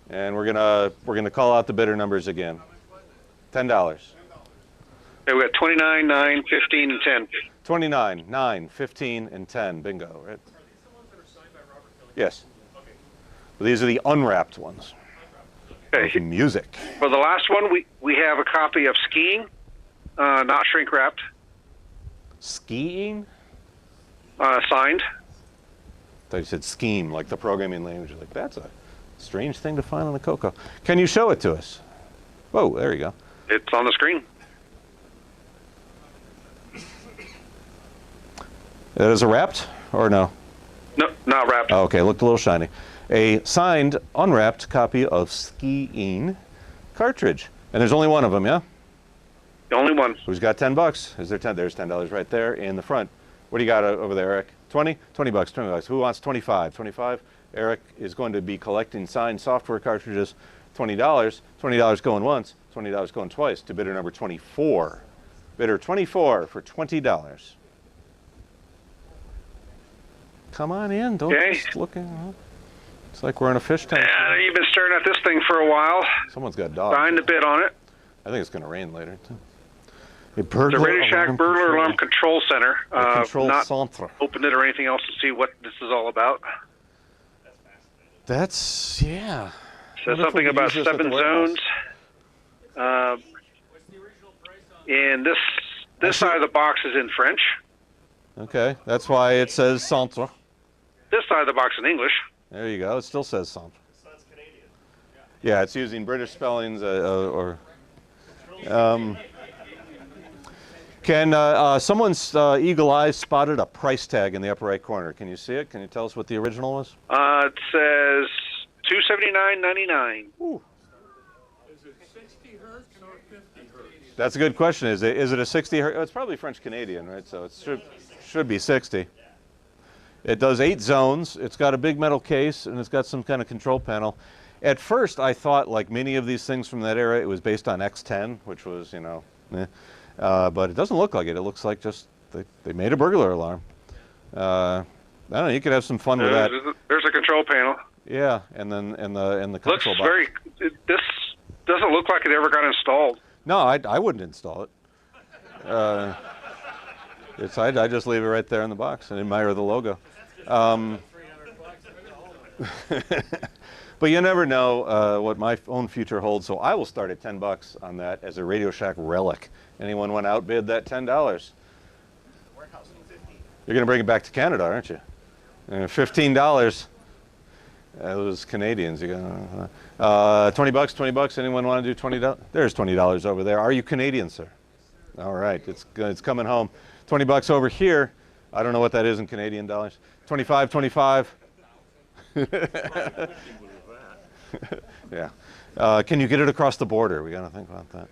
And we're gonna call out the bidder numbers again. $10. Okay, we got 29, 9, 15, and 10. 29, 9, 15, and 10. Bingo, right? Are these the ones that are signed by Robert Kelly? Yes. Okay. Well, these are the unwrapped ones. Okay. Music. For the last one, we have a copy of Skiing, not shrink wrapped, Skiing? signed. I thought you said scheme, like the programming language. Like, that's a strange thing to find on the CoCo. Can you show it to us? Whoa, there you go. It's on the screen. That is a wrapped or no? No, not wrapped. Oh, okay, looked a little shiny. A signed, unwrapped copy of Skiing cartridge. And there's only one of them, yeah? The only one. Who's got 10 bucks? Is there 10? There's $10 right there in the front. What do you got over there, Eric? 20? 20 bucks, 20 bucks. Who wants 25? 25? Eric is going to be collecting signed software cartridges. $20. $20 going once, $20 going twice to bidder number 24. Bidder 24 for $20. Come on in, don't Okay. just look in. It's like we're in a fish tank. Yeah, you've been staring at this thing for a while. Someone's got dogs. Signed a bid on it. I think it's going to rain later, too. A The Radio Shack Burglar Alarm Control Center. Control Not Centre. opened it or anything else to see what this is all about. That's, yeah. Says Wonder if we something could about use this at the 7 warehouse. zones. What's the original price on And this side of the box is in French. Okay, that's why it says Centre. This side of the box in English. There you go. It still says Centre. So that's Canadian. Yeah, it's using British spellings or Can someone's eagle eyes spotted a price tag in the upper right corner? Can you see it? Can you tell us what the original was? It says $279.99. Is it 60 hertz or 50 hertz? That's a good question. Is it a 60 hertz? Oh, it's probably French Canadian, right? So it should be 60. It does 8 zones. It's got a big metal case, and it's got some kind of control panel. At first, I thought, like many of these things from that era, it was based on X10, which was, you know, but it doesn't look like it. It looks like just they made a burglar alarm. I don't know. You could have some fun with that. There's a control panel. Yeah, and then in the Looks console box. very. This doesn't look like it ever got installed. No, I wouldn't install it. I just leave it right there in the box and admire the logo. But you never know what my own future holds, so I will start at $10 on that as a Radio Shack relic. Anyone want to outbid that $10? You're going to bring it back to Canada, aren't you? $15. Those Canadians. You're gonna, $20, $20. Anyone want to do $20? There's $20 over there. Are you Canadian, sir? All right, it's coming home. $20 over here. I don't know what that is in Canadian dollars. 25, 25. Yeah. Can you get it across the border? We got to think about that.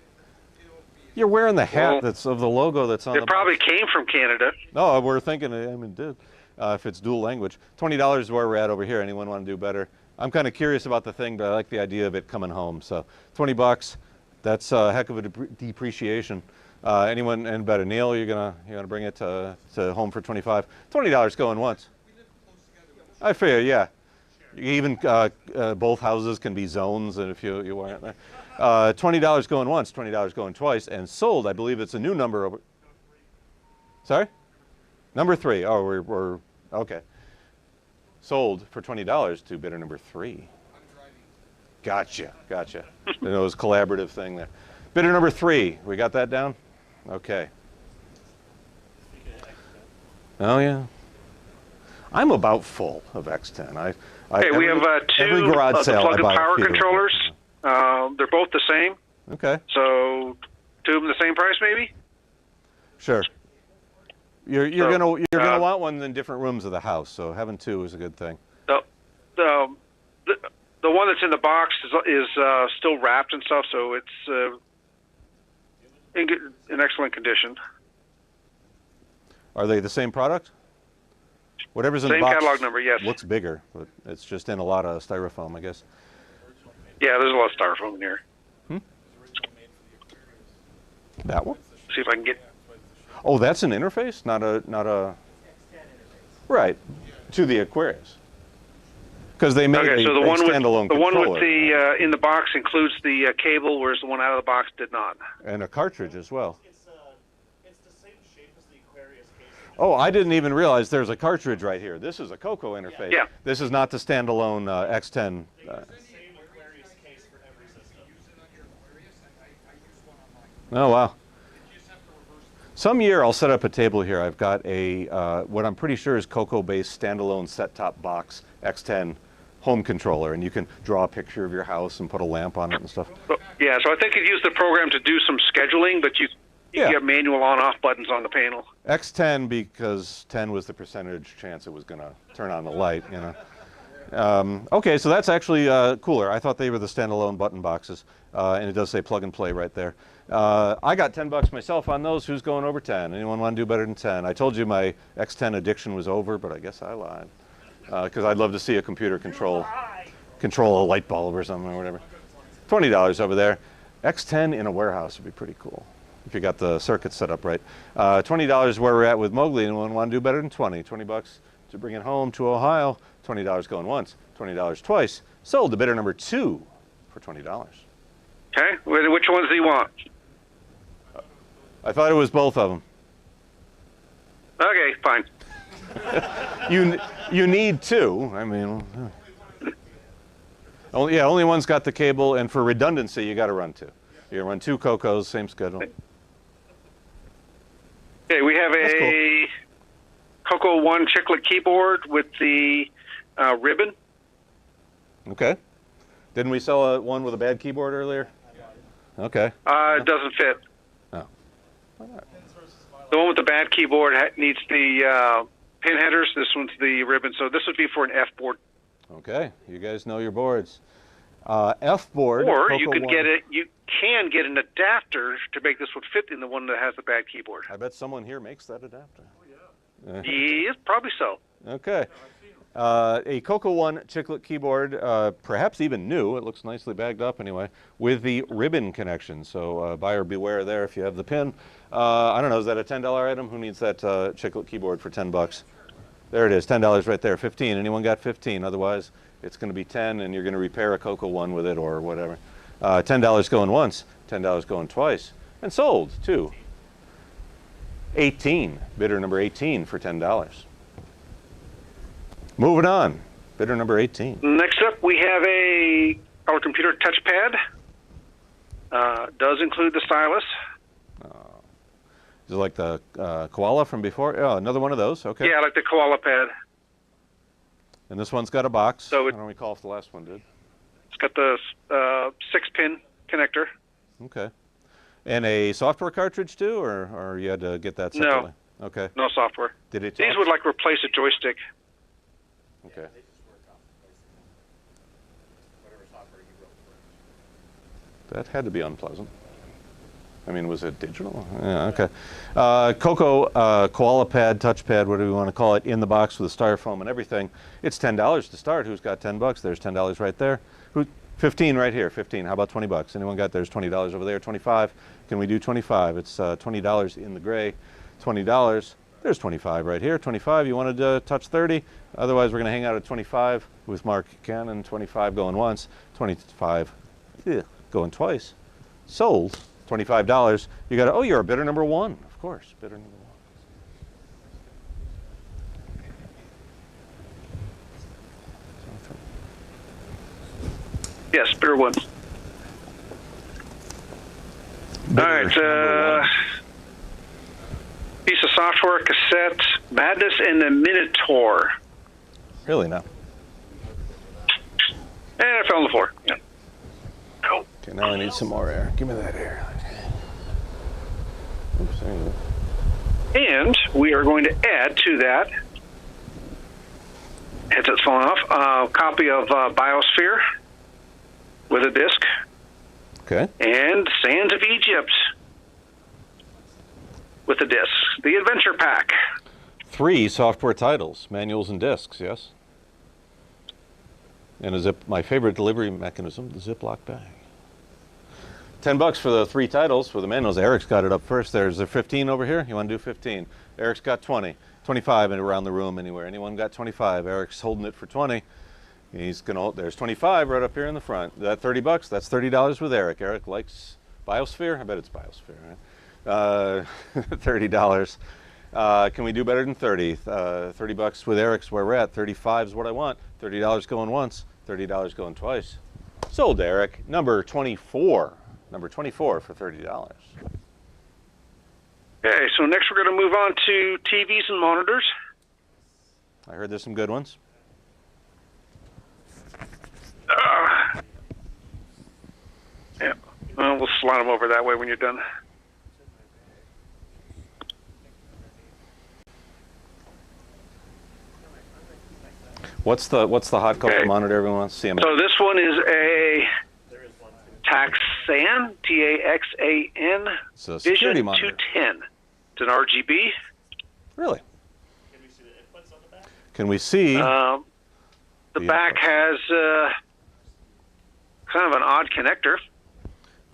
You're wearing the hat that's of the logo that's on the It probably came from Canada. No, we're thinking, it did. If it's dual language. $20 is where we're at over here. Anyone want to do better? I'm kind of curious about the thing, but I like the idea of it coming home. So $20, that's a heck of a depreciation. Anyone and better? Neil, you're gonna bring it to home for $25. $20 going once. I figure, yeah. Even both houses can be zones, and if you weren't there. $20 going once, $20 going twice, and sold. I believe it's a new number over. Sorry, number 3. Oh, we're okay. Sold for $20 to bidder number 3. Gotcha. It was a collaborative thing there. Bidder number 3. We got that down. Okay. Oh yeah. I'm about full of X10. Okay, we have every two garage of the sale, I plug-in buy a power few. controllers. They're both the same. Okay. So, 2 of them the same price, maybe? Sure. You're gonna want one in different rooms of the house, so having 2 is a good thing. The one that's in the box is still wrapped and stuff, so it's in excellent condition. Are they the same product? Whatever's in Same the box catalog number, yes. looks bigger, but it's just in a lot of styrofoam, I guess. Yeah, there's a lot of styrofoam in here. That one? See if I can get. Oh, that's an interface, not a. Right, to the Aquarius. Because they made Okay, so the a one with standalone the one controller with the in the box includes the cable, whereas the one out of the box did not. and a cartridge as well. It's the same shape as the Aquarius case. Oh, I didn't even realize there's a cartridge right here. This is a CoCo interface. Yeah. This is not the standalone X10. It's the same Aquarius case for every system. Oh, wow. Some year I'll set up a table here. I've got a, what I'm pretty sure is CoCo-based standalone set-top box X10 home controller, and you can draw a picture of your house and put a lamp on it and stuff. Yeah, so I think you use the program to do some scheduling, but you Yeah. get manual on-off buttons on the panel. X10 because 10 was the percentage chance it was going to turn on the light, you know. Okay, so that's actually cooler. I thought they were the standalone button boxes, and it does say plug and play right there. I got $10 myself on those. Who's going over 10? Anyone want to do better than 10? I told you my X10 addiction was over, but I guess I lied. Because I'd love to see a computer control a light bulb or something or whatever. $20 over there. X10 in a warehouse would be pretty cool if you got the circuit set up right. $20 where we're at with Mowgli. Anyone want to do better than 20? $20 to bring it home to Ohio. $20 going once. $20 twice. Sold to bidder number 2 for $20. Okay, which ones do you want? I thought it was both of them. Okay, fine. You need 2. I mean, only one's got the cable, and for redundancy, you got to run 2. You run 2 CoCos, same schedule. Okay, we have a CoCo 1 chiclet keyboard with the ribbon. Okay. Didn't we sell one with a bad keyboard earlier? Okay. It doesn't fit. Oh. The one with the bad keyboard needs the pin headers. This one's the ribbon. So this would be for an F board. Okay. You guys know your boards. F board. Or you could CoCo get it. You can get an adapter to make this one fit in the one that has the bad keyboard. I bet someone here makes that adapter. Yes, probably so. Okay. A CoCo One chiclet keyboard, perhaps even new. It looks nicely bagged up anyway, with the ribbon connection. So buyer beware there if you have the pin. I don't know, is that a $10 item? Who needs that chiclet keyboard for 10 bucks? There it is, $10 right there. 15. Anyone got 15? Otherwise, it's going to be 10, and you're going to repair a CoCo One with it or whatever. $10 going once, $10 going twice, and sold too. 18. Bidder number 18 for $10. Moving on. Bidder number 18. Next up, we have a color computer touchpad. Does include the stylus. Is it like the Koala from before? Oh, another one of those. Okay. Yeah, like the koala pad. And this one's got a box. So I don't recall if the last one did. It's got the 6-pin connector. Okay. And a software cartridge too, or you had to get that separately? No. Okay. No software. Did it? These would like replace a joystick. Okay. That had to be unpleasant. I mean, was it digital? Yeah, okay. CoCo Koala Pad, Touchpad, whatever you want to call it, in the box with the styrofoam and everything. It's $10 to start. Who's got 10 bucks? There's $10 right there. 15 right here, 15. How about 20 bucks? Anyone got there's $20 over there, 25. Can we do 25? It's $20 in the gray, $20. There's 25 right here, 25. You wanted to touch 30? Otherwise, we're going to hang out at 25 with Mark Cannon, 25 going once, 25 going twice. Sold, $25. You got to, oh, you're a bidder number 1. Of course, bidder number 1. Yes, bidder 1. All right, piece of software, cassette, Madness and the Minotaur. Really, no? And I fell on the floor. Yeah. Oh. Okay, now I need some more air. Give me that air. Oops, there you go. And we are going to add to that, headset's falling off, a copy of Biosphere with a disc. Okay. And Sands of Egypt with a disc. The Adventure Pack. 3 software titles, manuals and discs, yes? And my favorite delivery mechanism, the Ziploc bag. 10 bucks for the 3 titles for the manuals. Eric's got it up first. There's a 15 over here. You want to do 15? Eric's got 20. 25 and around the room anywhere. Anyone got 25? Eric's holding it for 20. He's gonna. There's 25 right up here in the front. That 30 bucks. That's $30 with Eric. Eric likes Biosphere. I bet it's Biosphere, right? $30. Can we do better than 30? 30 bucks with Eric's where we're at. 35 is what I want. $30 going once. $30 going twice. Sold, Eric. Number 24. Number 24 for $30. Okay, so next we're going to move on to TVs and monitors. I heard there's some good ones. Yeah, we'll slide them over that way when you're done. What's the hot CoCo monitor everyone wants to see? So this one is a Taxan, T-A-X-A-N, It's a Vision security monitor. 210. It's an RGB. Really? Can we see the inputs on the back? Can we see? The back has kind of an odd connector.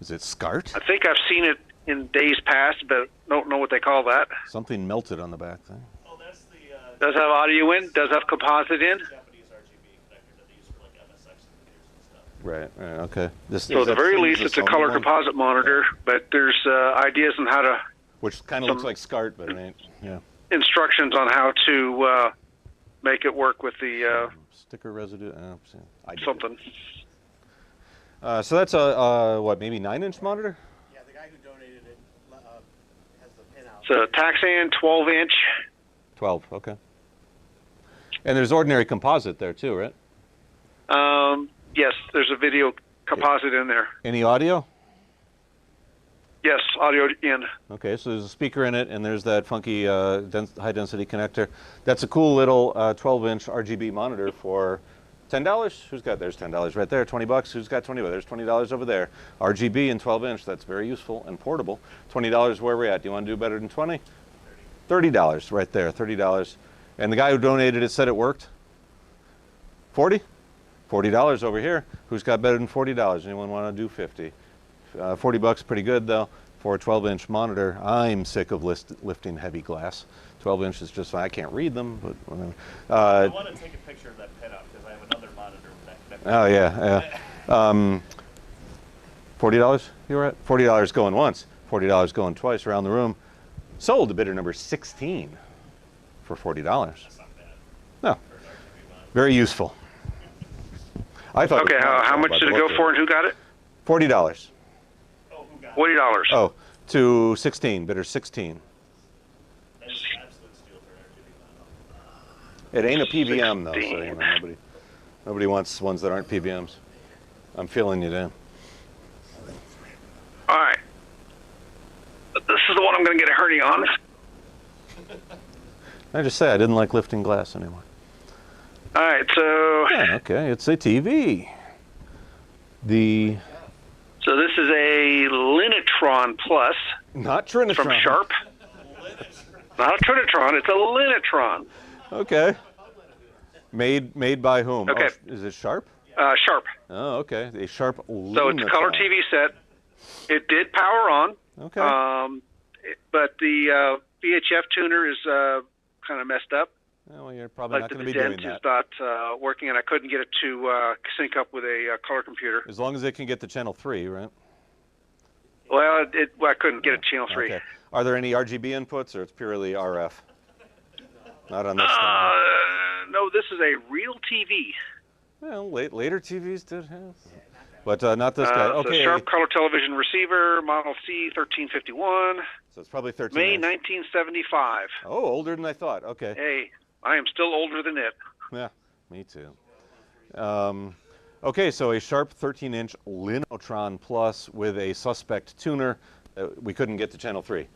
Is it SCART? I think I've seen it in days past, but don't know what they call that. Something melted on the back thing. Oh, that's the Does have audio in, does have composite in. Japanese RGB connector that they use for like MSX computers and stuff. Right, okay. So at the very least, it's a color composite monitor, but there's ideas on how to, which kind of looks like SCART, but it ain't. Yeah. instructions on how to make it work with the Sticker residue. I did it. something. So that's a what, maybe 9-inch monitor? Yeah, the guy who donated it has the pin out. It's a Taxan 12-inch. 12. Okay. And there's ordinary composite there too, right? Yes, there's a video composite in there. Any audio? Yes, audio in. Okay, so there's a speaker in it, and there's that funky high-density connector. That's a cool little 12-inch RGB monitor for $10. Who's got? There's $10 right there. $20. Who's got 20? There's $20 over there. RGB and 12-inch. That's very useful and portable. $20. Where are we at? Do you want to do better than 20? $30 right there. $30. And the guy who donated it said it worked. 40? $40 over here. Who's got better than $40? Anyone want to do 50? $40 pretty good though for a 12-inch monitor. I'm sick of lifting heavy glass. 12-inch is just fine. I can't read them, but whatever. I want to take a picture of that pin-up because I have another monitor with that connector. Oh yeah, yeah. $40 you were at? $40 going once. $40 going twice around the room. Sold to bidder number 16 for $40. That's not bad. No, very useful. I thought. Okay, how much did it go for and who got it? $40. Oh, who got $40. Oh, to 16, bidder 16. That is an absolute steal for an RGB monitor. It ain't a PVM though, so you know, nobody wants ones that aren't PVMs. I'm feeling you, Dan. All right. This is the one I'm going to get a hernia on. I just say I didn't like lifting glass anymore. All right, so Yeah, okay, it's a TV. The so this is a Linetron Plus not Trinitron. from Sharp. Not a Trinitron, it's a Linetron. Okay. Made by whom? Okay. Oh, is it Sharp? Sharp. Oh, okay. A Sharp. So it's a color TV set. It did power on, Okay. but the VHF tuner is kind of messed up. Well, you're probably Like not the going to be doing dent is that. not working, and I couldn't get it to sync up with a color computer. As long as it can get to channel 3, right? Well, I couldn't get it to channel 3. Okay. Are there any RGB inputs, or it's purely RF? Not on this thing. No, this is a real TV. Well, later TVs did have, but not this guy. It's Okay. a Sharp color television receiver, model C1351, So it's probably 13. May inch. 1975. Oh, older than I thought. Okay. Hey, I am still older than it. Yeah, me too. Okay, so a Sharp 13-inch Linotron Plus with a suspect tuner. We couldn't get to channel 3.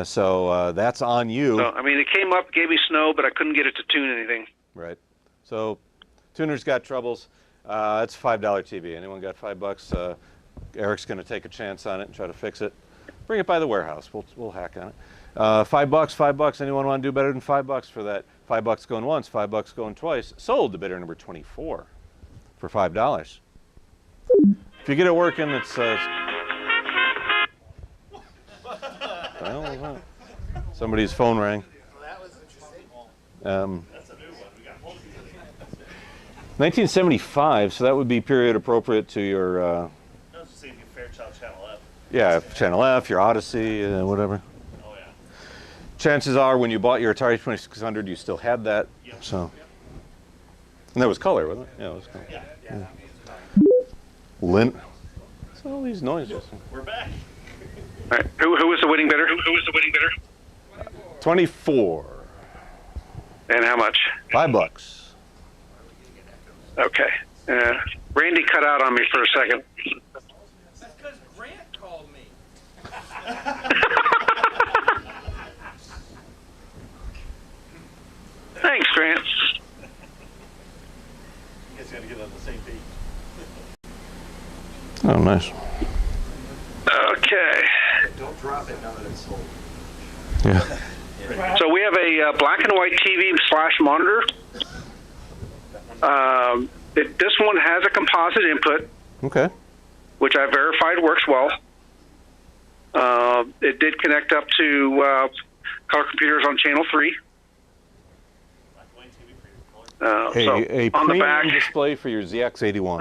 So that's on you. So, I mean, it came up, gave me snow, but I couldn't get it to tune anything. Right. So tuner's got troubles. It's a $5 TV. Anyone got $5? Eric's going to take a chance on it and try to fix it. Bring it by the warehouse. We'll hack on it. $5. Anyone want to do better than $5 for that? $5 going once, $5 going twice. Sold to bidder number 24 for $5. If you get it working, it's. Well, somebody's phone rang. Well, that was interesting. That's a new one. We got 1975, so that would be period appropriate to your. I was just saying Fairchild Channel F. Yeah, Channel F, your Odyssey, whatever. Oh yeah. Chances are, when you bought your Atari 2600, you still had that. Yep. So, and that was color, wasn't it? Yeah, it was color. Yeah. Lint. What's all these noises? We're back. All right, who was the winning bidder? Who was the winning bidder? 24. And how much? $5. Okay. Randy cut out on me for a second. That's because Grant called me. Thanks, Grant. You guys got to get on the same page. Oh, nice. Okay. Don't drop it now that it's sold. Yeah. So we have a black and white TV / monitor. This one has a composite input, Okay. which I verified works well. It did connect up to color computers on channel 3. Black and white TV for your color. So A on the premium back, display for your ZX81.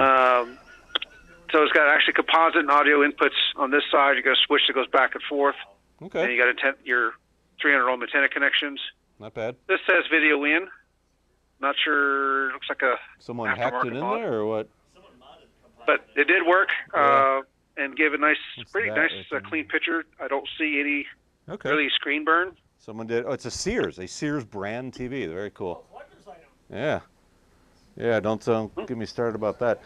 so it's got actually composite and audio inputs on this side. You got a switch that goes back and forth, and Okay. you got your 300 ohm antenna connections. Not bad. This says video in. Not sure. Looks like a Someone hacked it in aftermarket mod. there, or what? Someone modded composite. But it did work Yeah. and gave a nice, What's pretty that nice, right there? clean picture. I don't see any Okay. really screen burn. Someone did. Oh, it's a Sears brand TV. Very cool. Yeah. Yeah. Don't get me started about that.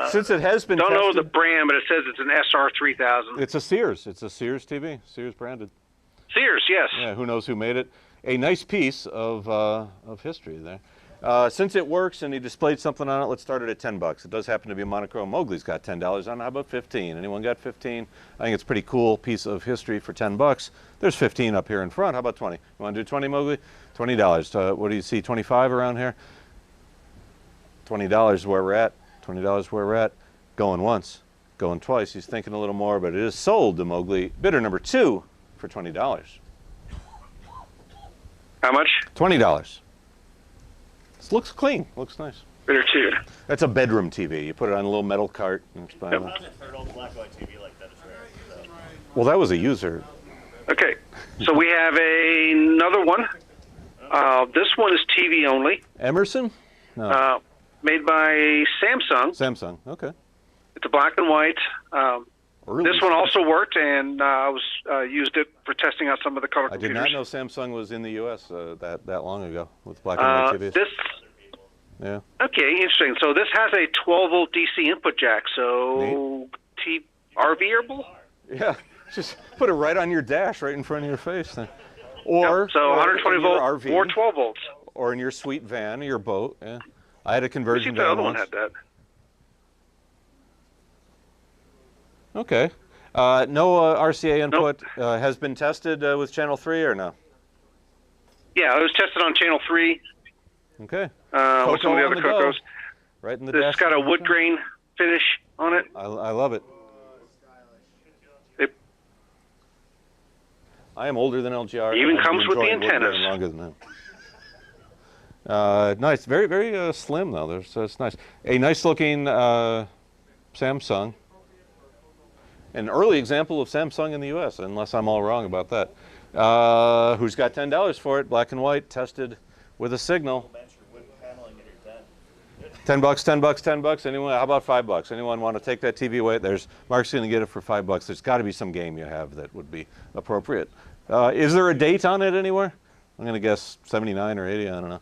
Since it has been don't know the tested, brand, but it says it's an SR3000. it's a Sears. It's a Sears TV, Sears branded. Sears, yes. Yeah, who knows who made it? A nice piece of history there. Since it works and he displayed something on it, let's start it at $10. It does happen to be a monochrome. Mowgli's got $10 on it. How about 15? Anyone got 15? I think it's a pretty cool piece of history for $10. There's 15 up here in front. How about 20? You want to do 20, Mowgli? $20. What do you see? 25 around here? $20 is where we're at. $20 is where we're at. Going once, going twice. He's thinking a little more, but it is sold to Mowgli. Bidder number 2 for $20. How much? $20. This looks clean. Looks nice. Bidder 2. That's a bedroom TV. You put it on a little metal cart. And it's fine. I haven't heard old black and white TV like that, I swear. So. Well, that was a user. Okay, so we have another one. This one is TV only. Emerson? No. Made by Samsung. Samsung. Okay. It's a black and white. Early This one stuff. also worked, and I was used it for testing out some of the color I did computers. not know Samsung was in the U.S. That long ago with black and white TVs. This Yeah. Okay, interesting. So this has a 12-volt DC input jack. So RVable? Yeah. Just put it right on your dash, right in front of your face. Then. Or Yep, so or 120 in your volt RV, or 12 volts. or in your sweet van or your boat. Yeah. I had a conversion The van other one once. had that. Okay. No RCA input has been tested with channel 3 or no? Yeah, it was tested on channel 3 Okay. with some of Coco the on other the go. Cocos. Right in the It's dash. got a wood grain finish on it. I love it. I am older than LGR. Even I've been comes with the enjoying wood grain antennas. longer than that. Nice. Very, very slim, though. It's nice. A nice-looking Samsung. An early example of Samsung in the U.S., unless I'm all wrong about that. Who's got $10 for it? Black and white, tested with a signal. $10, $10, $10. Anyone? How about $5? Anyone want to take that TV away? Mark's going to get it for $5. There's got to be some game you have that would be appropriate. Is there a date on it anywhere? I'm going to guess 79 or 80. I don't know.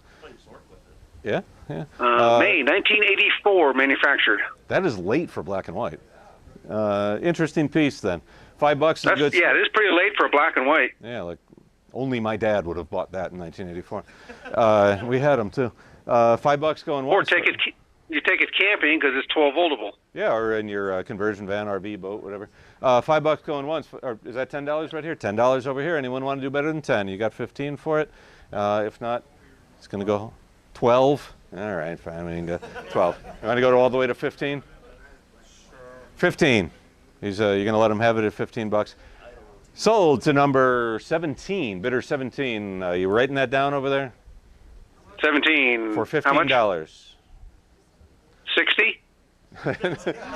Yeah, yeah. May 1984 manufactured. That is late for black and white. Interesting piece then. $5 is good. Yeah, it is pretty late for a black and white. Yeah, like only my dad would have bought that in 1984. We had them too. $5 going Or once. you take it camping because it's 12 voltable. Yeah, or in your conversion van, RV, boat, whatever. $5 going once. Or is that $10 right here? $10 over here. Anyone want to do better than 10? You got 15 for it. If not, it's going to go 12. All right, fine. We can go 12. You want to go all the way to 15? 15. You're going to let him have it at $15. Sold to number 17, bidder 17. You writing that down over there? 17. For $15. How much? 60?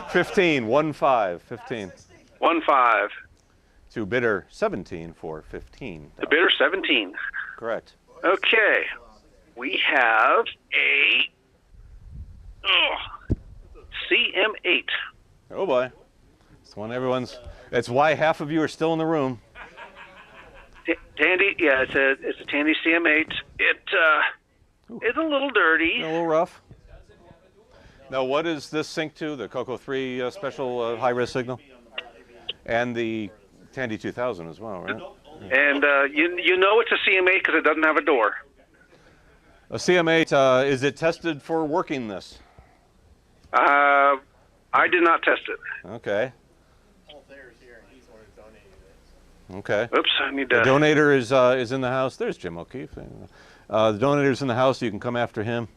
15, 1-5, 15. 1.5. To bidder 17 for 15. The bidder 17. Correct. Okay. We have a CM8. Oh boy. It's one everyone's. It's why half of you are still in the room. Tandy, yeah, it's a Tandy CM8. It's a little dirty. A little rough. Now, what does this sync to? The CoCo3 special high-res signal? And the Tandy 2000 as well, right? And you know it's a CM8 because it doesn't have a door. A CM8, is it tested for working this? I did not test it. Okay. Okay. Oops, I need The to. donator is in the house. There's Jim O'Keefe. The donator's in the house. You can come after him.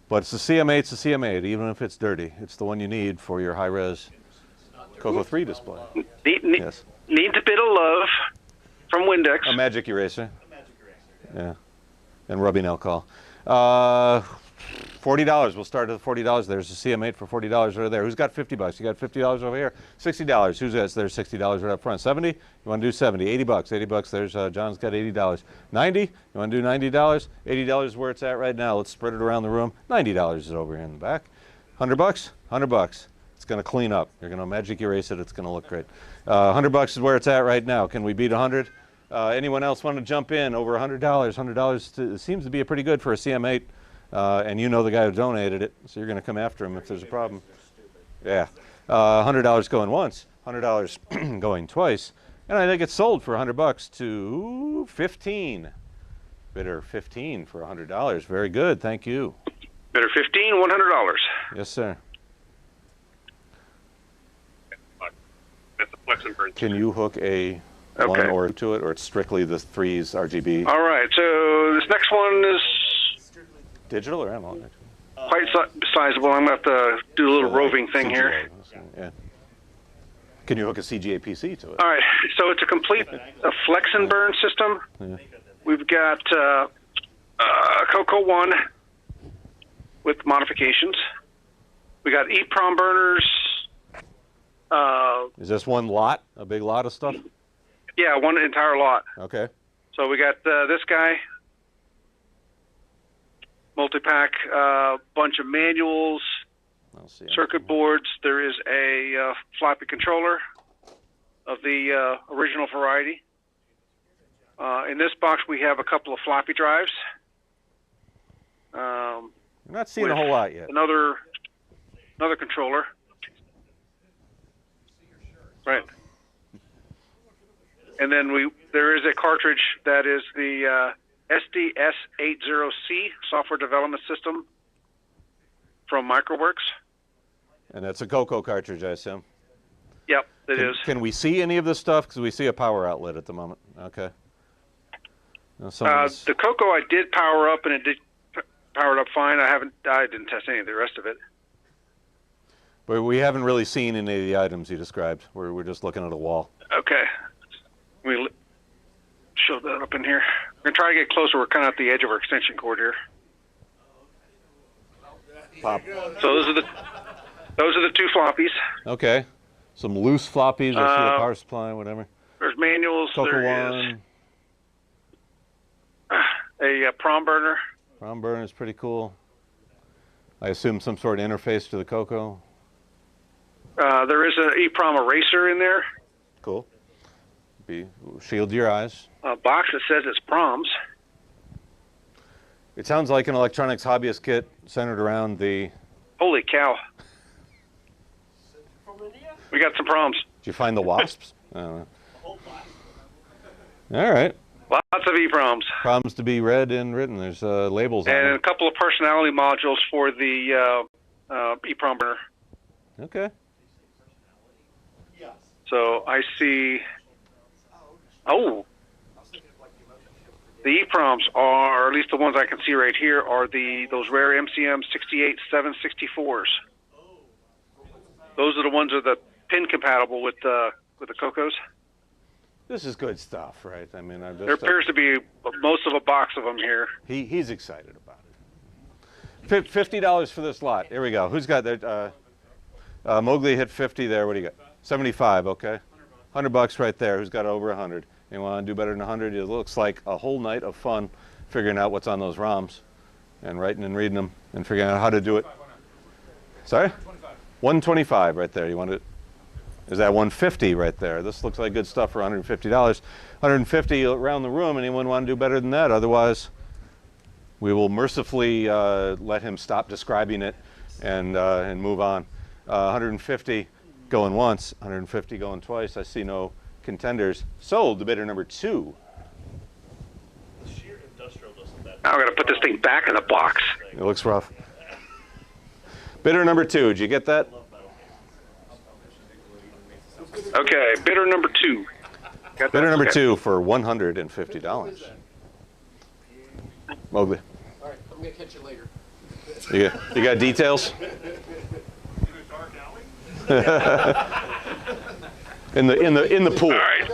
But it's the CM8. It's the CM8, even if it's dirty. It's the one you need for your high-res CoCo3 display. Yes. Needs a bit of love from Windex. A magic eraser. Yeah. And rubbing alcohol. $40. We'll start at $40. There's a CM8 for $40 right there. Who's got $50? You got $50 over here. $60. Who's got? There's $60 right up front. 70. You want to do 70? $80. $80. There's John's got $80. 90. You want to do $90? $80 is where it's at right now. Let's spread it around the room. $90 is over here in the back. $100. $100. It's going to clean up. You're going to magic erase it. It's going to look great. $100 is where it's at right now. Can we beat 100? Anyone else want to jump in? Over $100. $100 seems to be pretty good for a CM8. And you know the guy who donated it, so you're going to come after him if there's a problem. Yeah. $100 going once, $100 going twice, and I think it's sold for $100 to 15. Bidder 15 for $100. Very good. Thank you. Bidder 15, $100. Yes, sir. That's a flex and burn. Can you hook a one Okay. or to it, or it's strictly the threes RGB? All right, so this next one is Digital or analog? quite sizable. I'm going to have to do a little roving thing here. CGA. Yeah. Can you hook a CGA PC to it? All right, so it's a complete flex and burn system. Yeah. We've got Coco 1 with modifications. We got EEPROM burners. Is this one lot, a big lot of stuff? Yeah, one entire lot. Okay. So we got this guy, multi-pack, bunch of manuals, I'll see. circuit boards. There is a floppy controller of the original variety. In this box, we have a couple of floppy drives. I'm not seeing a whole lot yet. Another controller. Right. And then there is a cartridge that is the SDS80C software development system from Microworks. And that's a CoCo cartridge, I assume. Yep, it is. Can we see any of this stuff? Because we see a power outlet at the moment. Okay. Now, some of this- The Coco I did power up, and it did power it up fine. I didn't test any of the rest of it. but we haven't really seen any of the items you described. We're just looking at a wall. Okay. We show that up in here. We're gonna try to get closer. We're kind of at the edge of our extension cord here. Pop. So those are the two floppies. Okay. Some loose floppies. I see the power supply, whatever. There's manuals. Coco There is one. a prom burner. Prom burner is pretty cool. I assume some sort of interface to the Coco. There is an EEPROM eraser in there. Cool. Shield your eyes. A box that says it's proms. It sounds like an electronics hobbyist kit centered around the. Holy cow. We got some proms. Did you find the wasps? I don't know. All right. Lots of EEPROMs. Problems to be read and written. There's labels on And a them. couple of personality modules for the EEPROM burner. Okay. So I see. Oh. The EEPROMs are, or at least the ones I can see right here, are those rare MCM 68764s. Those are the ones that are the pin compatible with the Cocos. This is good stuff, right? I mean, I'm just, There appears to be most of a box of them here. he's excited about it. $50 for this lot. Here we go. Who's got that? Mowgli hit 50 there. What do you got? 75. Okay. $100 right there. Who's got over 100? You want to do better than 100? It looks like a whole night of fun figuring out what's on those ROMs and writing and reading them and figuring out how to do it. Sorry? 125 right there. You want to? Is that 150 right there? This looks like good stuff for $150. 150 around the room. Anyone want to do better than that? Otherwise, we will mercifully let him stop describing it and move on. 150 going once, 150 going twice. I see no contenders. Sold to bidder number 2. Sheer industrial doesn't that. Now I'm going to put this thing back in the box. It looks rough. Bidder number 2. Did you get that? Okay, bidder number 2. Got that? Bidder number Okay. 2 for $150. Mowgli. All right, I'm gonna catch you later. You got details? in the pool. All right.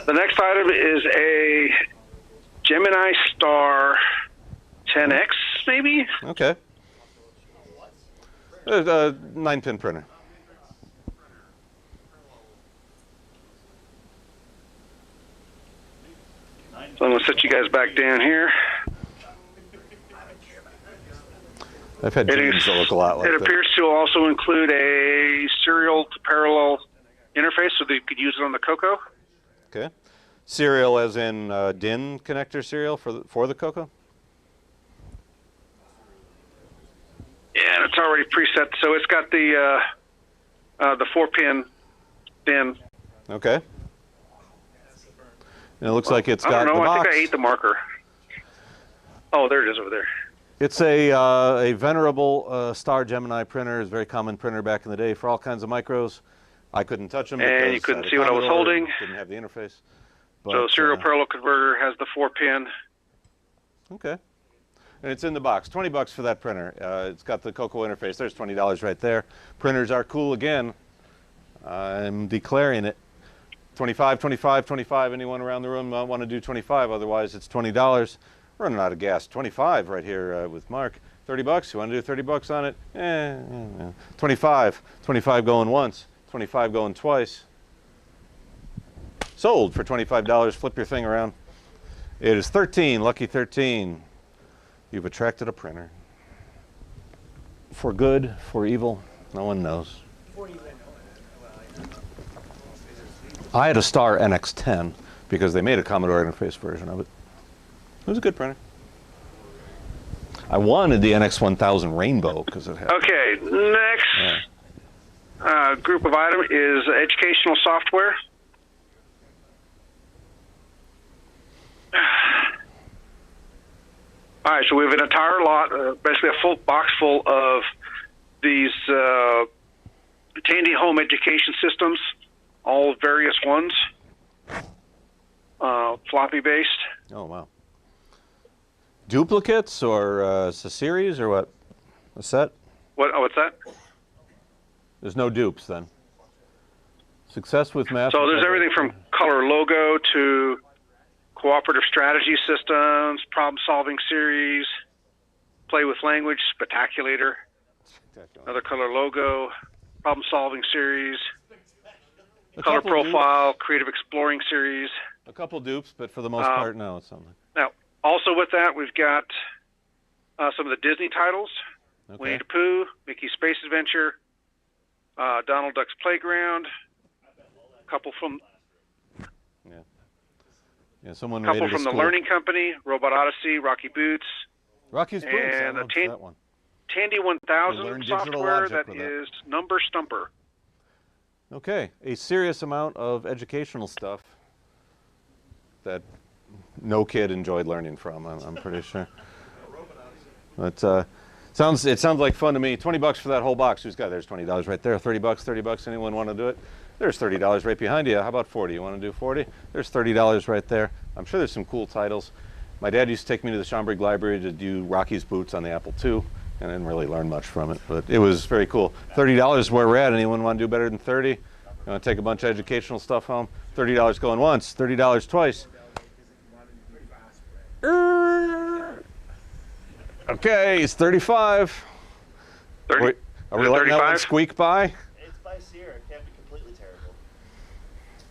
The next item is a Gemini Star 10X, maybe? Okay. 9-pin printer. So I'm going to set you guys back down here. I've had dreams that look a lot like It that. appears to also include a serial to parallel interface so that you could use it on the Coco. Okay. Serial as in DIN connector serial for the Coco? Yeah, and It's already preset, so it's got the 4-pin in. Okay. And it looks like it's I got don't know. the I box. think I ate the marker. Oh, there it is over there. It's a venerable Star Gemini printer. It's a very common printer back in the day for all kinds of micros. I couldn't touch them And because you couldn't I had a see what I was Commodore holding. and didn't have the interface. But, So serial parallel converter has the 4-pin. Okay. And it's in the box. 20 bucks for that printer. It's got the CoCo interface. There's $20 right there. Printers are cool again. I'm declaring it. 25, 25, 25. Anyone around the room want to do 25? Otherwise, it's $20. Running out of gas. 25 right here with Mark. 30 bucks. You want to do 30 bucks on it? 25. 25 going once. 25 going twice. Sold for $25. Flip your thing around. It is 13. Lucky 13. You've attracted a printer. For good, for evil, no one knows. I had a Star NX10 because they made a Commodore interface version of it. It was a good printer. I wanted the NX1000 Rainbow because it had. Okay, next group of item is educational software. All right, so we have an entire lot, basically a full box full of these Tandy home education systems, all various ones, floppy based. Oh, wow. Duplicates or it's a series or what? A set? What's that? There's no dupes then. Success with math. So there's everything from color logo to cooperative strategy systems, problem-solving series, play with language, spectaculator, another color logo, problem-solving series, color profile, creative exploring series. A couple dupes, but for the most part, no, it's something. Now, also with that, we've got some of the Disney titles, Okay. Winnie the Pooh, Mickey's Space Adventure, Donald Duck's Playground, a couple from Someone couple rated a from the school. Learning Company, Robot Odyssey, Rocky Boots, Rocky's Boots. and I a loved that one. Tandy Learn 1000 digital software logic that with that. is Number Stumper. Okay, a serious amount of educational stuff that no kid enjoyed learning from. I'm pretty sure. But it sounds like fun to me. 20 bucks for that whole box. Who's got? There's $20 right there. 30 bucks. 30 bucks. Anyone want to do it? There's $30 right behind you. How about 40? You want to do 40? There's $30 right there. I'm sure there's some cool titles. My dad used to take me to the Schomburg Library to do Rocky's Boots on the Apple II, and I didn't really learn much from it, but it was very cool. $30 is where we're at. Anyone want to do better than 30? You want to take a bunch of educational stuff home? $30 going once, $30 twice. Okay, it's 35. 30, Wait, are we letting that one 35? squeak by? It's by Sierra. It can't be completely terrible.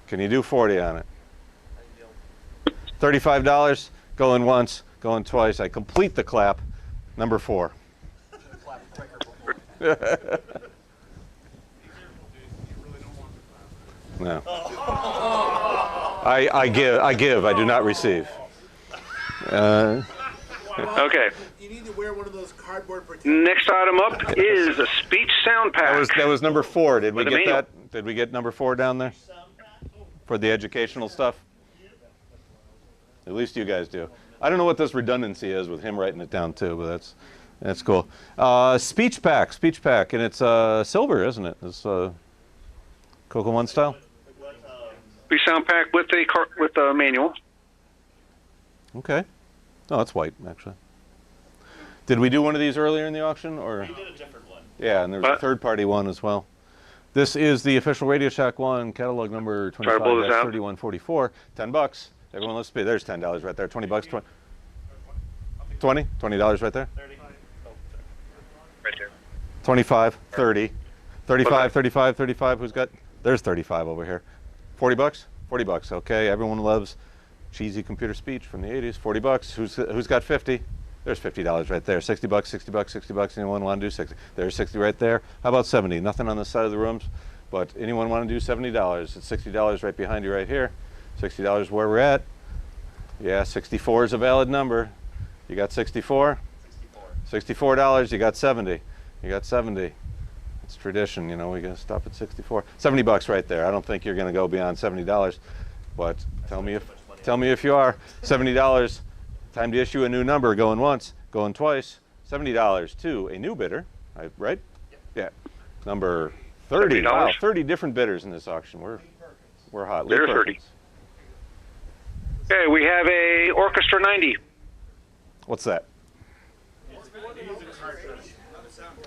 Can you do 40 on it? $35, going once, going twice. I complete the clap. Number 4. No. I give, I do not receive. Okay. You need to wear one of those cardboard protectors. Next item up is a speech sound pack. That was number 4. Did we With a get manual. that? Did we get number 4 down there? For the educational stuff? At least you guys do. I don't know what this redundancy is with him writing it down too, but that's cool. Speech pack, and it's silver, isn't it? It's CoCo 1 style. Speech sound pack with a manual. Okay. Oh, that's white actually. Did we do one of these earlier in the auction, or? We did a different one. Yeah, and there's a third-party one as well. This is the official Radio Shack 1, catalog number Try to blow this out. 25-3144. $10. Everyone, let's pay. There's $10 right there. 20 bucks. 20. $20 right there. 30. Right there. 25, 30, 35, 35, 35. Who's got? There's 35 over here. 40 bucks. 40 bucks. Okay. Everyone loves cheesy computer speech from the 80s. 40 bucks. Who's got 50? There's $50 right there. 60 bucks, 60 bucks, 60 bucks. Anyone want to do 60? There's 60 right there. How about 70? Nothing on this side of the rooms, but anyone want to do $70? It's $60 right behind you right here. $60 where we're at. Yeah, 64 is a valid number. You got 64? $64. You got 70. You got 70. It's tradition, you know. We gotta stop at 64. 70 bucks right there. I don't think you're gonna go beyond $70, but tell me if you are. $70. Time to issue a new number. Going once, going twice. $70 to a new bidder, right? Yeah. Number 30. $70. Wow, 30 different bidders in this auction. We're hot. Bidder 30. Okay, we have a Orchestra 90. What's that?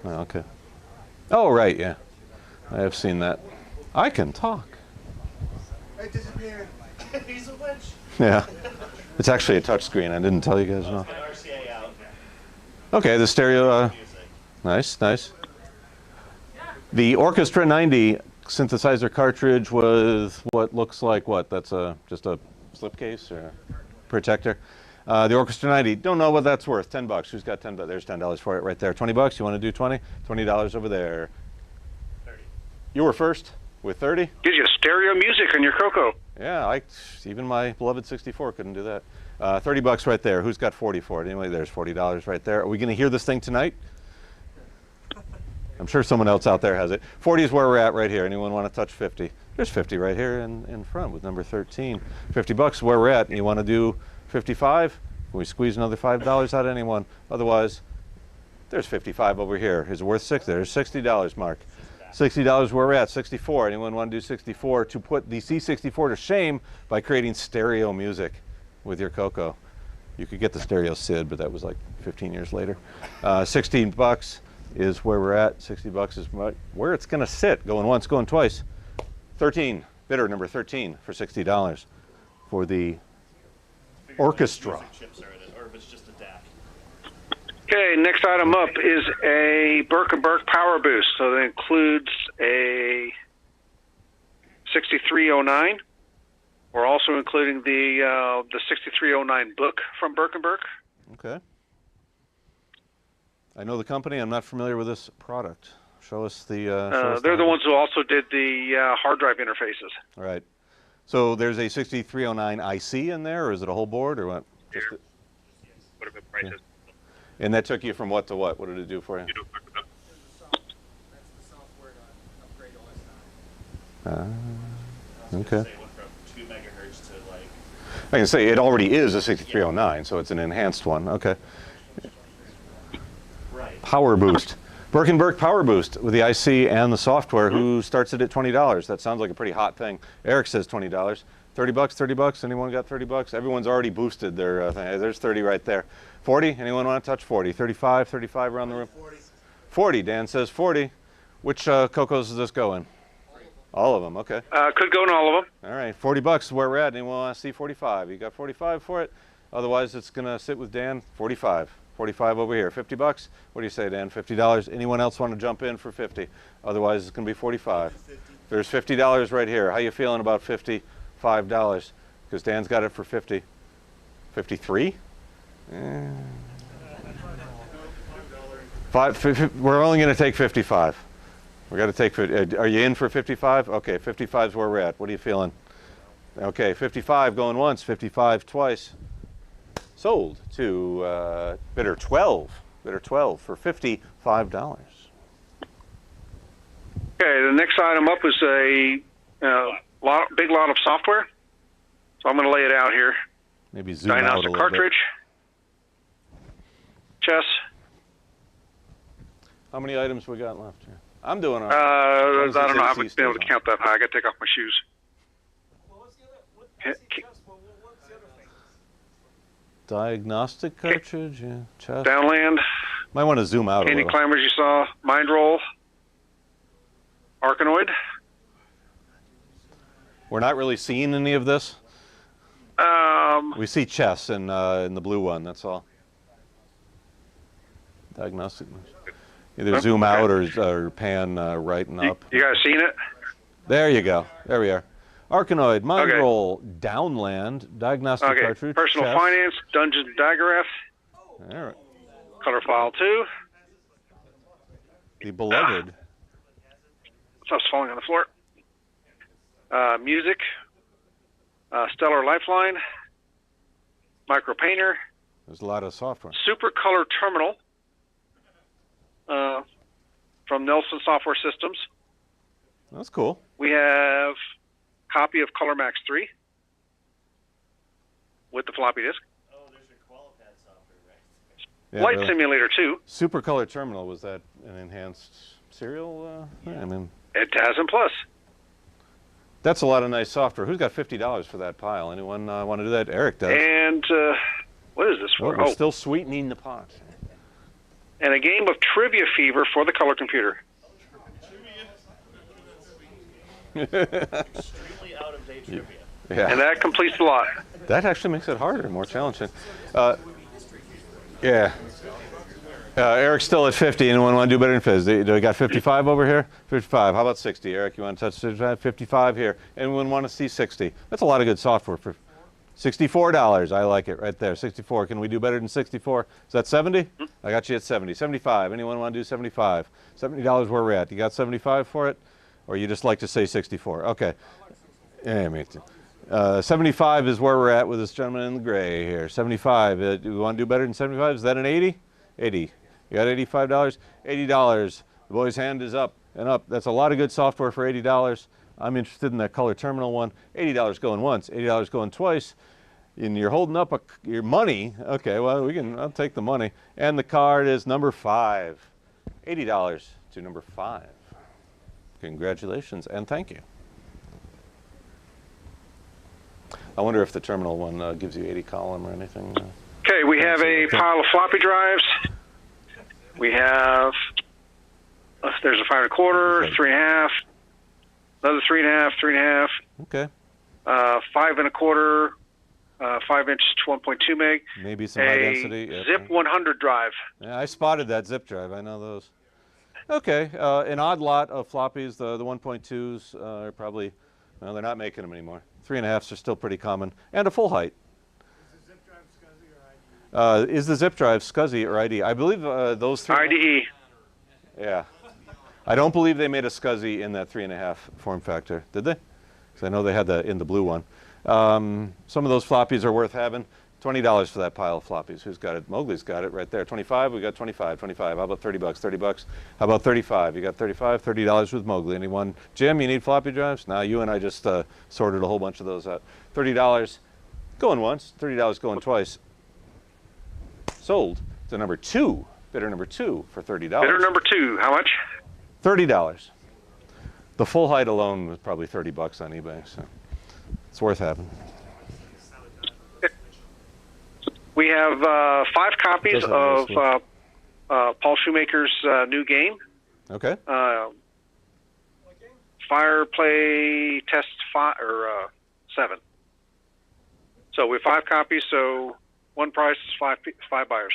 Oh, okay. Oh, right, yeah. I have seen that. I can talk. It disappeared. He's a witch. Yeah. It's actually a touch screen. I didn't tell you guys. No. RCA out. Okay, the stereo. Music. Nice, nice. The Orchestra 90 synthesizer cartridge with what looks like what? That's just a slipcase or protector. The Orchestra 90. Don't know what that's worth. 10 bucks. Who's got 10 bucks? There's $10 for it right there. 20 bucks. You want to do 20? $20 over there. 30. You were first with 30. Gives you stereo music on your Coco. Yeah, even my beloved 64 couldn't do that. 30 bucks right there. Who's got 40 for it? Anyway, there's $40 right there. Are we going to hear this thing tonight? I'm sure someone else out there has it. 40 is where we're at right here. Anyone want to touch 50? There's 50 right here in front with number 13. 50 bucks is where we're at. You want to do 55? Can we squeeze another $5 out of anyone? Otherwise, there's 55 over here. Is it worth 60? There's $60, Mark. $60 where we're at. 64. Anyone want to do 64 to put the C64 to shame by creating stereo music with your Coco? You could get the stereo SID, but that was like 15 years later. 16 bucks is where we're at. 60 bucks is where it's going to sit. Going once, going twice. 13. Bidder number 13 for $60 for the Orchestra. Music chips are in it, or if it's just a DAC. Okay, next item up is a Burke & Burke Power Boost. So that includes a 6309. We're also including the 6309 book from Burke & Burke. Okay. I know the company. I'm not familiar with this product. Show us the. They're the ones who also did the hard drive interfaces. All right. So there's a 6309 IC in there, or is it a whole board, or what? Just Would have been prices. and that took you from what to what? What did it do for you? That's the software to upgrade OS 9. Okay. Say it went from 2 megahertz to like. I can say it already is a 6309, so it's an enhanced one. Okay. Right. Power Boost. Burke & Burke Power Boost with the IC and the software. Who starts it at $20? That sounds like a pretty hot thing. Eric says $20. 30 bucks, 30 bucks. Anyone got 30 bucks? Everyone's already boosted their thing. There's 30 right there. 40? Anyone want to touch 40? 35, 35 around the room? 40. Dan says 40. Which Cocos does this go in? All of them. Okay. Could go in all of them. All right. 40 bucks is where we're at. Anyone want to see 45? You got 45 for it? Otherwise, it's going to sit with Dan. 45. 45 over here. 50 bucks? What do you say, Dan? $50? Anyone else want to jump in for 50? Otherwise, it's going to be 45. There's $50 right here. How you feeling about $55? Because Dan's got it for 50. 53? We're only going to take 55. We got to take 50. Are you in for 55? Okay, 55 is where we're at. What are you feeling? Okay, 55 going once, 55 twice. Sold to bidder 12. Bidder 12 for $55. Okay, the next item up is a big lot of software. So I'm going to lay it out here. Maybe zoom out a Diagnostic little cartridge. Chess. How many items we got left here? I'm doing all I right. don't know. I haven't been able to count that high. I got to take off my shoes. Well, what's the other? What's the other thing? Diagnostic cartridge, yeah. Chest. Downland. Might want to zoom out a Candy little. Climbers you saw. Mind Roll. Arkanoid. We're not really seeing any of this. We see chess in the blue one. That's all. Diagnostic. Either zoom out or pan right and up. You guys seen it? There you go. There we are. Arkanoid, Mind Okay. Roll, Downland, Diagnostic Okay. cartridge. Personal chess. Finance. Dungeons and Digraph. All right. Color File 2. The beloved. Stuff's falling on the floor. Music. Stellar Lifeline. Micro Painter. There's a lot of software. Super Color Terminal. from Nelson Software Systems. That's cool. We have a copy of Color Max 3 with the floppy disk. Oh, there's your QualiPad software, right? Yeah, Flight really. Simulator 2. Super Color Terminal, was that an enhanced serial? I mean, It has in Plus. that's a lot of nice software. Who's got $50 for that pile? Anyone want to do that? Eric does. And what is this Well, for? we're Oh, still sweetening the pot. and a game of Trivia Fever for the color computer. Extremely out of date trivia. Yeah. And that completes the lot. That actually makes it harder, more challenging. Yeah. Eric's still at 50. Anyone want to do better than Fizz? Do we got 55 over here? 55. How about 60? Eric, you want to touch 55? 55 here. Anyone want to see 60? That's a lot of good software for $64. I like it right there. 64. Can we do better than 64? Is that 70? I got you at 70. 75. Anyone want to do 75? $70 where we're at. You got 75 for it? Or you just like to say 64? Okay. Yeah, me too. 75 is where we're at with this gentleman in the gray here. 75. Do we want to do better than 75? Is that an 80? 80. You got $85? $80. The boy's hand is up and up. That's a lot of good software for $80. I'm interested in that color terminal one. $80 going once, $80 going twice. And you're holding up your money. Okay, well, I'll take the money. And the card is number 5. $80 to number 5. Congratulations and thank you. I wonder if the terminal one gives you 80 column or anything. Okay, we have a pile of floppy drives. We have, there's a 5 1/4, 3 1/2, another 3 1/2, 3 1/2, Okay. 5 1/4, 5-inch 1.2 meg. Maybe some high density. A Zip 100 drive. Yeah, I spotted that zip drive. I know those. Okay, an odd lot of floppies. The 1.2s are probably, well, they're not making them anymore. 3 1/2s are still pretty common, and a full height. Is the zip drive SCSI or ID? I believe those three. IDE. Yeah. I don't believe they made a SCSI in that 3 1/2 form factor, did they? Because I know they had that in the blue one. Some of those floppies are worth having. $20 for that pile of floppies. Who's got it? Mowgli's got it right there. 25. We got 25. 25. How about 30 bucks? 30 bucks. How about 35? You got 35. $30 with Mowgli. Anyone? Jim, you need floppy drives? Now you and I just sorted a whole bunch of those out. $30 going once. $30 going twice. Sold to number 2. Bidder number 2 for $30. Bidder number 2. How much? $30. The full height alone was probably 30 bucks on eBay, so it's worth having. We have 5 copies Doesn't of exist. Paul Shoemaker's new game, Okay. Fireplay Test 7. So we have 5 copies, so one price is 5 buyers.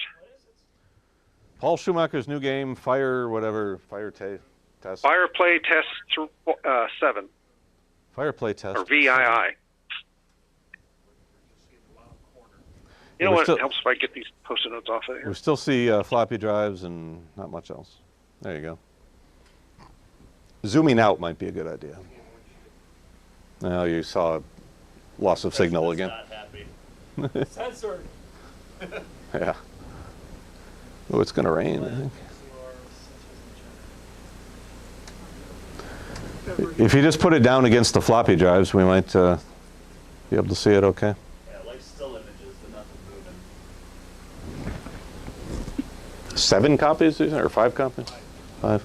Paul Schumacher's new game, Test. Fireplay Test 7, Fireplay Test. or VII. You know We're what? still- It helps if I get these post-it notes off of here. We still see floppy drives and not much else. There you go. Zooming out might be a good idea. Now you saw loss of signal again. Not happy. Censored. Yeah. Oh, it's going to rain, I think. If you just put it down against the floppy drives, we might be able to see it okay. Yeah, like still images, but nothing moving. 7 copies, or 5 copies? 5.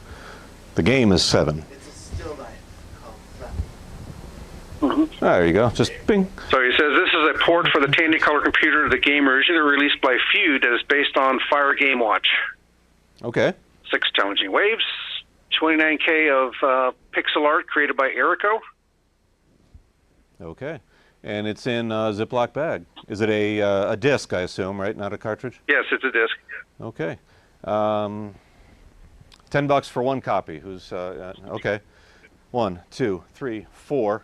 The game is 7. It's a still life called Flappy. There you go. Just bing. So he says this is a port for the Tandy Color computer. The game originally released by Feud that is based on Fire Game Watch. Okay. 6 challenging waves, 29K of pixel art created by Erico. Okay. And it's in a Ziploc bag. Is it a disc, I assume, right? Not a cartridge? Yes, it's a disc. Okay. $10 for 1 copy. Who's okay? 1, 2, 3, 4,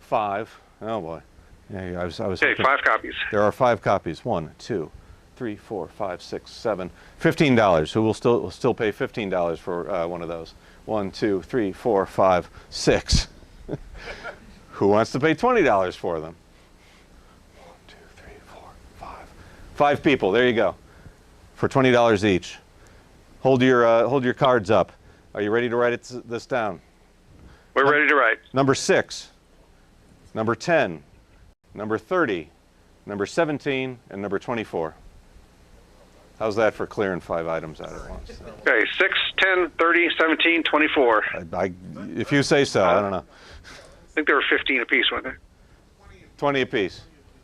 5. Oh boy. Yeah, I was. Okay, 5 copies. There are 5 copies. 1, 2, 3, 4, 5, 6, 7. $15. Who will still pay $15 for one of those? 1, 2, 3, 4, 5, 6. Who wants to pay $20 for them? 1, 2, 3, 4, 5. 5 people. There you go. For $20 each. Hold your cards up. Are you ready to write this down? We're ready to write. Number 6, number 10, number 30, number 17, and number 24. How's that for clearing 5 items out at once? Okay, 6, 10, 30, 17, 24. If you say so, I don't know. I think there were 15 apiece, weren't there? 20 apiece.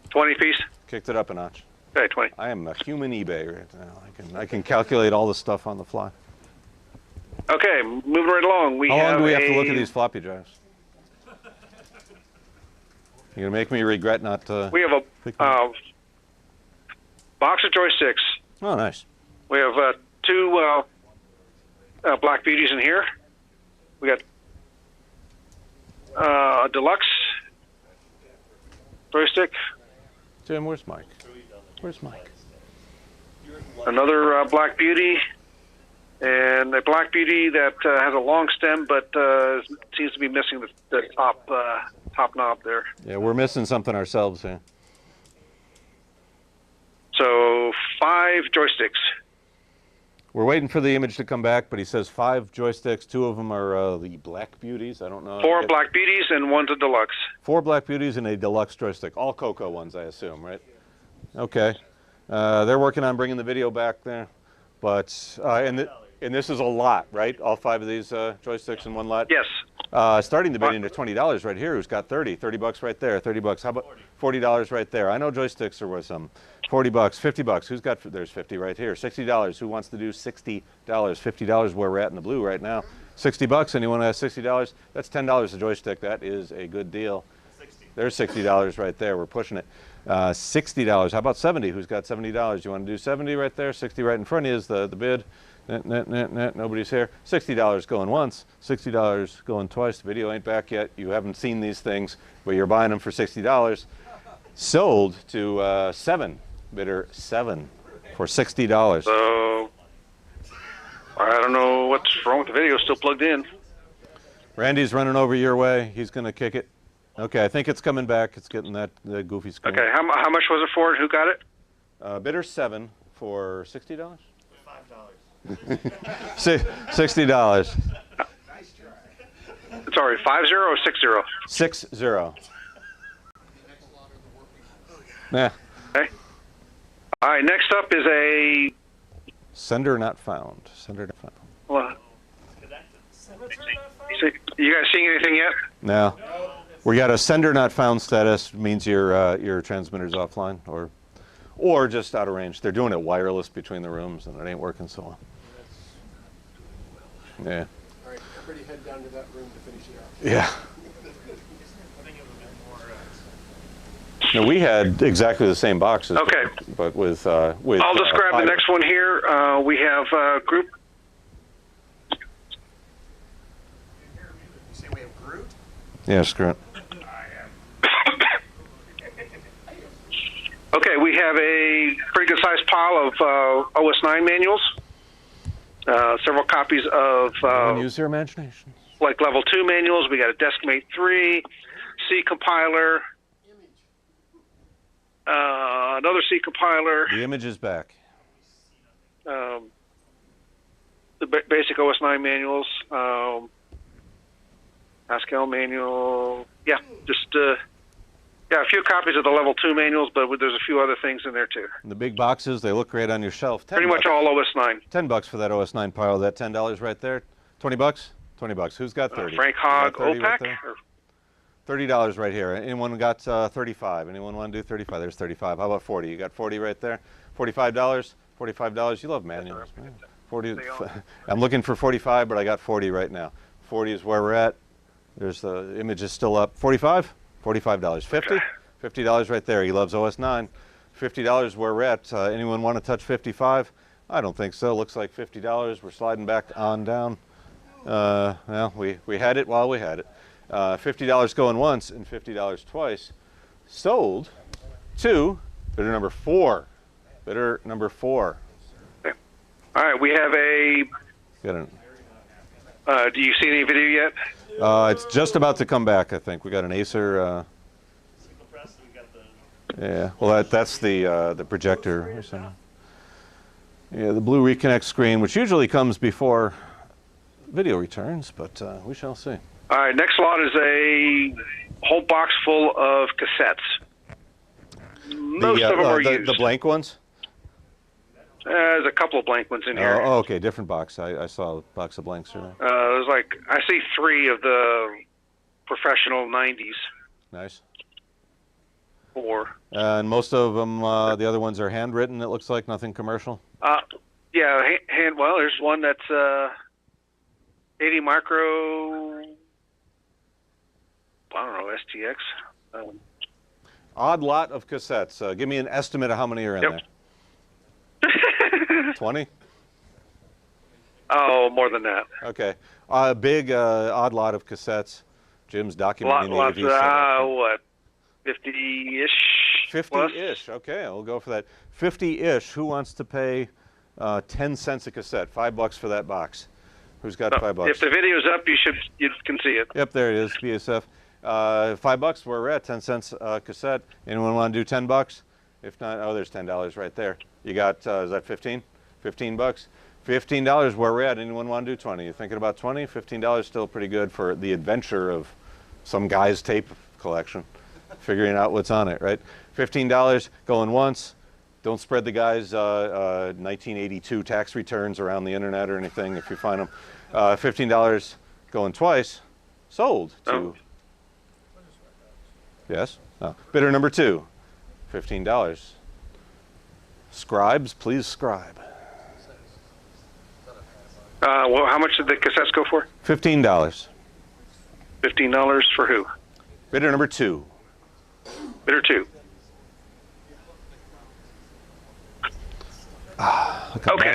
20 apiece? Kicked it up a notch. Okay, 20. I am a human eBay right now. I can calculate all the stuff on the fly. Okay, moving right along. How long do we have to look at these floppy drives? You're gonna make me regret not. We have a box of joysticks. Oh, nice. We have 2 Black Beauties in here. We got a deluxe joystick. Jim, where's Mike? Where's Mike? Another Black Beauty, and a Black Beauty that has a long stem, but seems to be missing the top knob there. Yeah, we're missing something ourselves here. So 5 joysticks. We're waiting for the image to come back, but he says 5 joysticks. 2 of them are the Black Beauties. I don't know. 4 Black Beauties and 1's a deluxe. 4 Black Beauties and a deluxe joystick. All Coco ones, I assume, right? Okay. They're working on bringing the video back there, but and this is a lot, right? All 5 of these joysticks in one lot. Yes. Starting the bidding at $20 right here. Who's got 30? 30 bucks right there. 30 bucks. How about $40 right there? I know joysticks are worth some. 40 bucks. 50 bucks. Who's got? There's 50 right here. $60. Who wants to do $60? $50 where we're at in the blue right now. 60 bucks. Anyone who has $60? That's $10 a joystick. That is a good deal. 60. There's $60 right there. We're pushing it. $60. How about 70? Who's got $70? You want to do 70 right there? 60 right in front of you is the bid. Nobody's here. $60 going once. $60 going twice. The video ain't back yet. You haven't seen these things, but you're buying them for $60. Sold to 7. Bidder 7 for $60. So I don't know what's wrong with the video. Still plugged in. Randy's running over your way. He's going to kick it. Okay, I think it's coming back. It's getting that goofy screen. Okay, how much was it for? Who got it? Bidder 7 for $60. $5. $60. Nice try. Sorry, 50 or 60? 60. Nah. Okay. All right, next up is a... Sender not found. Sender not found. Well, you guys seeing anything yet? No. We got a sender not found status. Means your transmitter's offline or just out of range. They're doing it wireless between the rooms, and it ain't working so well. Yeah. All right, everybody head down to that room to finish it out. Yeah. No, we had exactly the same boxes. Okay. But with I'll just grab the fiber. next one here. We have group. You say we have Groot? Yeah, screw it. Okay, we have a pretty good sized pile of OS9 manuals. Several copies of Use your imagination. like level 2 manuals. We got a DeskMate 3, C compiler, another C compiler, The image is back. the basic OS9 manuals, Pascal manual. Yeah, just a few copies of the level 2 manuals, but there's a few other things in there too. And the big boxes, they look great on your shelf. Pretty much all OS9. $10 for that OS9 pile. That $10 right there. 20 bucks? 20 bucks. Who's got 30? Frank Who's got Hogg 30 right OPEC. there? $30 right here. Anyone got 35? Anyone want to do 35? There's 35. How about 40? You got 40 right there. $45. $45. You love manuals, man. 40. I'm looking for 45, but I got 40 right now. 40 is where we're at. There's the image is still up. 45. $45. 50. $50 right there. He loves OS9. $50 where we're at. Anyone want to touch 55? I don't think so. Looks like $50. We're sliding back on down. Well, we had it while we had it. $50 going once and $50 twice. Sold to bidder number 4. Bidder number 4. Okay. All right, we have a. Do you see any video yet? It's just about to come back, I think. We got an Acer. Single press, we got the... Yeah, well, that's the projector or something. Yeah, the blue Reconnect screen, which usually comes before video returns, but we shall see. All right, next lot is a whole box full of cassettes. Most of them are used. The blank ones? There's a couple of blank ones in here. Oh, okay, different box. I saw a box of blanks here. There's like, I see 3 of the professional 90s. Nice. 4. And most of them, the other ones are handwritten, it looks like, nothing commercial? Yeah, well, there's one that's 80 micro, I don't know, STX. Odd lot of cassettes. Give me an estimate of how many are in there. 20? Oh, more than that. Okay. Big, odd lot of cassettes. Jim's documenting the AV setup. What, 50-ish? 50-ish. Okay, we'll go for that. 50-ish. Who wants to pay 10 cents a cassette? $5 for that box. Who's got $5? If the video's up, you can see it. Yep, there it is. BSF. $5 where we're at. 10 cents cassette. Anyone want to do $10? If not, oh, there's $10 right there. You got, is that 15? $15? $15 where we're at. Anyone want to do 20? You thinking about 20? $15 still pretty good for the adventure of some guy's tape collection, figuring out what's on it, right? $15 going once. Don't spread the guy's 1982 tax returns around the internet or anything if you find them. $15 going twice. Sold to. Yes. Bidder number 2. $15. Scribes, please scribe. Well, how much did the cassettes go for? $15. $15 for who? Bidder number 2. Bidder 2. Okay.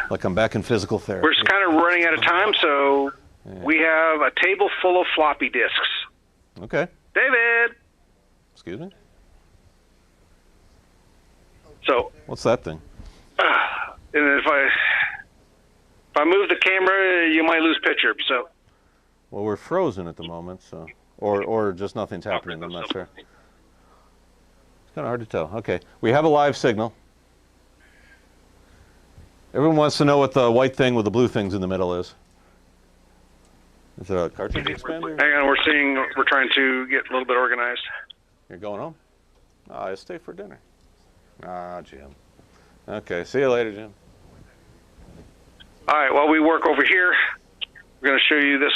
Like I'm back in physical therapy. We're just kind of running out of time, so we have a table full of floppy disks. Okay. David! Excuse me? So. What's that thing? And if I move the camera, you might lose picture. So. Well, we're frozen at the moment, so or just nothing's happening. I'm not sure. It's kind of hard to tell. Okay, we have a live signal. Everyone wants to know what the white thing with the blue things in the middle is. Is it a cartridge expander? Hang on, we're trying to get a little bit organized. You're going home? I stay for dinner. Jim. Okay, see you later, Jim. All right, while we work over here, we're going to show you this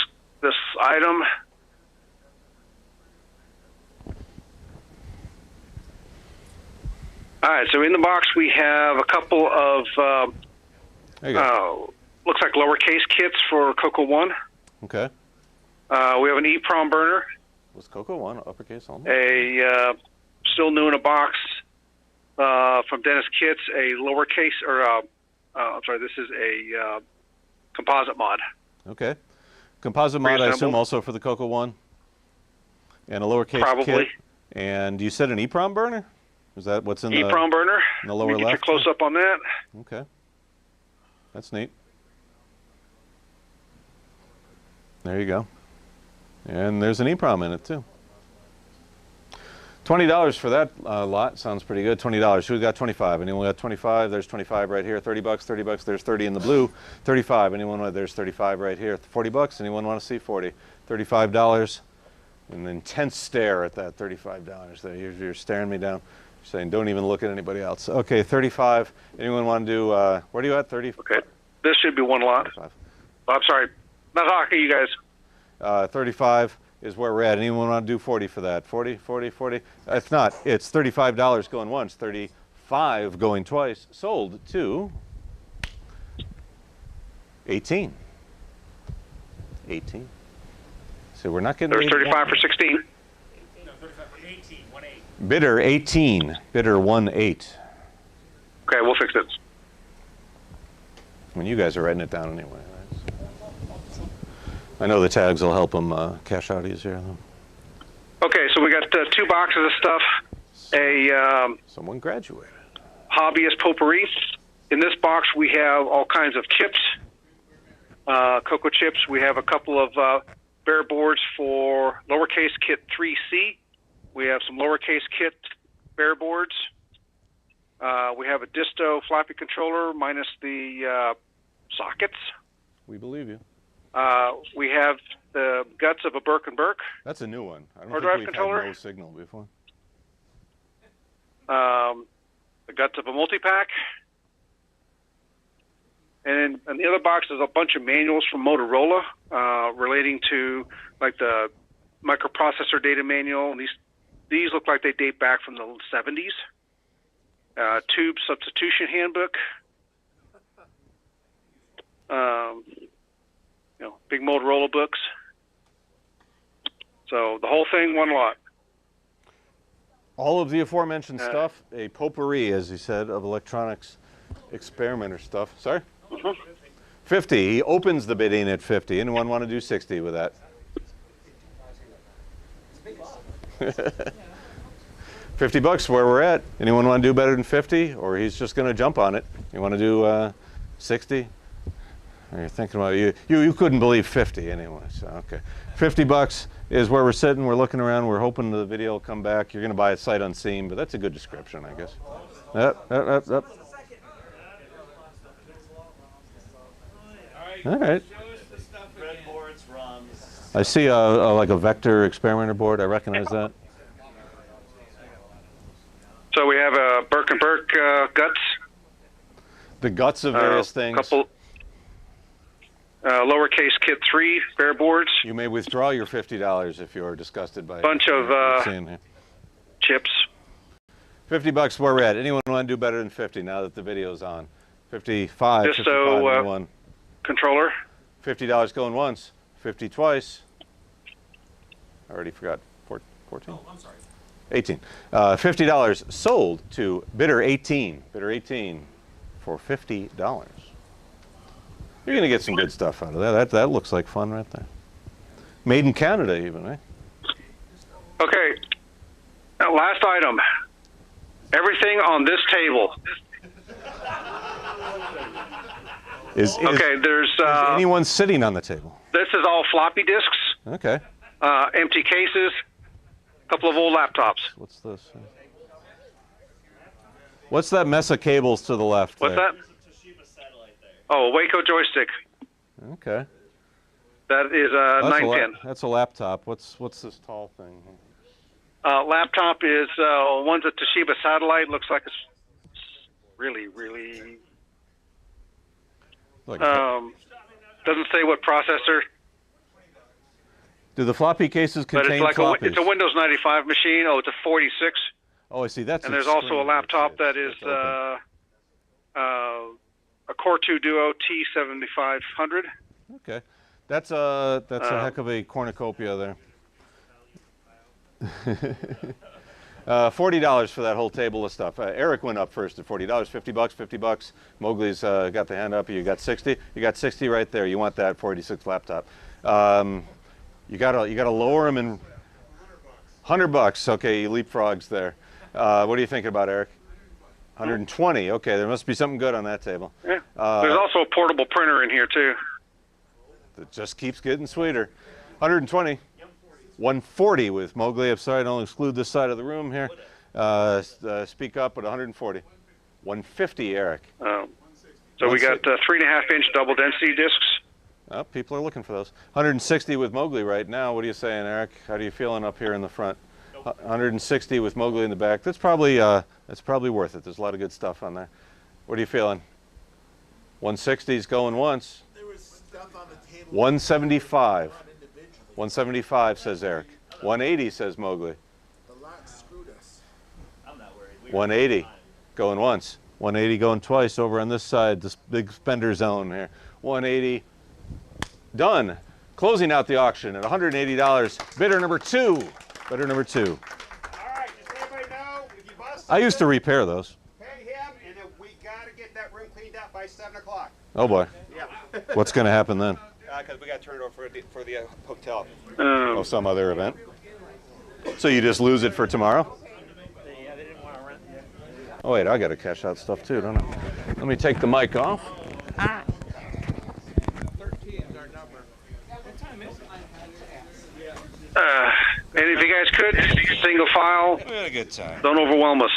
item. All right, so in the box we have a couple of looks like lowercase kits for CoCo1. Okay. We have an EEPROM burner. Was CoCo1 uppercase only? A still new in a box from Dennis Kits, a lowercase, or I'm sorry, this is a composite mod. Okay. Composite mod, I assume, also for the CoCo1? And a lowercase kit? And you said an EEPROM burner? Is that what's in the EEPROM burner? in the lower left? left? Get your close up on that. Okay. That's neat. There you go. And there's an EEPROM in it, too. $20 for that lot. Sounds pretty good. $20. Who's got 25? Anyone got 25? There's 25 right here. $30. $30. There's 30 in the blue. 35. Anyone want? There's 35 right here. $40. Anyone want to see 40? $35. An intense stare at that $35 there. You're staring me down. You're saying, don't even look at anybody else. Okay, 35. Anyone want to do, where are you at? 30? Okay. This should be one lot. 35. Oh, I'm sorry. Not talking to you guys. 35 is where we're at. Anyone want to do 40 for that? 40, 40, 40? If not, it's $35 going once, 35 going twice. Sold to 18. 18. So we're not getting. There's 35 for 16. No, 35 for 18. 1-8. Bidder 18. Bidder 1-8. Okay, we'll fix it. I mean, you guys are writing it down anyway. Right? I know the tags will help them cash out easier. Though. Okay, so we got 2 boxes of stuff. Someone graduated. Hobbyist potpourri. In this box, we have all kinds of chips, cocoa chips. We have a couple of bare boards for lowercase kit 3C. We have some lowercase kit bare boards. We have a disto floppy controller minus the sockets. We believe you. We have the guts of a Burke & Burke. That's a new one. I don't Hard think drive we've controller? had no signal before. The guts of a multi-pack. And in the other box is a bunch of manuals from Motorola relating to like the microprocessor data manual. And these look like they date back from the 70s. Tube substitution handbook. Big Motorola books. So the whole thing, one lot. All of the aforementioned stuff, a potpourri, as you said, of electronics experimenter stuff. Sorry? 50. He opens the bidding at 50. Anyone want to do 60 with that? 50 bucks where we're at. Anyone want to do better than 50? Or he's just going to jump on it. You want to do 60? Or you're thinking about you couldn't believe 50 anyway. So okay. 50 bucks is where we're sitting. We're looking around. We're hoping the video will come back. You're going to buy it sight unseen, but that's a good description, I guess. Yep. All right. Breadboards, ROMs. I see like a vector experimenter board. I recognize that. So we have a Burke & Burke guts. The guts of various things. Couple lowercase kit 3 bare boards. You may withdraw your $50 if you are disgusted by Bunch of chips. 50 bucks where we're at. Anyone want to do better than 50 now that the video's on? 55, Just 55 so, and one. Controller. $50 going once, 50 twice. I already forgot. 14? Oh, I'm sorry. 18. $50 sold to bidder 18. Bidder 18 for $50. You're going to get some good stuff out of that. That looks like fun right there. Made in Canada even, eh? Okay. Now, last item. Everything on this table. Is there's anyone sitting on the table? This is all floppy disks, Okay. empty cases, a couple of old laptops. What's this? What's that mess of cables to the left What's there? that? Oh, Waco joystick. Okay. That is a 9-pin. That's a laptop. What's this tall thing? Laptop is one's a Toshiba satellite. Looks like it's really. Doesn't say what processor. Do the floppy cases But contain it's like floppies? it's a Windows 95 machine. Oh, it's a 46. Oh, I see. That's And there's also a laptop that is a Core 2 Duo T7500. Okay, that's a heck of a cornucopia there. $40 for that whole table of stuff. Eric went up first at $40. 50 bucks, 50 bucks. Mowgli's got the hand up. You got 60. You got 60 right there. You want that 46 laptop. You gotta lower them in 100 bucks. Okay, you leapfrogs there. What are you thinking about, Eric? 120. Okay, there must be something good on that table. Yeah. There's also a portable printer in here too. It just keeps getting sweeter. 120. 140 with Mowgli. I'm sorry, I don't exclude this side of the room here. Speak up at 140. 150, Eric. So we got 3.5-inch double density discs. Oh, people are looking for those. 160 with Mowgli right now. What are you saying, Eric? How are you feeling up here in the front? 160 with Mowgli in the back. That's probably worth it. There's a lot of good stuff on there. What are you feeling? 160's going once. There was stuff on the table. 175. 175 says Eric. 180 says Mowgli. The lot screwed us. I'm not worried. 180 going once. 180 going twice over on this side, this big spender zone here. 180 done. Closing out the auction at $180. Bidder number 2. Bidder number 2. All right, just let everybody know, if you bust I used to something, repair those. pay him, and then we got to get that room cleaned out by 7 o'clock. Oh boy. Yeah. What's going to happen then? Because we got to turn it over for the hotel. Oh, some other event. So you just lose it for tomorrow? Yeah, they didn't want to rent it. Oh wait, I got to cash out stuff too, don't I? Let me take the mic off. 13 is our number. And if you guys could, single file, We had a good time. don't overwhelm us.